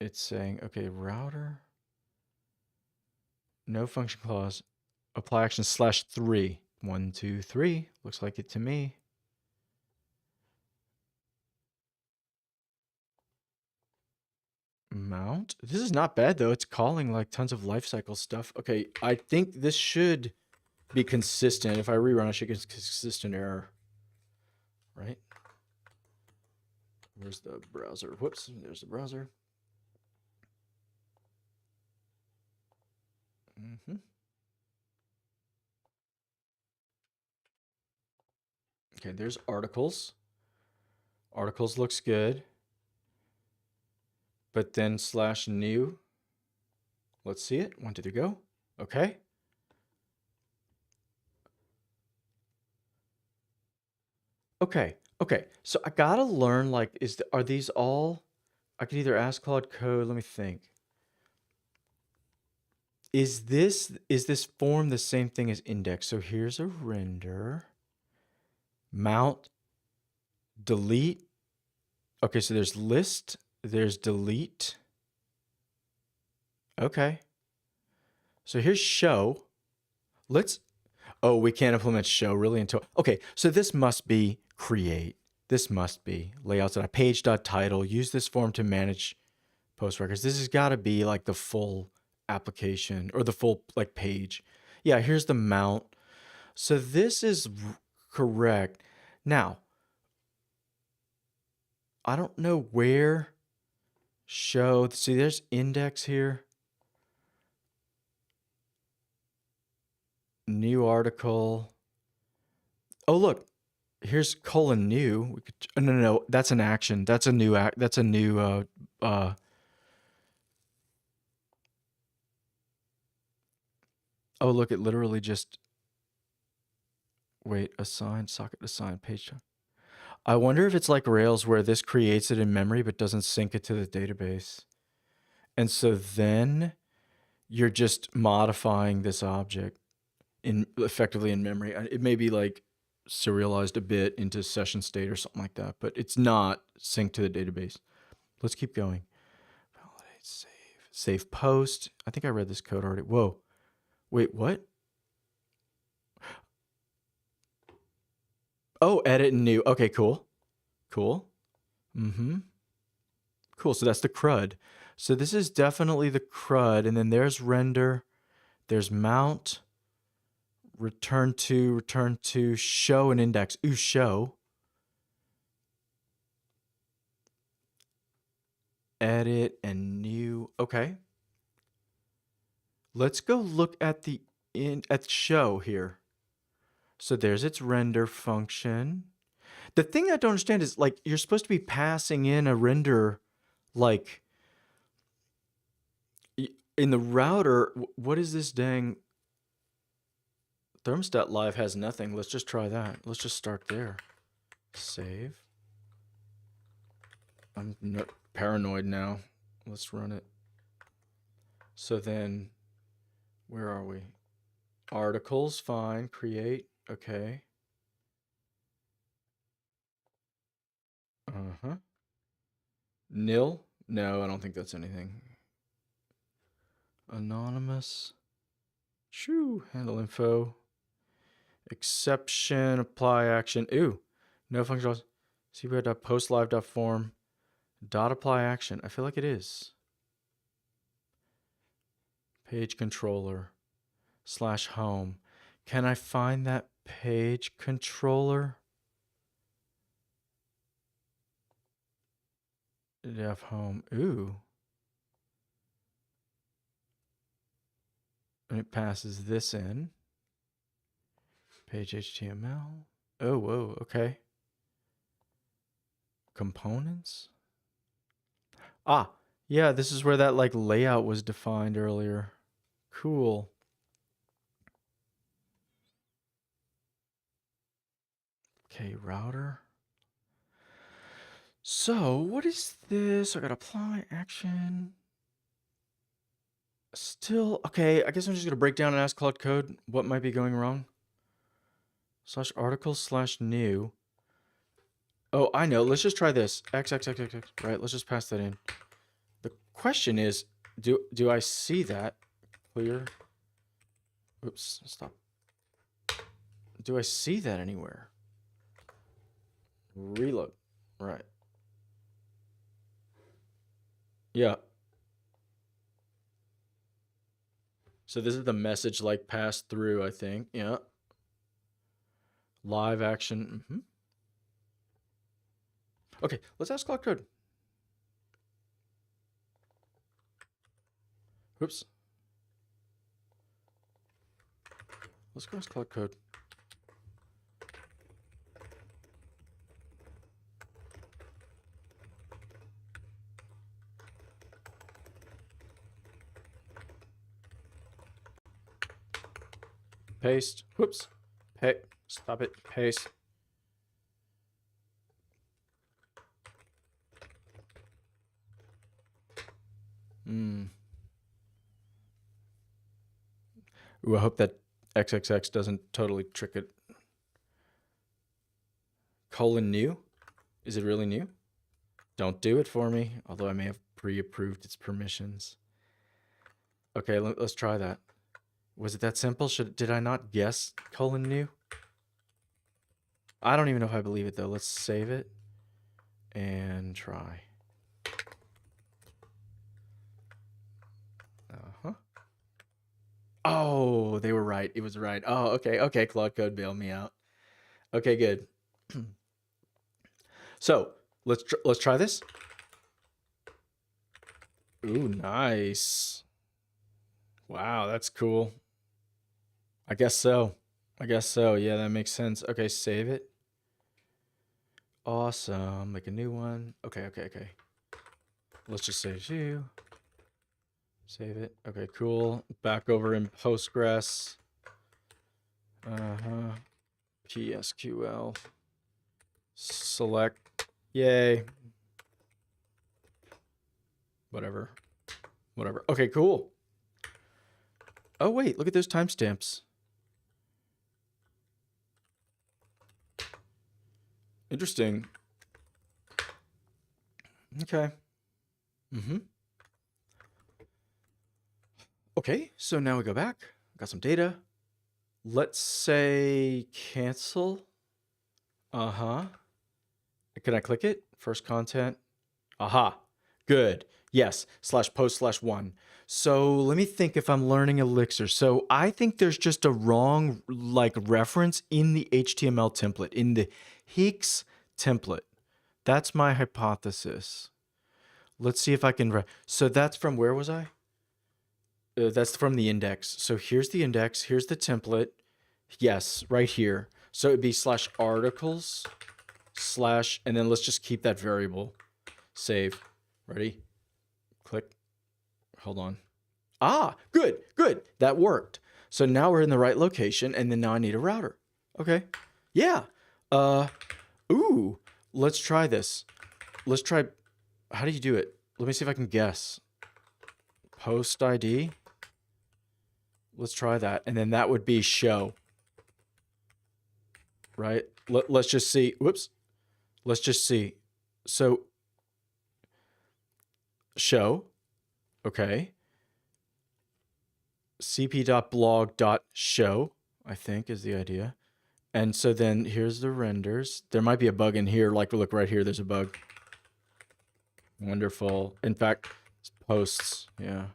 It's saying, okay, router. No function clause. Apply action /3. 1, 2, 3. Looks like it to me. Mount. This is not bad though. It's calling like tons of lifecycle stuff. Okay, I think this should be consistent. If I rerun, I should get consistent error. Right? Where's the browser? Whoops, there's the browser. Okay, there's articles. Articles looks good. But then /new. Let's see it. 1, 2, 3, go. Okay. Okay. Okay. So I gotta learn, like, are these all... I could either ask Claude Code. Let me think. Is this form the same thing as index? So here's a render. Mount. Delete. Okay, so there's list. There's delete. Okay. So here's show. Let's... Oh, we can't implement show really until... Okay, so this must be create. This must be layouts.page.title. Use this form to manage post records. This has got to be like the full application or the full like page. Yeah, here's the mount. So this is correct. Now, I don't know where show. See, there's index here. New article. Oh, look. Here's :new. We could, no, that's an action. That's a new act. That's a new oh, look, it literally just... Wait, assign socket, assign page. I wonder if it's like Rails where this creates it in memory but doesn't sync it to the database. And so then you're just modifying this object effectively in memory. It may be like serialized a bit into session state or something like that, but it's not synced to the database. Let's keep going. Validate, save post. I think I read this code already. Whoa. Wait, what? Oh, edit and new. Okay, cool. Cool. Cool. So that's the CRUD. So this is definitely the CRUD. And then there's render. There's mount. Return to, show and index. Ooh, show. Edit and new. Okay. Let's go look at the show here. So there's its render function. The thing I don't understand is, like, you're supposed to be passing in a render, like, in the router. What is this dang thermostat live has nothing? Let's just try that. Let's just start there. Save. I'm paranoid now. Let's run it. So then, where are we? Articles, fine. Create, okay. Nil? No, I don't think that's anything. Anonymous. Shoo. Handle info. Exception. Apply action. Ooh. No functional. cpr.postlive.form. Dot apply action. I feel like it is. Page controller. /home. Can I find that page controller? Dev home. Ooh. And it passes this in. Page HTML. Oh, whoa. Okay. Components. Ah, yeah, this is where that, like, layout was defined earlier. Cool. Okay, router. So what is this? I got apply action. Still, okay, I guess I'm just gonna break down and ask Claude Code what might be going wrong. /article/new. Oh, I know. Let's just try this. X. Right, let's just pass that in. The question is, do I see that? Clear. Oops, stop. Do I see that anywhere? Reload. Right. Yeah. So this is the message, like, passed through, I think. Yeah. Live action. Okay, let's ask Claude Code. Oops. Let's go ask Claude Code. Paste. Whoops. Stop it. Paste. Ooh, I hope that XXX doesn't totally trick it. :new? Is it really new? Don't do it for me, although I may have pre-approved its permissions. Okay, let's try that. Was it that simple? Did I not guess :new? I don't even know if I believe it, though. Let's save it and try. Oh, they were right. It was right. Oh, okay. Okay, Claude Code bailed me out. Okay, good. So let's try this. Ooh, nice. Wow, that's cool. I guess so. Yeah, that makes sense. Okay, save it. Awesome. Make a new one. Okay. Let's just save you. Save it. Okay, cool. Back over in Postgres. PSQL. Select. Yay. Whatever. Okay, cool. Oh, wait, look at those timestamps. Interesting. Okay. Okay, so now we go back. Got some data. Let's say cancel. Uh-huh. Can I click it? First content. Aha. Good. Yes. /post/1. So let me think if I'm learning Elixir. So I think there's just a wrong like reference in the HTML template, in the Heeks template. That's my hypothesis. Let's see if I can. So that's from where was I? That's from the index. So here's the index. Here's the template. Yes, right here. So it'd be /articles/ and then let's just keep that variable. Save. Ready? Click. Hold on. Ah, good, good. That worked. So now we're in the right location, and then now I need a router. Okay. Yeah. Ooh, let's try this. Let's try, how do you do it? Let me see if I can guess. Post ID. Let's try that. And then that would be show. Right? Let's just see. Whoops. Let's just see. So show. Okay. cp.blog.show, I think, is the idea. And so then here's the renders. There might be a bug in here. Like, look right here. There's a bug. Wonderful. In fact, posts. Yeah.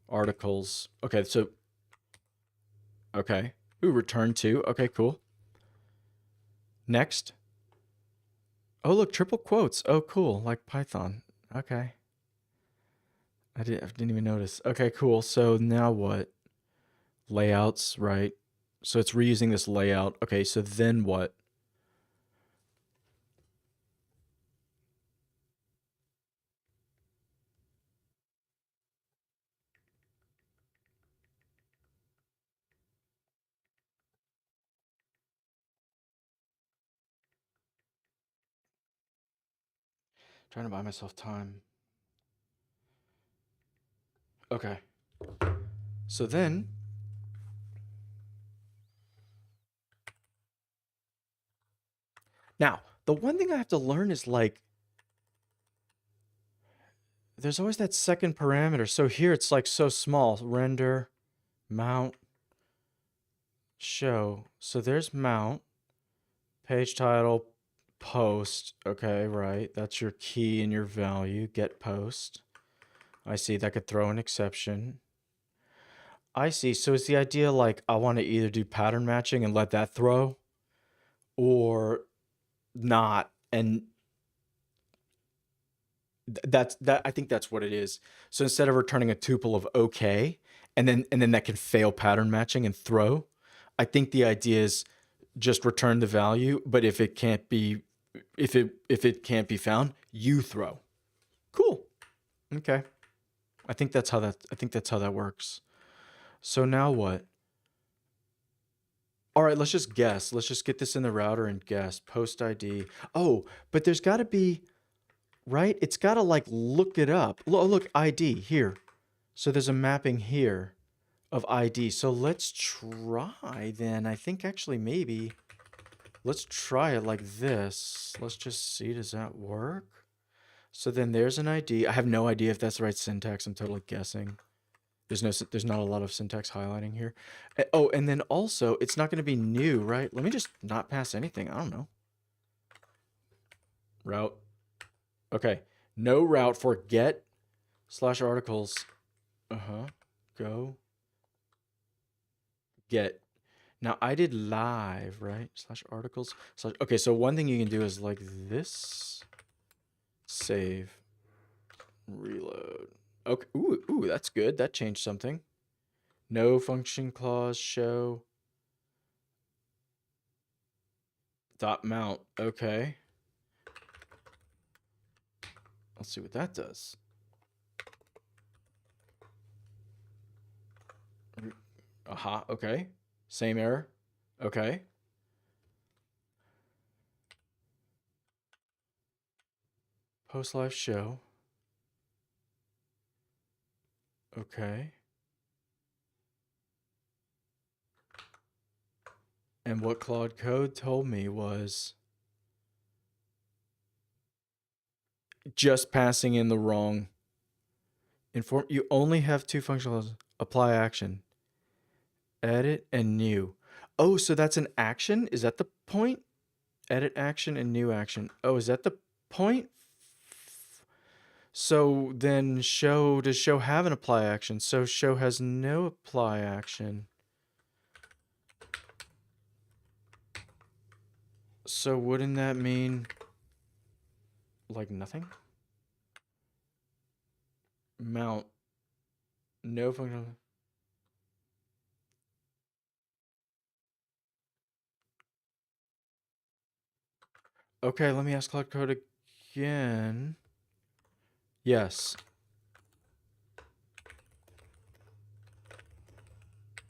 Articles. Okay, so. Okay. Ooh, return to. Okay, cool. Next. Oh, look, triple quotes. Oh, cool. Like Python. Okay. I didn't even notice. Okay, cool. So now what? Layouts, right? So it's reusing this layout. Okay, so then what? Trying to buy myself time. Okay. So then now, the one thing I have to learn is like there's always that second parameter. So here it's like so small. Render, mount, show. So there's mount, page title, post. Okay, right. That's your key and your value. Get post. I see that could throw an exception. I see. So it's the idea like I want to either do pattern matching and let that throw or not. And that's that. I think that's what it is. So instead of returning a tuple of okay, and then that can fail pattern matching and throw, I think the idea is just return the value, but if it can't be can't be found, you throw. Cool. Okay. I think that's how that works. So now what? All right, let's just guess. Let's just get this in the router and guess. Post ID. Oh, but there's got to be, right? It's got to like look it up. Look, ID here. So there's a mapping here of ID. So let's try then. I think actually maybe let's try it like this. Let's just see, does that work? So then there's an ID. I have no idea if that's the right syntax. I'm totally guessing. There's not a lot of syntax highlighting here. Oh, and then also it's not going to be new, right? Let me just not pass anything. I don't know. Route. Okay. No route for get /articles. Go. Get. Now I did live, right? /articles. Okay, so one thing you can do is like this. Save. Reload. Okay. Ooh, that's good. That changed something. No function clause show. Dot mount. Okay. Let's see what that does. Aha. Okay. Same error. Okay. Post live show. Okay. And what Claude Code told me was just passing in the wrong inform. You only have two functions. Apply action, edit, and new. Oh, so that's an action? Is that the point? edit action and new action. Oh, is that the point? So then does show have an apply action? So show has no apply action. So wouldn't that mean like nothing? Mount, no function. Okay, let me ask Claude Code again. Yes.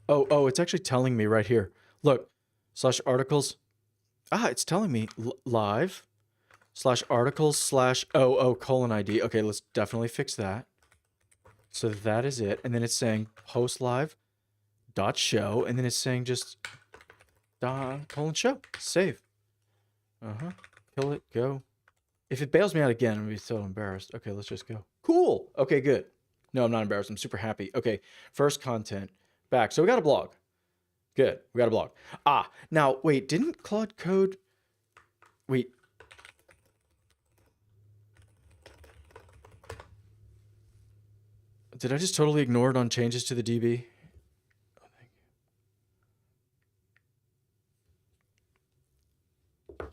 Oh, it's actually telling me right here. Look, /articles. It's telling me live /articles /OO:ID. Okay, let's definitely fix that. So that is it. And then it's saying post live dot show. And then it's saying just :show. Save. Kill it. Go. If it bails me out again, I'm going to be so embarrassed. Okay, let's just go. Cool. Okay, good. No, I'm not embarrassed. I'm super happy. Okay, first content. Back. So we got a blog. Good. We got a blog. Now, wait. Didn't Claude Code... Wait. Did I just totally ignore it on changes to the DB? Oh, thank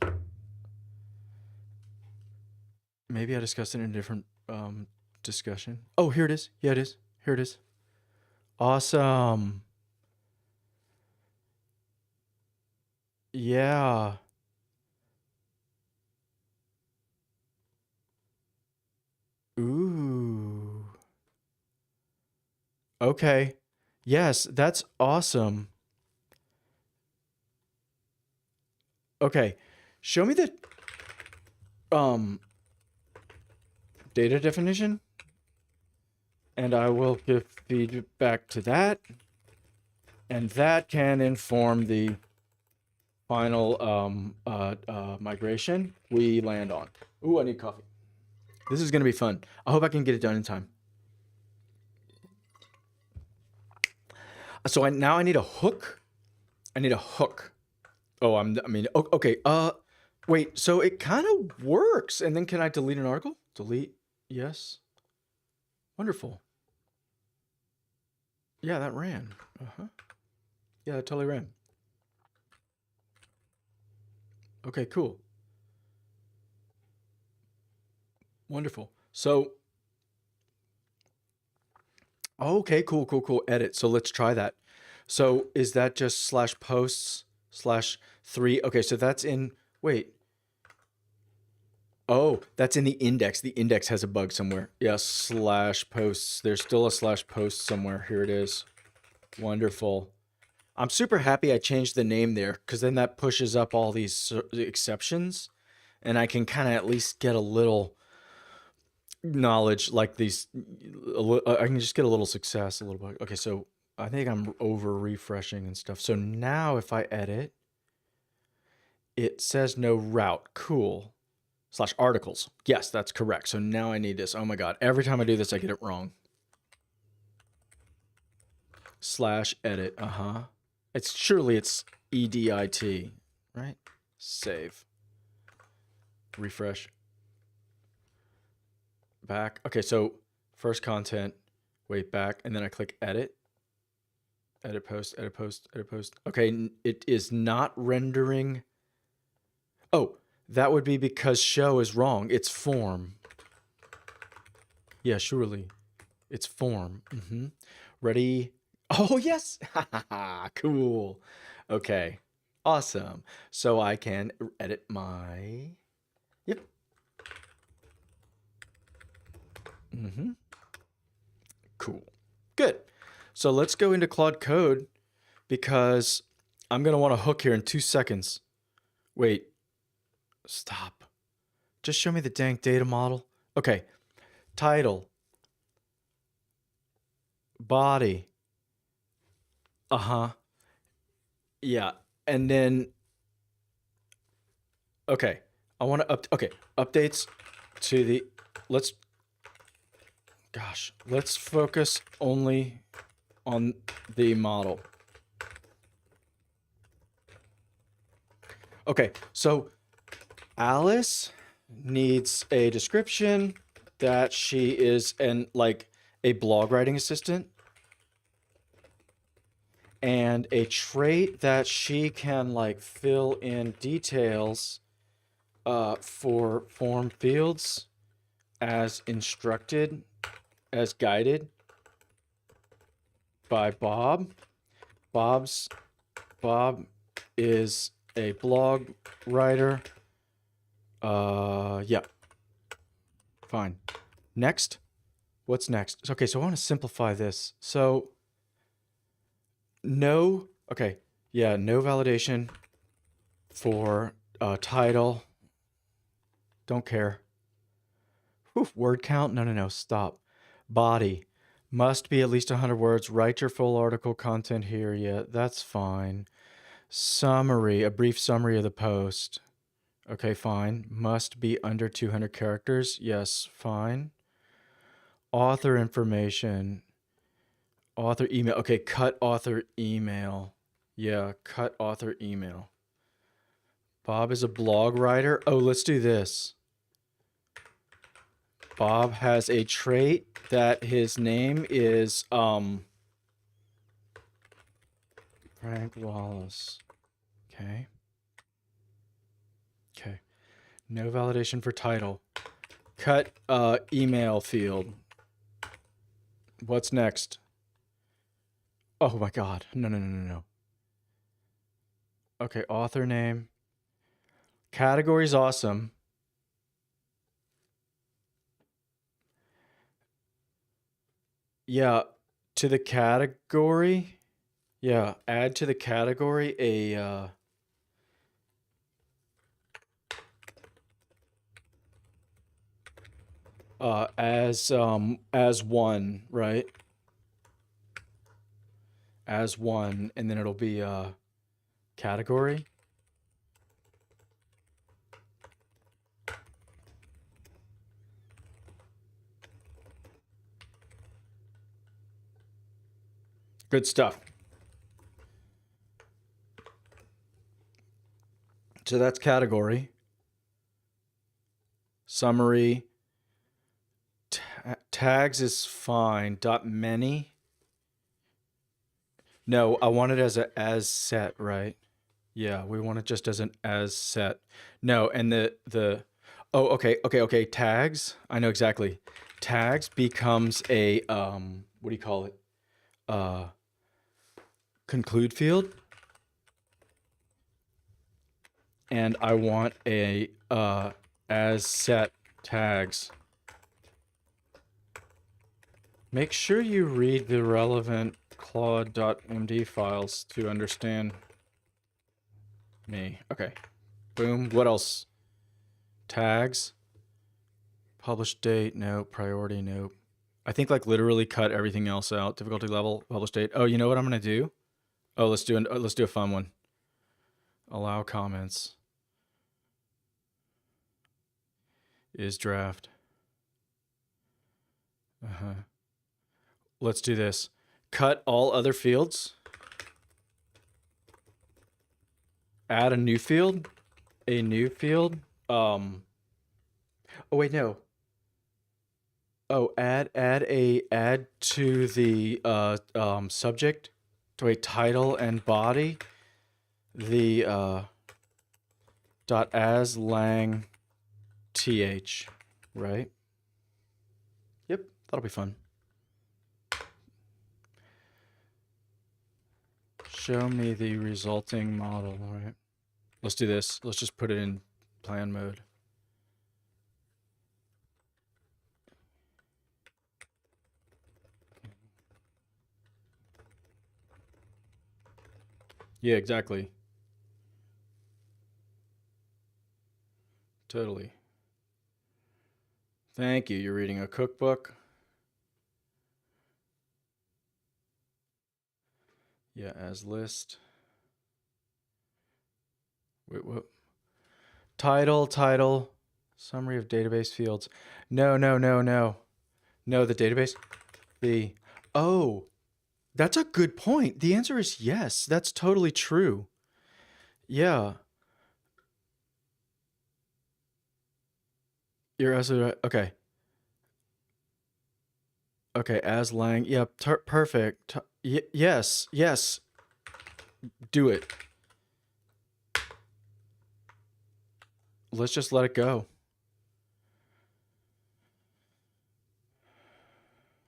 you. Maybe I discussed it in a different discussion. Oh, here it is. Yeah, it is. Here it is. Awesome. Yeah. Ooh. Okay. Yes, that's awesome. Okay. Show me the data definition, and I will give feedback to that, and that can inform the final migration we land on. Ooh, I need coffee. This is gonna be fun. I hope I can get it done in time. So now I need a hook. I need a hook. Oh, okay. Wait, so it kind of works. And then can I delete an article? Delete, yes. Wonderful. Yeah, that ran. Yeah, that totally ran. Okay, cool. Wonderful. So, okay, cool. Edit. So let's try that. So is that just /posts /3? Okay, so that's in, wait. Oh, that's in the index. The index has a bug somewhere. Yeah, /posts. There's still a /post somewhere. Here it is. Wonderful. I'm super happy I changed the name there, because then that pushes up all these exceptions, and I can kind of at least get a little knowledge, like these. I can just get a little success a little bit. Okay, so I think I'm over refreshing and stuff. So now if I edit, it says no route. Cool. /articles. Yes, that's correct. So now I need this. Oh my God. Every time I do this, I get it wrong. /edit. It's EDIT, right? Save. Refresh. Back. Okay, so first content, wait, back, and then I click edit. Edit post. Okay, it is not rendering. Oh, that would be because show is wrong. It's form. Yeah, surely. It's form. Ready? Oh, yes. Cool. Okay. Awesome. So I can edit my... Yep. Cool. Good. So let's go into Claude Code, because I'm going to want to hook here in 2 seconds. Wait. Stop. Just show me the dang data model. Okay. Title. Body. Yeah. And then, okay. I want to updates to the, let's focus only on the model. Okay. So Alice needs a description that she is a blog writing assistant, and a trait that she can fill in details for form fields as instructed, as guided by Bob. Bob is a blog writer. Yeah. Fine. Next. What's next? Okay, so I want to simplify this. So no validation for title. Don't care. Oof, word count? No, stop. Body. Must be at least 100 words. Write your full article content here. Yeah, that's fine. Summary, a brief summary of the post. Okay, fine. Must be under 200 characters. Yes, fine. Author information. Author email. Okay, cut author email. Yeah, cut author email. Bob is a blog writer. Oh, let's do this. Bob has a trait that his name is Frank Wallace. Okay. No validation for title. Cut email field. What's next? Oh my God. No. Okay, author name. Category's awesome. Yeah, to the category. Yeah, add to the category a as one, right? As one, and then it'll be category. Good stuff. So that's category. Summary. Tags is fine. .many. No, I want it as a as set, right? Yeah, we want it just as an as set. No, and oh, okay. Tags. I know exactly. Tags becomes a what do you call it? Conclude field. And I want a as set tags. Make sure you read the relevant Claude.md files to understand me. Okay. Boom. What else? Tags. Publish date. Nope. Priority. Nope. I think literally cut everything else out. Difficulty level. Publish date. Oh, you know what I'm gonna do? Oh, let's do a fun one. Allow comments. Is draft. Let's do this. Cut all other fields. Add a new field. A new field. Oh wait, no. Oh, add to the subject, to a title and body, the dot as lang th, right? Yep, that'll be fun. Show me the resulting model. All right, let's do this. Let's just put it in plan mode. Yeah, exactly. Totally. Thank you. You're reading a cookbook. Yeah, as list. Wait, what? Title. Summary of database fields. No. No, the database. Oh, that's a good point. The answer is yes. That's totally true. Yeah. You're absolutely right. Okay. Okay, as lang. Yeah, perfect. Yes, yes. Do it. Let's just let it go.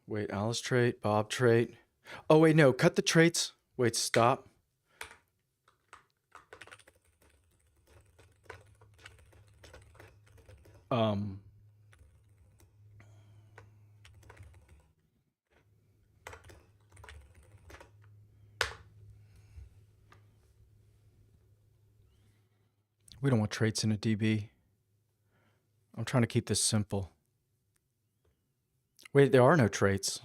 Wait, Alice trait, Bob trait. Oh, wait, no. Cut the traits. Wait, stop. We don't want traits in a DB. I'm trying to keep this simple. Wait, there are no traits.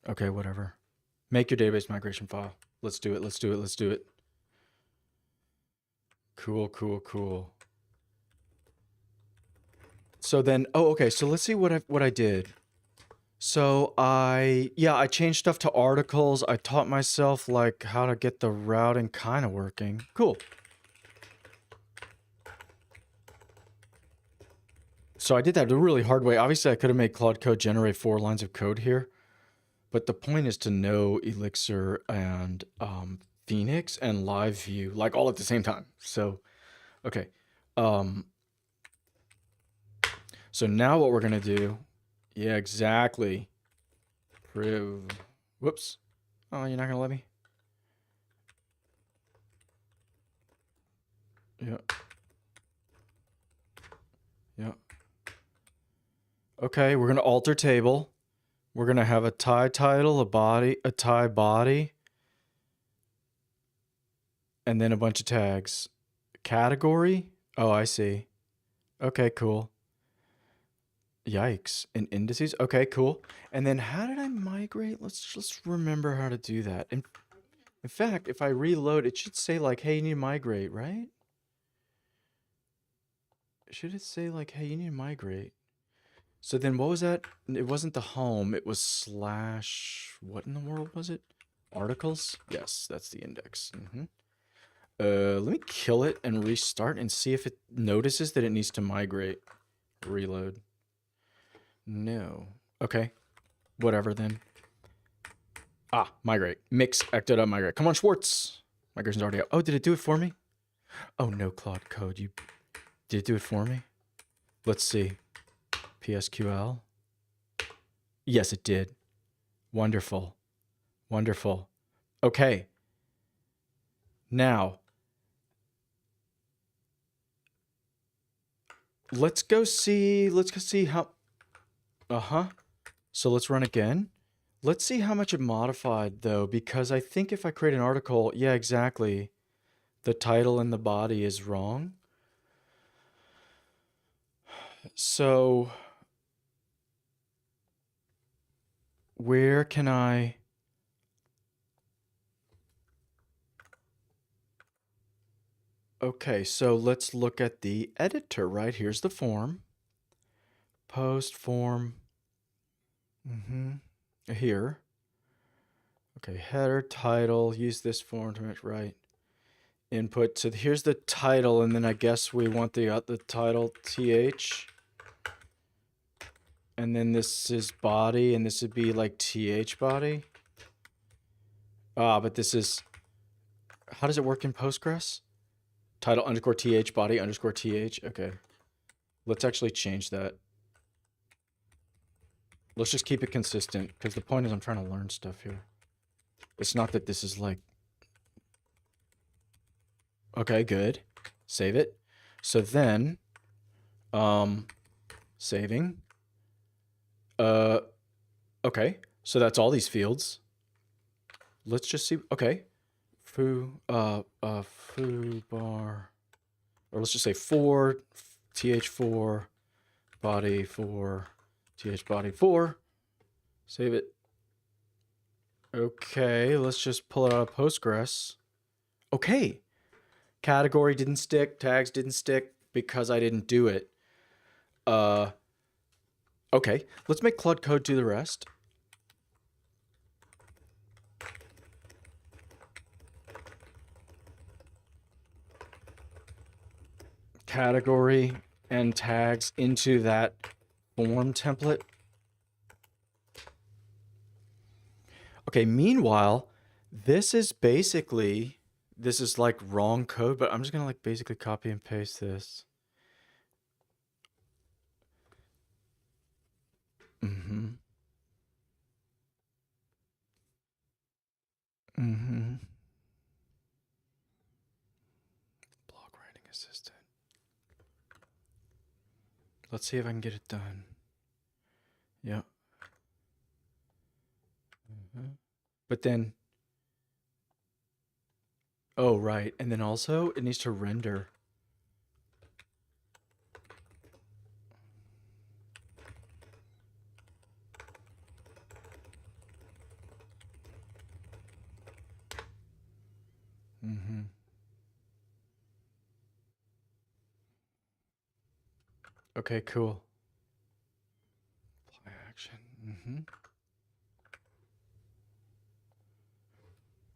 Okay, whatever. Make your database migration file. Let's do it. Let's do it. Let's do it. Cool, cool, cool. So then, oh, okay. So let's see what I did. So I changed stuff to articles. I taught myself like how to get the routing kind of working. Cool. So I did that the really hard way. Obviously, I could have made Claude Code generate 4 lines of code here. But the point is to know Elixir and Phoenix and LiveView, like all at the same time. So, okay. So now what we're going to do, yeah, exactly. Whoops. Oh, you're not going to let me? Yeah. Yeah. Okay, we're going to alter table. We're going to have a tie title, a tie body, and then a bunch of tags. Category? Oh, I see. Okay, cool. Yikes. And indices? Okay, cool. And then how did I migrate? Let's just remember how to do that. In fact, if I reload, it should say like, hey, you need to migrate, right? Should it say like, hey, you need to migrate? So then what was that? It wasn't the home. It was slash, what in the world was it? Articles? Yes, that's the index. Let me kill it and restart and see if it notices that it needs to migrate. Reload. No. Okay. Whatever then. Ah, migrate. Mix, acted up, migrate. Come on, Schwartz. Migration's already out. Oh, did it do it for me? Oh, no, Claude Code. Did it do it for me? Let's see. PSQL. Yes, it did. Wonderful. Wonderful. Okay. Now, let's go see how, So let's run again. Let's see how much it modified though, because I think if I create an article, yeah, exactly. The title and the body is wrong. So where can I... Okay, so let's look at the editor, right? Here's the form. Post form. Here. Okay, header, title, use this form to make right. Input. So here's the title, and then I guess we want the title th. And then this is body, and this would be like th body. Ah, but this is... How does it work in Postgres? Title underscore th, body underscore th. Okay. Let's actually change that. Let's just keep it consistent, because the point is I'm trying to learn stuff here. It's not that this is like... Okay, good. Save it. So then, saving. Okay. So that's all these fields. Let's just see. Okay. Foo bar, or let's just say 4, th4, body 4, th body 4. Save it. Okay, let's just pull it out of Postgres. Okay. Category didn't stick, tags didn't stick because I didn't do it. Okay, let's make Claude Code do the rest. Category, and tags into that form template. Okay, meanwhile, this is like wrong code, but I'm just gonna like basically copy and paste this. Mm-hmm. Mm-hmm. Blog writing assistant. Let's see if I can get it done. Yeah. Mm-hmm. But then, oh, right. And then also it needs to render. Mm-hmm. Okay, cool. Apply action. Mm-hmm.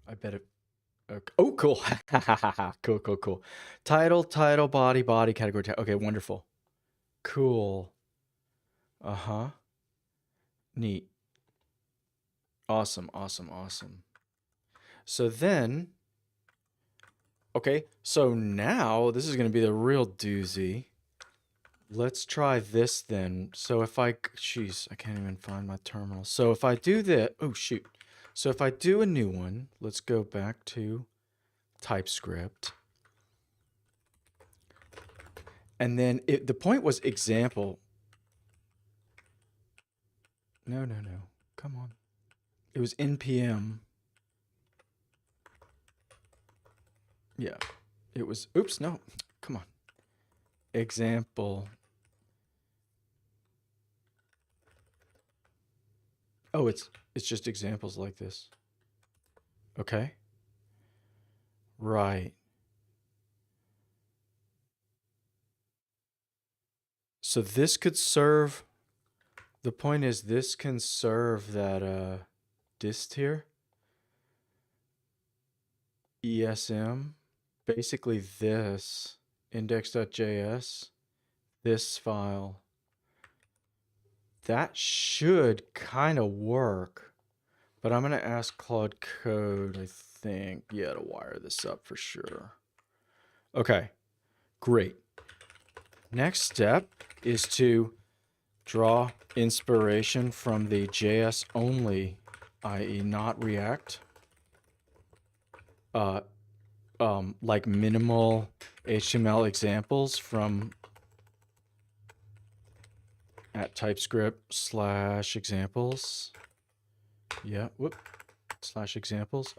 I bet it. Okay. Oh, cool. Cool, cool, cool. Title, body, category tag. Okay, wonderful. Cool. Uh-huh. Neat. Awesome, awesome, awesome. So then, okay, so now this is going to be the real doozy. Let's try this then. So if I, jeez, I can't even find my terminal. So if I do this, oh shoot. So if I do a new one, let's go back to TypeScript. And then the point was example. No. Come on. It was npm. Yeah. It was, oops, no. Come on. Example. Oh, it's just examples like this. Okay. Right. So this could serve, the point is this can serve that dist here. ESM, basically this index.js, this file. That should kind of work, but I'm going to ask Claude Code, I think, yeah, to wire this up for sure. Okay, great. Next step is to draw inspiration from the JS only, i.e. not React, like minimal HTML examples from at TypeScript / examples. Yeah, whoop, / examples,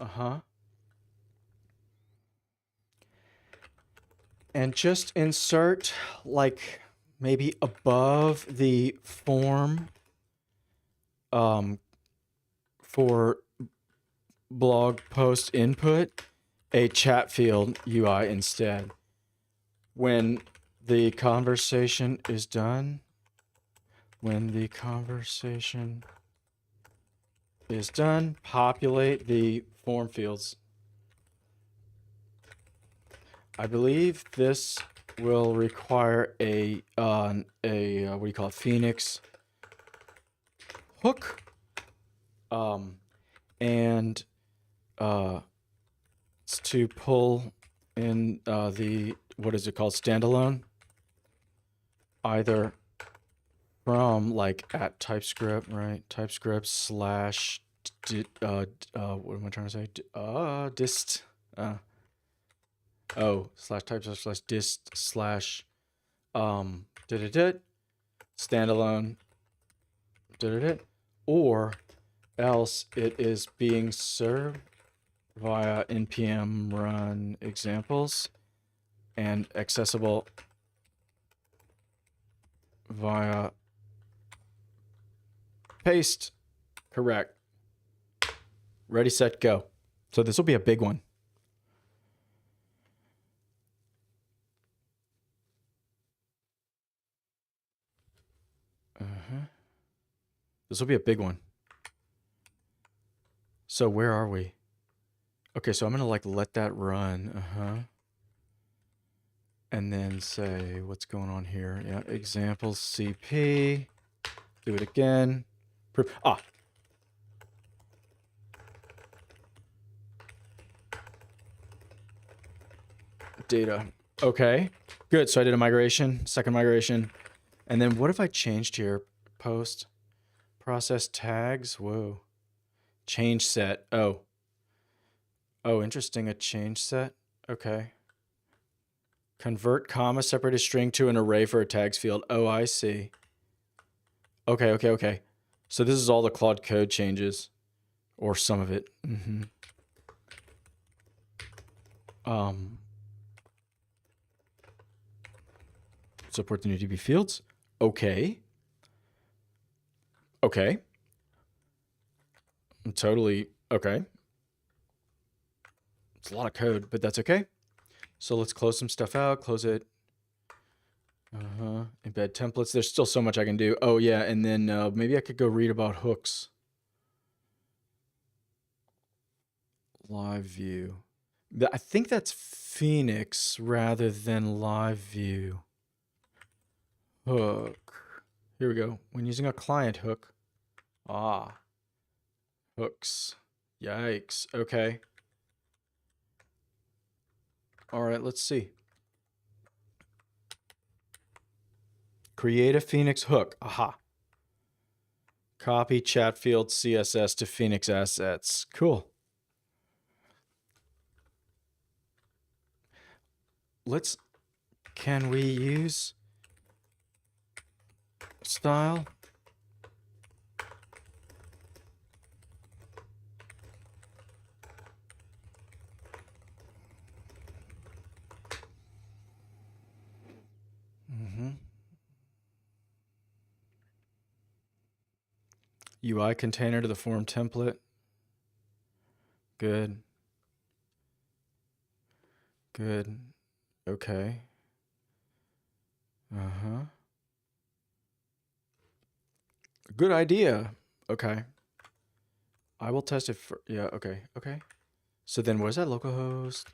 And just insert like maybe above the form for blog post input, a Chatfield UI instead. When the conversation is done, populate the form fields. I believe this will require a what do you call it, Phoenix hook, and it's to pull in the, what is it called, standalone, either from like at TypeScript, right? TypeScript / what am I trying to say? Dist. /TypeScript / dist / standalone, or else it is being served via npm run examples and accessible via paste. Correct. Ready, set, go. So this will be a big one. This will be a big one. So where are we? Okay, so I'm gonna like let that run. And then say, what's going on here? Yeah, examples CP. Do it again. Data. Okay, good. So I did a migration, second migration. And then what if I changed here? Post, process tags. Whoa. Change set. Oh, interesting. A change set. Okay. Convert comma separated string to an array for a tags field. Oh, I see. Okay. So this is all the Claude Code changes, or some of it. Support the new DB fields. Okay. I'm totally okay. It's a lot of code, but that's okay. So let's close some stuff out. Close it. Embed templates. There's still so much I can do. Oh yeah, and then maybe I could go read about hooks. LiveView. I think that's Phoenix rather than LiveView. Hook. Here we go. When using a client hook. Hooks. Yikes. Okay. All right, let's see. Create a Phoenix hook. Aha. Copy Chatfield CSS to Phoenix assets. Cool. Can we use style? UI container to the form template. Good. Okay. Good idea. Okay. I will test it for, yeah, okay. So then what is that? Localhost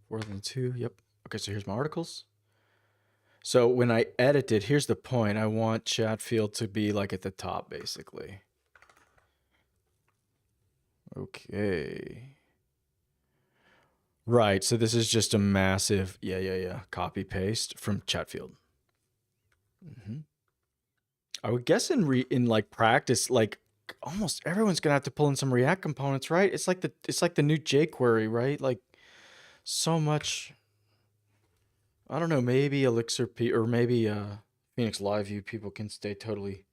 402, yep. Okay, so here's my articles. So when I edit it, here's the point. I want Chatfield to be like at the top, basically. Okay. Right, so this is just a massive, yeah, copy paste from Chatfield. I would guess in like practice, like almost everyone's gonna have to pull in some React components, right? It's like the new jQuery, right? Like so much. I don't know, maybe Elixir or maybe Phoenix LiveView people can stay totally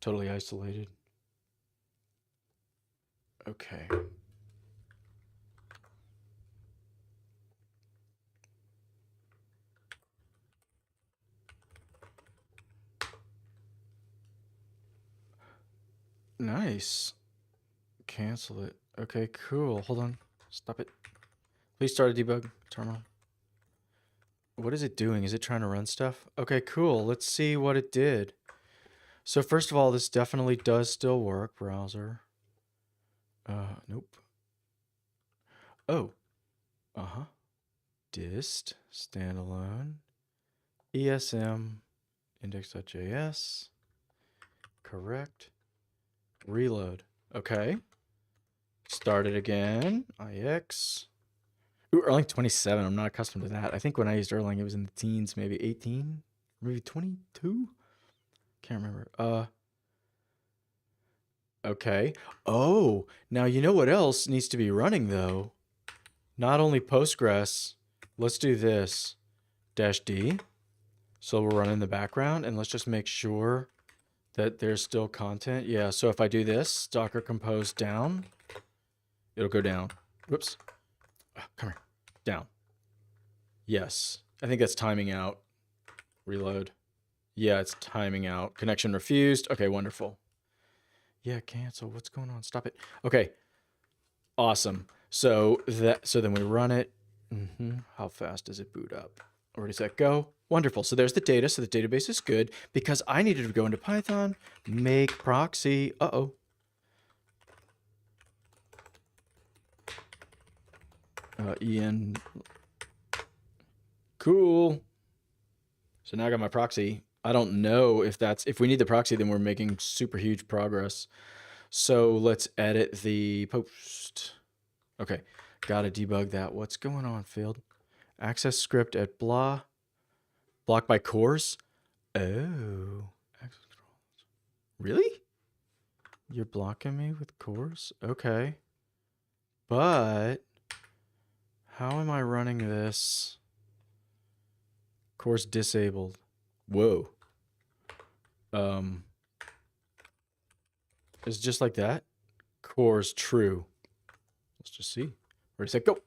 isolated. Okay. Nice. Cancel it. Okay, cool. Hold on. Stop it. Please start a debug terminal. What is it doing? Is it trying to run stuff? Okay, cool. Let's see what it did. So first of all, this definitely does still work. Browser. Nope. Oh. Dist, standalone, ESM, index.js, correct, reload. Okay. Start it again, IX. Ooh, Erlang 27, I'm not accustomed to that. I think when I used Erlang, it was in the teens, maybe 18, maybe 22? Can't remember. Okay. Oh, now you know what else needs to be running though? Not only Postgres, let's do this, -d. So we'll run in the background and let's just make sure that there's still content. Yeah, so if I do this, Docker compose down, it'll go down. Whoops. Come here. Down. Yes. I think that's timing out. Reload. Yeah, it's timing out. Connection refused. Okay, wonderful. Yeah, cancel. What's going on? Stop it. Okay. Awesome. So then we run it. How fast does it boot up? Already set go. Wonderful. So there's the data. So the database is good because I needed to go into Python, make proxy. En. Cool. So now I got my proxy. I don't know if if we need the proxy, then we're making super huge progress. So let's edit the post. Okay, gotta debug that. What's going on, field? Access script at blah. Blocked by cores? Oh. Really? You're blocking me with cores? Okay. But how am I running this? Cores disabled. Whoa. Is it just like that? Cores true. Let's just see. Ready, set, go.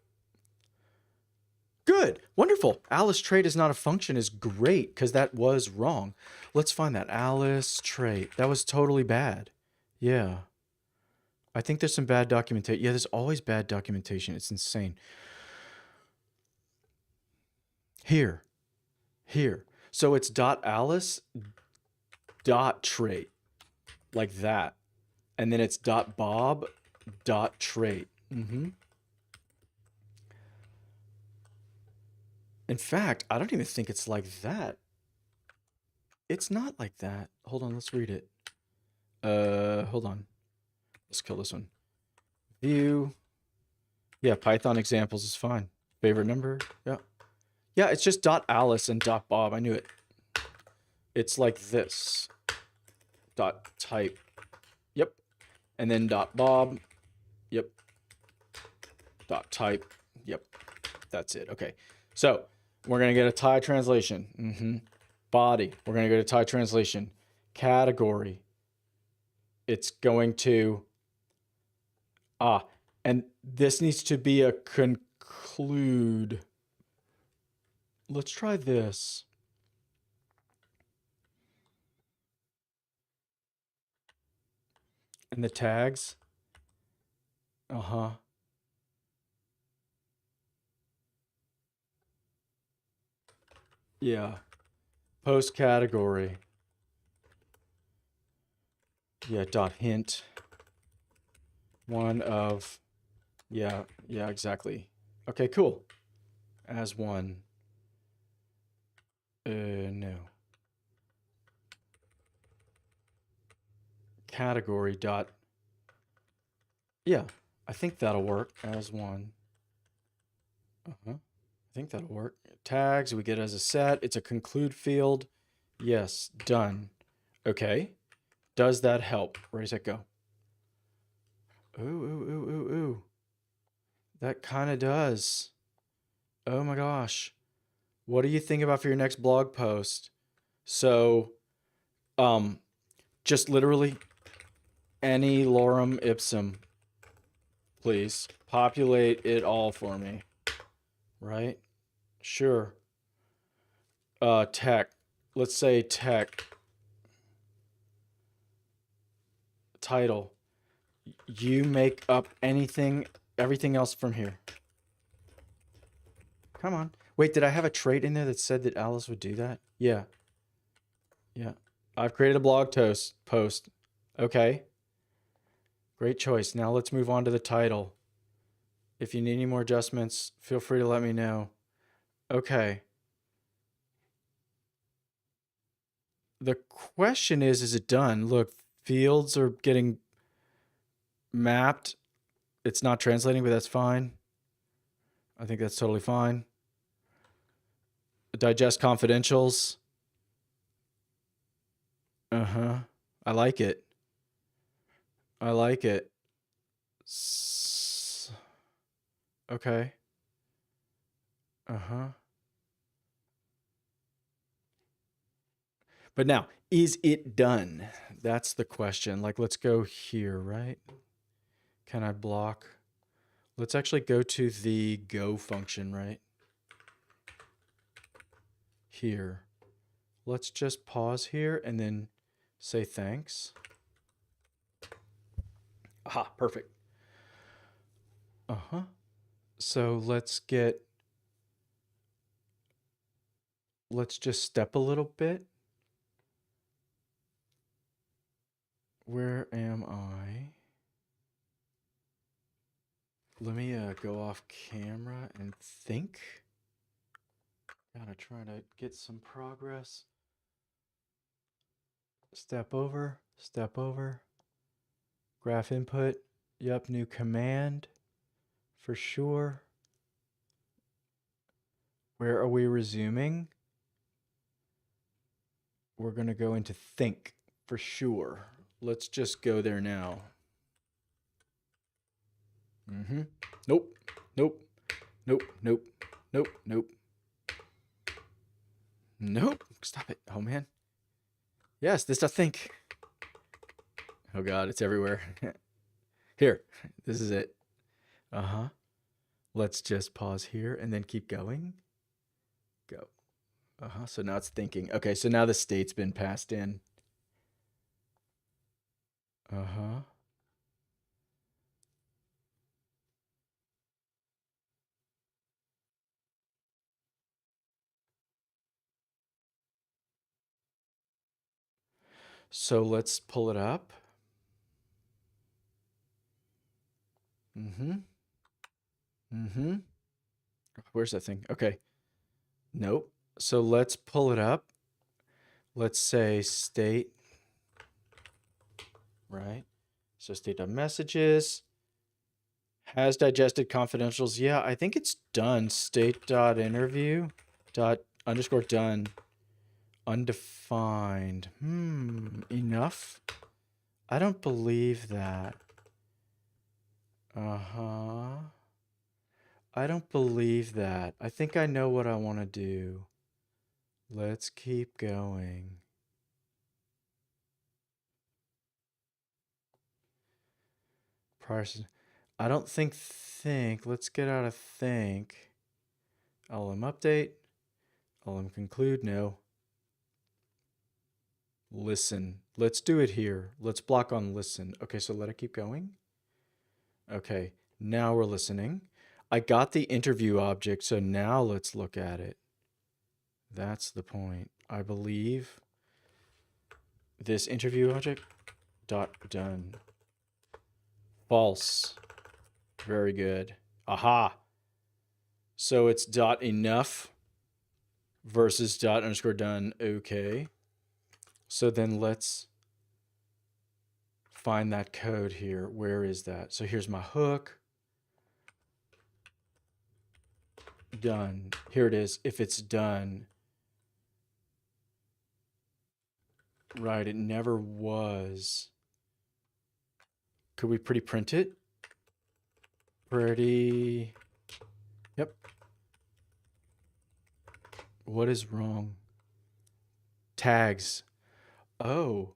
Good. Wonderful. Alice trait is not a function is great because that was wrong. Let's find that. Alice trait. That was totally bad. Yeah. I think there's some bad documentation. Yeah, there's always bad documentation. It's insane. Here. So it's .alice .trait. Like that. And then it's .bob .trait. In fact, I don't even think it's like that. It's not like that. Hold on, let's read it. Hold on. Let's kill this one. View. Yeah, Python examples is fine. Favorite number. Yeah. Yeah, it's just .alice and .bob. I knew it. It's like this. .type. Yep. And then .bob. Yep. .type. Yep. That's it. Okay. So we're going to get a Thai translation. Body. We're going to go to Thai translation. Category. It's going to... and this needs to be a conclude. Let's try this. And the tags. Yeah. Post category. Yeah, hint. One of, yeah, exactly. Okay, cool. As one. No. Category dot. Yeah, I think that'll work as one. I think that'll work. Tags, we get as a set. It's a conclude field. Yes, done. Okay. Does that help? Ready, set, go. Ooh. That kind of does. Oh my gosh. What do you think about for your next blog post? So, just literally any lorem ipsum, please. Populate it all for me. Right? Sure. Tech. Let's say tech. Title. You make up everything else from here. Come on. Wait, did I have a trait in there that said that Alice would do that? Yeah. I've created a blog post. Okay. Great choice. Now let's move on to the title. If you need any more adjustments, feel free to let me know. Okay. The question is it done? Look, fields are getting mapped. It's not translating, but that's fine. I think that's totally fine. Digest confidentials. I like it. Okay. But now, is it done? That's the question. Like, let's go here, right? Can I block? Let's actually go to the go function, right? Here. Let's just pause here and then say thanks. Aha, perfect. So let's just step a little bit. Where am I? Let me go off camera and think. Gotta try to get some progress. Step over, step over. Graph input. Yep, new command for sure. Where are we resuming? We're going to go into think for sure. Let's just go there now. Nope, nope, nope, nope, nope, nope. Nope, stop it. Oh, man. Yes, this I think. Oh, God, it's everywhere. Here, this is it. Uh-huh. Let's just pause here and then keep going. Go. Uh-huh, so now it's thinking. Okay, so now the state's been passed in. Uh-huh. So let's pull it up. Where's that thing? Okay. Nope. So let's pull it up. Let's say state, right? So state.messages has digested confidentials. Yeah, I think it's done. State.interview _ done. Undefined. Enough? I don't believe that. Uh-huh. I don't believe that. I think I know what I want to do. Let's keep going. I don't think. Let's get out of think. LM update. LM conclude. No. Listen. Let's do it here. Let's block on listen. Okay, so let it keep going. Okay, now we're listening. I got the interview object, so now let's look at it. That's the point. I believe this interview object done. False. Very good. Aha. So it's enough versus _done. Okay. So then let's find that code here. Where is that? So here's my hook. Done. Here it is. If it's done. Right, it never was. Could we pretty print it? Pretty. Yep. What is wrong? Tags. Oh.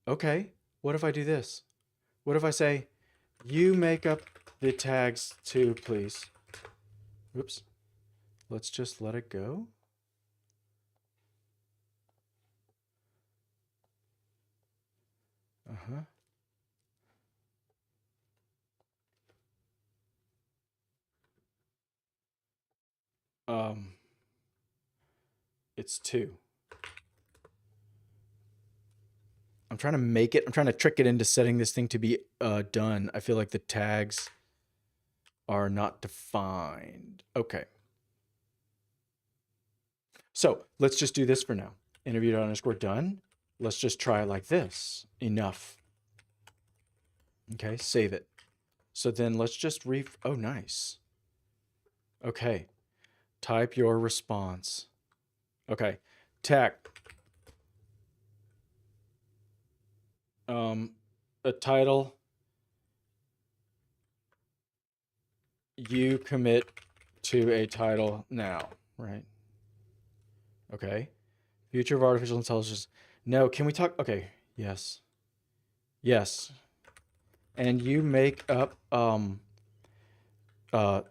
Okay. What if I do this? What if I say, you make up the tags too, please? Oops. Let's just let it go. Uh-huh. It's 2. I'm trying to make it, I'm trying to trick it into setting this thing to be done. I feel like the tags are not defined. Okay. So let's just do this for now. Interview _done. Let's just try it like this. Enough. Okay, save it. So then let's just oh, nice. Okay. Type your response. Okay. Tech. A title. You commit to a title now, right? Okay. Future of artificial intelligence. No, can we talk? Okay. Yes. Yes. And you make up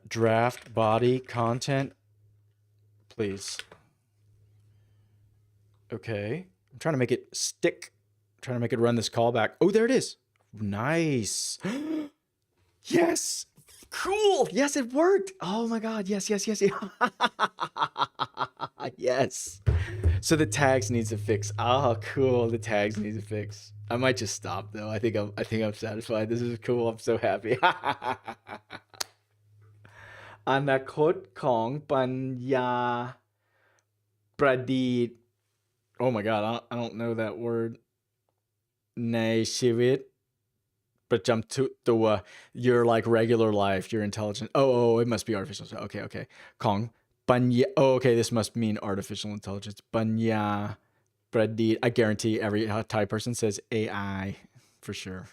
draft body content, please. Okay. I'm trying to make it stick. I'm trying to make it run this callback. Oh, there it is. Nice. Yes. Cool. Yes, it worked. Oh my God. Yes, yes, yes, yes. Yes. So the tags needs a fix. Oh, cool. The tags needs a fix. I might just stop though. I think I'm satisfied. This is cool. I'm so happy. อนาคตของปัญญาประดิษฐ์ Oh my god, I don't know that word. ในชีวิตประจำตัว your like regular life, your intelligence. Oh, it must be artificial. Okay. ของปัญญา Oh, okay, this must mean artificial intelligence. ปัญญาประดิษฐ์ I guarantee every Thai person says AI for sure.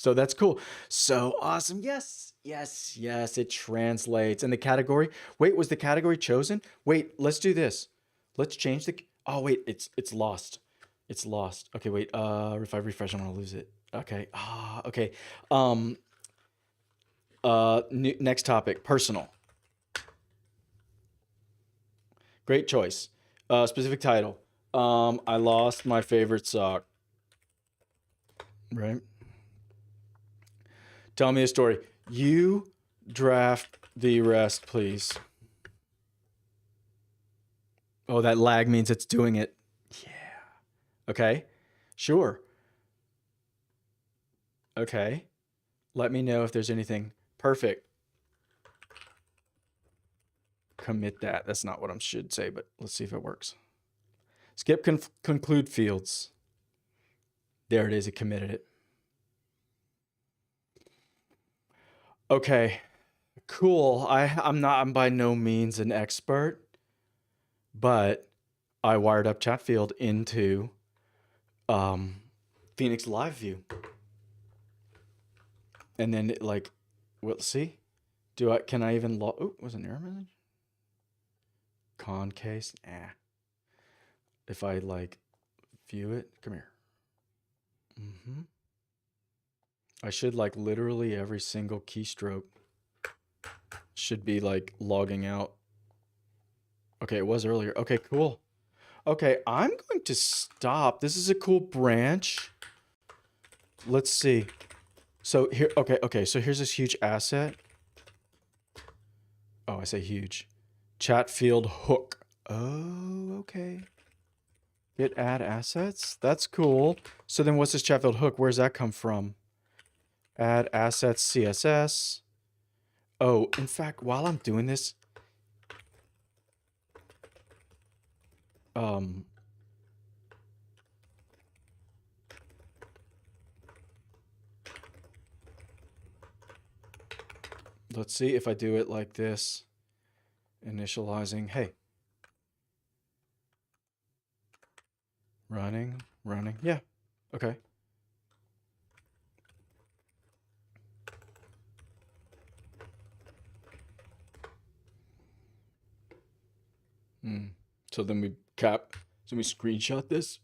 So that's cool. So awesome. Yes, it translates. And the category, wait, was the category chosen? Wait, let's do this. Let's change the, oh wait, it's lost. It's lost. Okay, wait, if I refresh, I'm gonna lose it. Okay, okay. Next topic, personal. Great choice. Specific title. I lost my favorite sock. Right? Tell me a story. You draft the rest, please. Oh, that lag means it's doing it. Yeah. Okay. Sure. Okay. Let me know if there's anything. Perfect. Commit that. That's not what I should say, but let's see if it works. Skip conclude fields. There it is. It committed it. Okay. Cool. I'm by no means an expert, but I wired up Chatfield into Phoenix LiveView. And then it like, let's see. Can I even log? Oh, was it an error message? Con case? If I like view it, come here. I should like literally every single keystroke should be like logging out. Okay, it was earlier. Okay, cool. Okay, I'm going to stop. This is a cool branch. Let's see. So here, okay, so here's this huge asset. Oh, I say huge. Chatfield hook. Oh, okay. Git add assets. That's cool. So then what's this Chatfield hook? Where's that come from? Add assets CSS. Oh, in fact, while I'm doing this, let's see if I do it like this. Initializing. Hey. Running. Yeah. Okay. So then we screenshot this.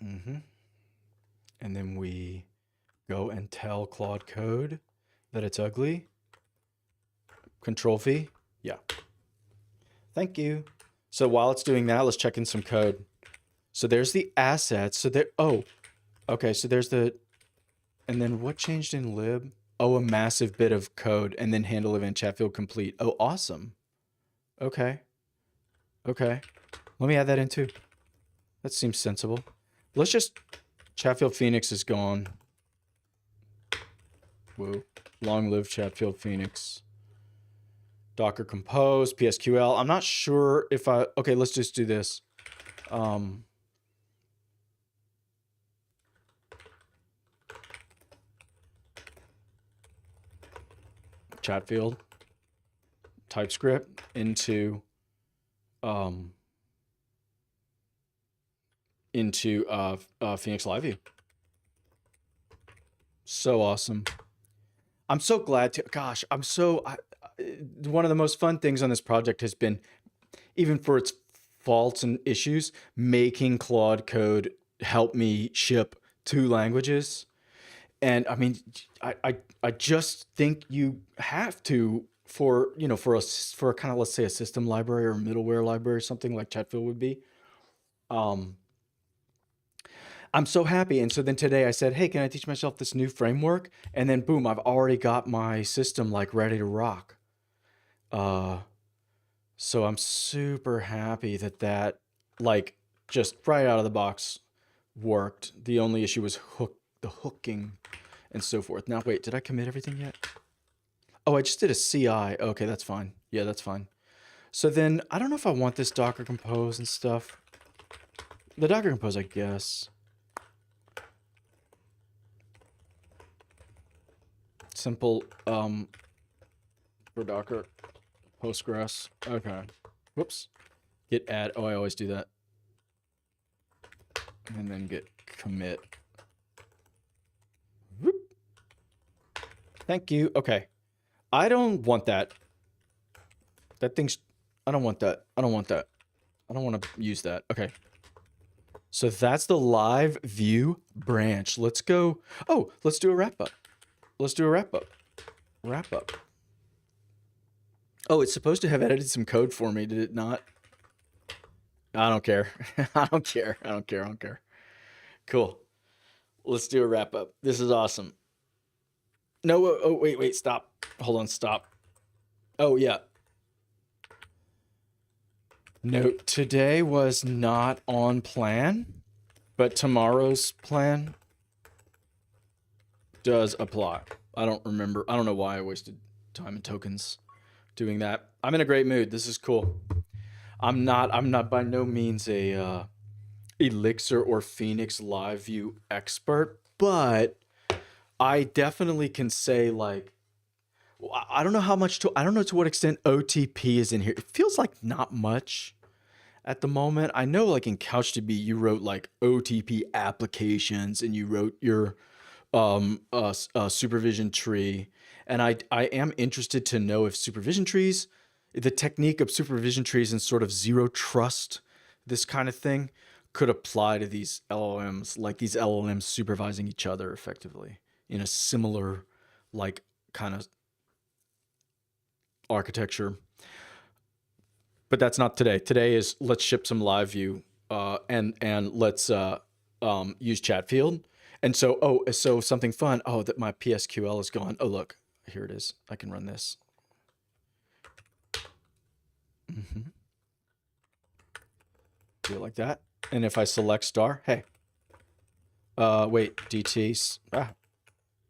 And then we go and tell Claude Code that it's ugly. Control V. Yeah. Thank you. So while it's doing that, let's check in some code. So there's the assets. So there, oh, okay. So there's the, and then what changed in lib? Oh, a massive bit of code, and then handle event Chatfield complete. Oh, awesome. Okay. Let me add that in too. That seems sensible. Let's just, Chatfield Phoenix is gone. Whoa. Long live Chatfield Phoenix. Docker compose, PSQL. I'm not sure if okay, let's just do this. Chatfield, TypeScript into Phoenix LiveView. So awesome. I'm so glad to, gosh, one of the most fun things on this project has been, even for its faults and issues, making Claude Code help me ship 2 languages. And I mean, I just think you have to for a kind of, let's say, a system library or a middleware library, something like Chatfield would be. I'm so happy. And so then today I said, hey, can I teach myself this new framework? And then boom, I've already got my system like ready to rock. So I'm super happy that like just right out of the box worked. The only issue was the hooking and so forth. Now, wait, did I commit everything yet? Oh, I just did a CI. Okay, that's fine. Yeah, that's fine. So then I don't know if I want this Docker Compose and stuff. The Docker Compose, I guess. Simple for Docker Postgres. Okay. Whoops. Git add. Oh, I always do that. And then git commit. Whoop. Thank you. Okay. I don't want that. That thing's... I don't want that. I don't want that. I don't want to use that. Okay. So that's the live view branch. Let's go. Oh, let's do a wrap up. Let's do a wrap up. Wrap up. Oh, it's supposed to have edited some code for me. Did it not? I don't care. I don't care. I don't care. I don't care. Cool. Let's do a wrap up. This is awesome. No, oh, wait, stop. Hold on, stop. Oh, yeah. Note, today was not on plan, but tomorrow's plan does apply. I don't remember. I don't know why I wasted time and tokens doing that. I'm in a great mood. This is cool. I'm not by no means a Elixir or Phoenix LiveView expert, but I definitely can say, like, I don't know how much I don't know to what extent OTP is in here. It feels like not much at the moment. I know, like, in CouchDB, you wrote like OTP applications and you wrote your supervision tree. And I am interested to know if supervision trees, the technique of supervision trees and sort of zero trust, this kind of thing, could apply to these LLMs, like these LLMs supervising each other effectively in a similar, like, kind of architecture. But that's not today. Today is let's ship some LiveView and let's use Chatfield. And so, so something fun. Oh, that my PSQL is gone. Oh, look, here it is. I can run this. Do it like that. And if I select star, hey. Wait, DT.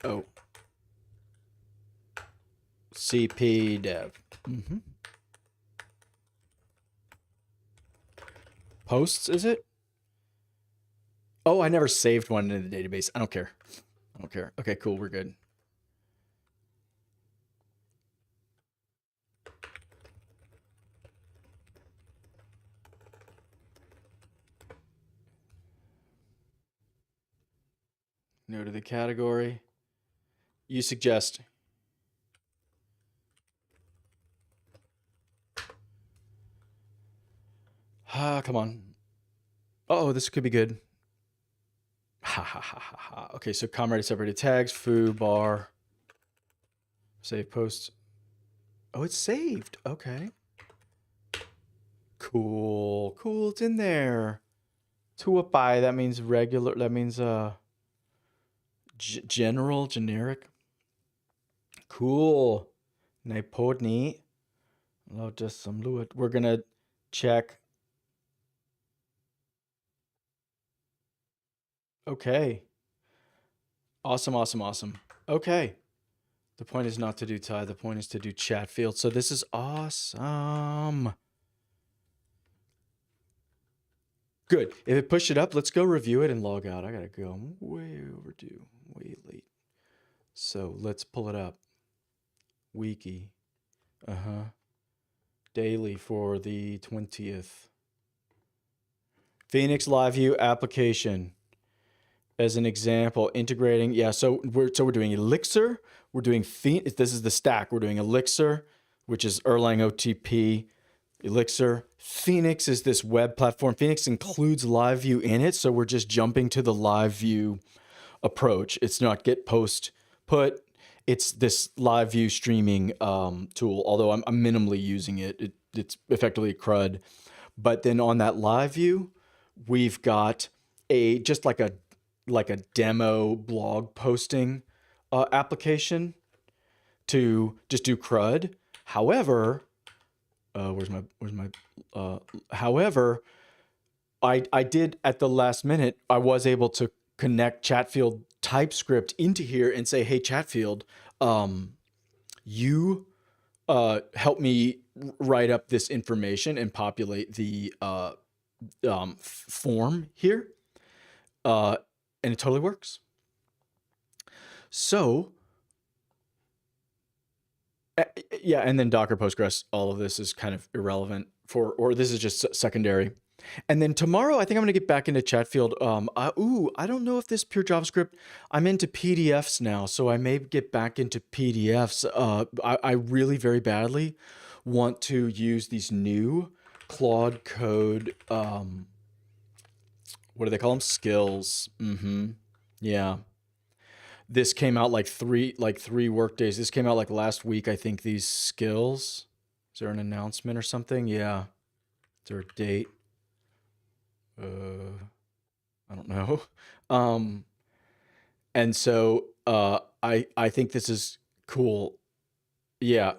Oh. CP dev. Posts, is it? Oh, I never saved one in the database. I don't care. I don't care. Okay, cool. We're good. No to the category. You suggest. Come on. Oh, this could be good. Ha ha ha ha ha. Okay, so comrade separated tags, foo, bar. Save post. Oh, it's saved. Okay. Cool. Cool. It's in there. Tuapai, that means regular. That means general, generic. Cool. Naipodni. Lotus some luat. We're gonna check. Okay. Awesome, awesome, awesome. Okay. The point is not to do Thai. The point is to do Chatfield. So this is awesome. Good. If it pushed it up, let's go review it and log out. I gotta go. I'm way overdue. Way late. So let's pull it up. Wiki. Daily for the 20th. Phoenix LiveView application. As an example, integrating, yeah, so we're doing Elixir, we're doing Phoenix, this is the stack, we're doing Elixir, which is Erlang OTP, Elixir. Phoenix is this web platform. Phoenix includes LiveView in it, so we're just jumping to the LiveView approach. It's not get, post, put, it's this LiveView streaming tool, although I'm minimally using it. It's effectively a CRUD. But then on that LiveView, we've got just like a demo blog posting application to just do CRUD. However, however, I did at the last minute, I was able to connect Chatfield TypeScript into here and say, hey, Chatfield, you help me write up this information and populate the form here. And it totally works. So yeah, and then Docker Postgres, all of this is kind of irrelevant or this is just secondary. And then tomorrow, I think I'm going to get back into Chatfield. I don't know if this pure JavaScript. I'm into PDFs now, so I may get back into PDFs. I really very badly want to use these new Claude Code. What do they call them? Skills. Yeah. This came out like three work days. This came out like last week, I think. These skills. Is there an announcement or something? Yeah. Is there a date? I don't know. And so I think this is cool. Yeah.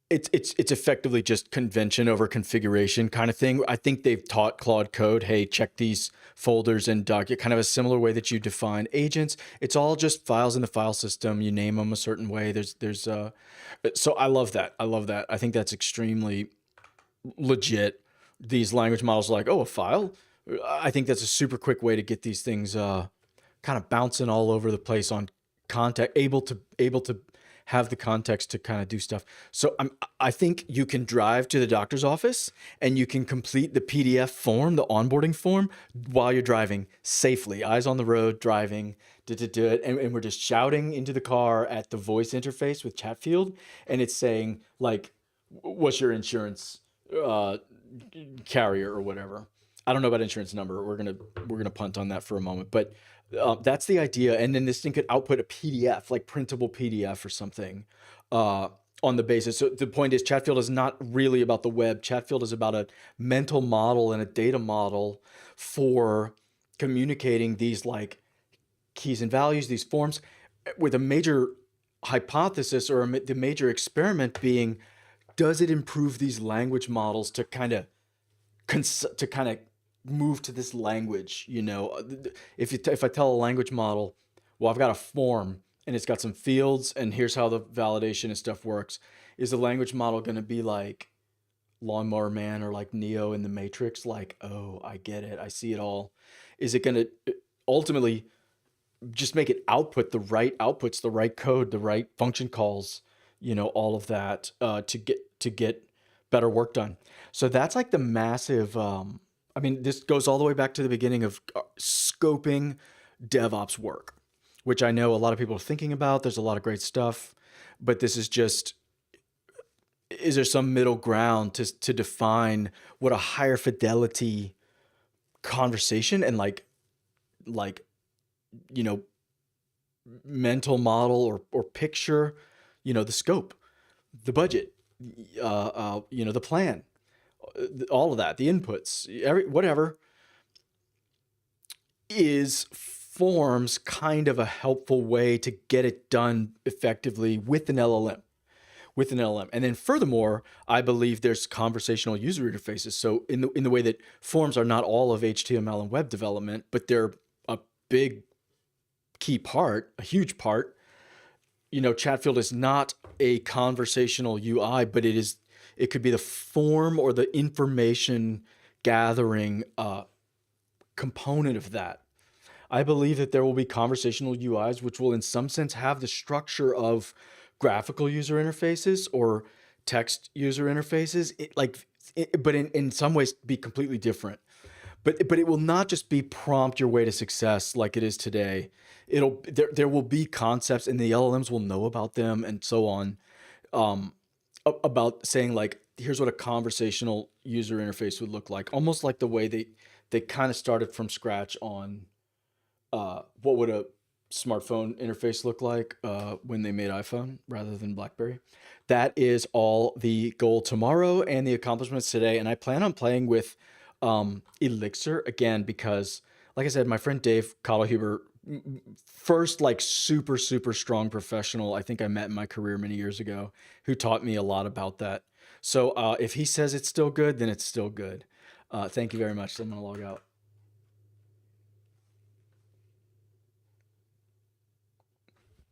It's effectively just convention over configuration kind of thing. I think they've taught Claude Code, hey, check these folders and document, kind of a similar way that you define agents. It's all just files in the file system. You name them a certain way. So I love that. I think that's extremely legit. These language models are like, oh, a file. I think that's a super quick way to get these things kind of bouncing all over the place on context, able to have the context to kind of do stuff. So I think you can drive to the doctor's office and you can complete the PDF form, the onboarding form, while you're driving safely, eyes on the road, driving, and we're just shouting into the car at the voice interface with Chatfield, and it's saying like, what's your insurance carrier or whatever. I don't know about insurance number. We're gonna punt on that for a moment, but that's the idea. And then this thing could output a PDF, like printable PDF or something, on the basis. So the point is, Chatfield is not really about the web. Chatfield is about a mental model and a data model for communicating these like keys and values, these forms, with a major hypothesis or the major experiment being, does it improve these language models to kind of move to this language? If I tell a language model, well, I've got a form and it's got some fields and here's how the validation and stuff works, is the language model going to be like Lawnmower Man or like Neo in the Matrix, like, oh, I get it, I see it all? Is it going to ultimately just make it output the right outputs, the right code, the right function calls, all of that, to get better work done? So that's like the massive, this goes all the way back to the beginning of scoping DevOps work, which I know a lot of people are thinking about. There's a lot of great stuff, but this is just, is there some middle ground to define what a higher fidelity conversation and like mental model or picture, the scope, the budget, the plan, all of that, the inputs, whatever, is forms kind of a helpful way to get it done effectively with an LLM. And then furthermore, I believe there's conversational user interfaces. So in the way that forms are not all of HTML and web development, but they're a big key part, a huge part. Chatfield is not a conversational UI, but it could be the form or the information gathering component of that. I believe that there will be conversational UIs which will in some sense have the structure of graphical user interfaces or text user interfaces, but in some ways be completely different. But it will not just be prompt your way to success like it is today. There will be concepts, and the LLMs will know about them and so on, about saying like, here's what a conversational user interface would look like, almost like the way they kind of started from scratch on what would a smartphone interface look like when they made iPhone rather than BlackBerry. That is all the goal tomorrow and the accomplishments today. And I plan on playing with Elixir again, because like I said, my friend Dave Cottlehuber, first like super strong professional I think I met in my career many years ago, who taught me a lot about that. So if he says it's still good, then it's still good. Thank you very much. So I'm gonna log out.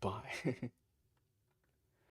Bye.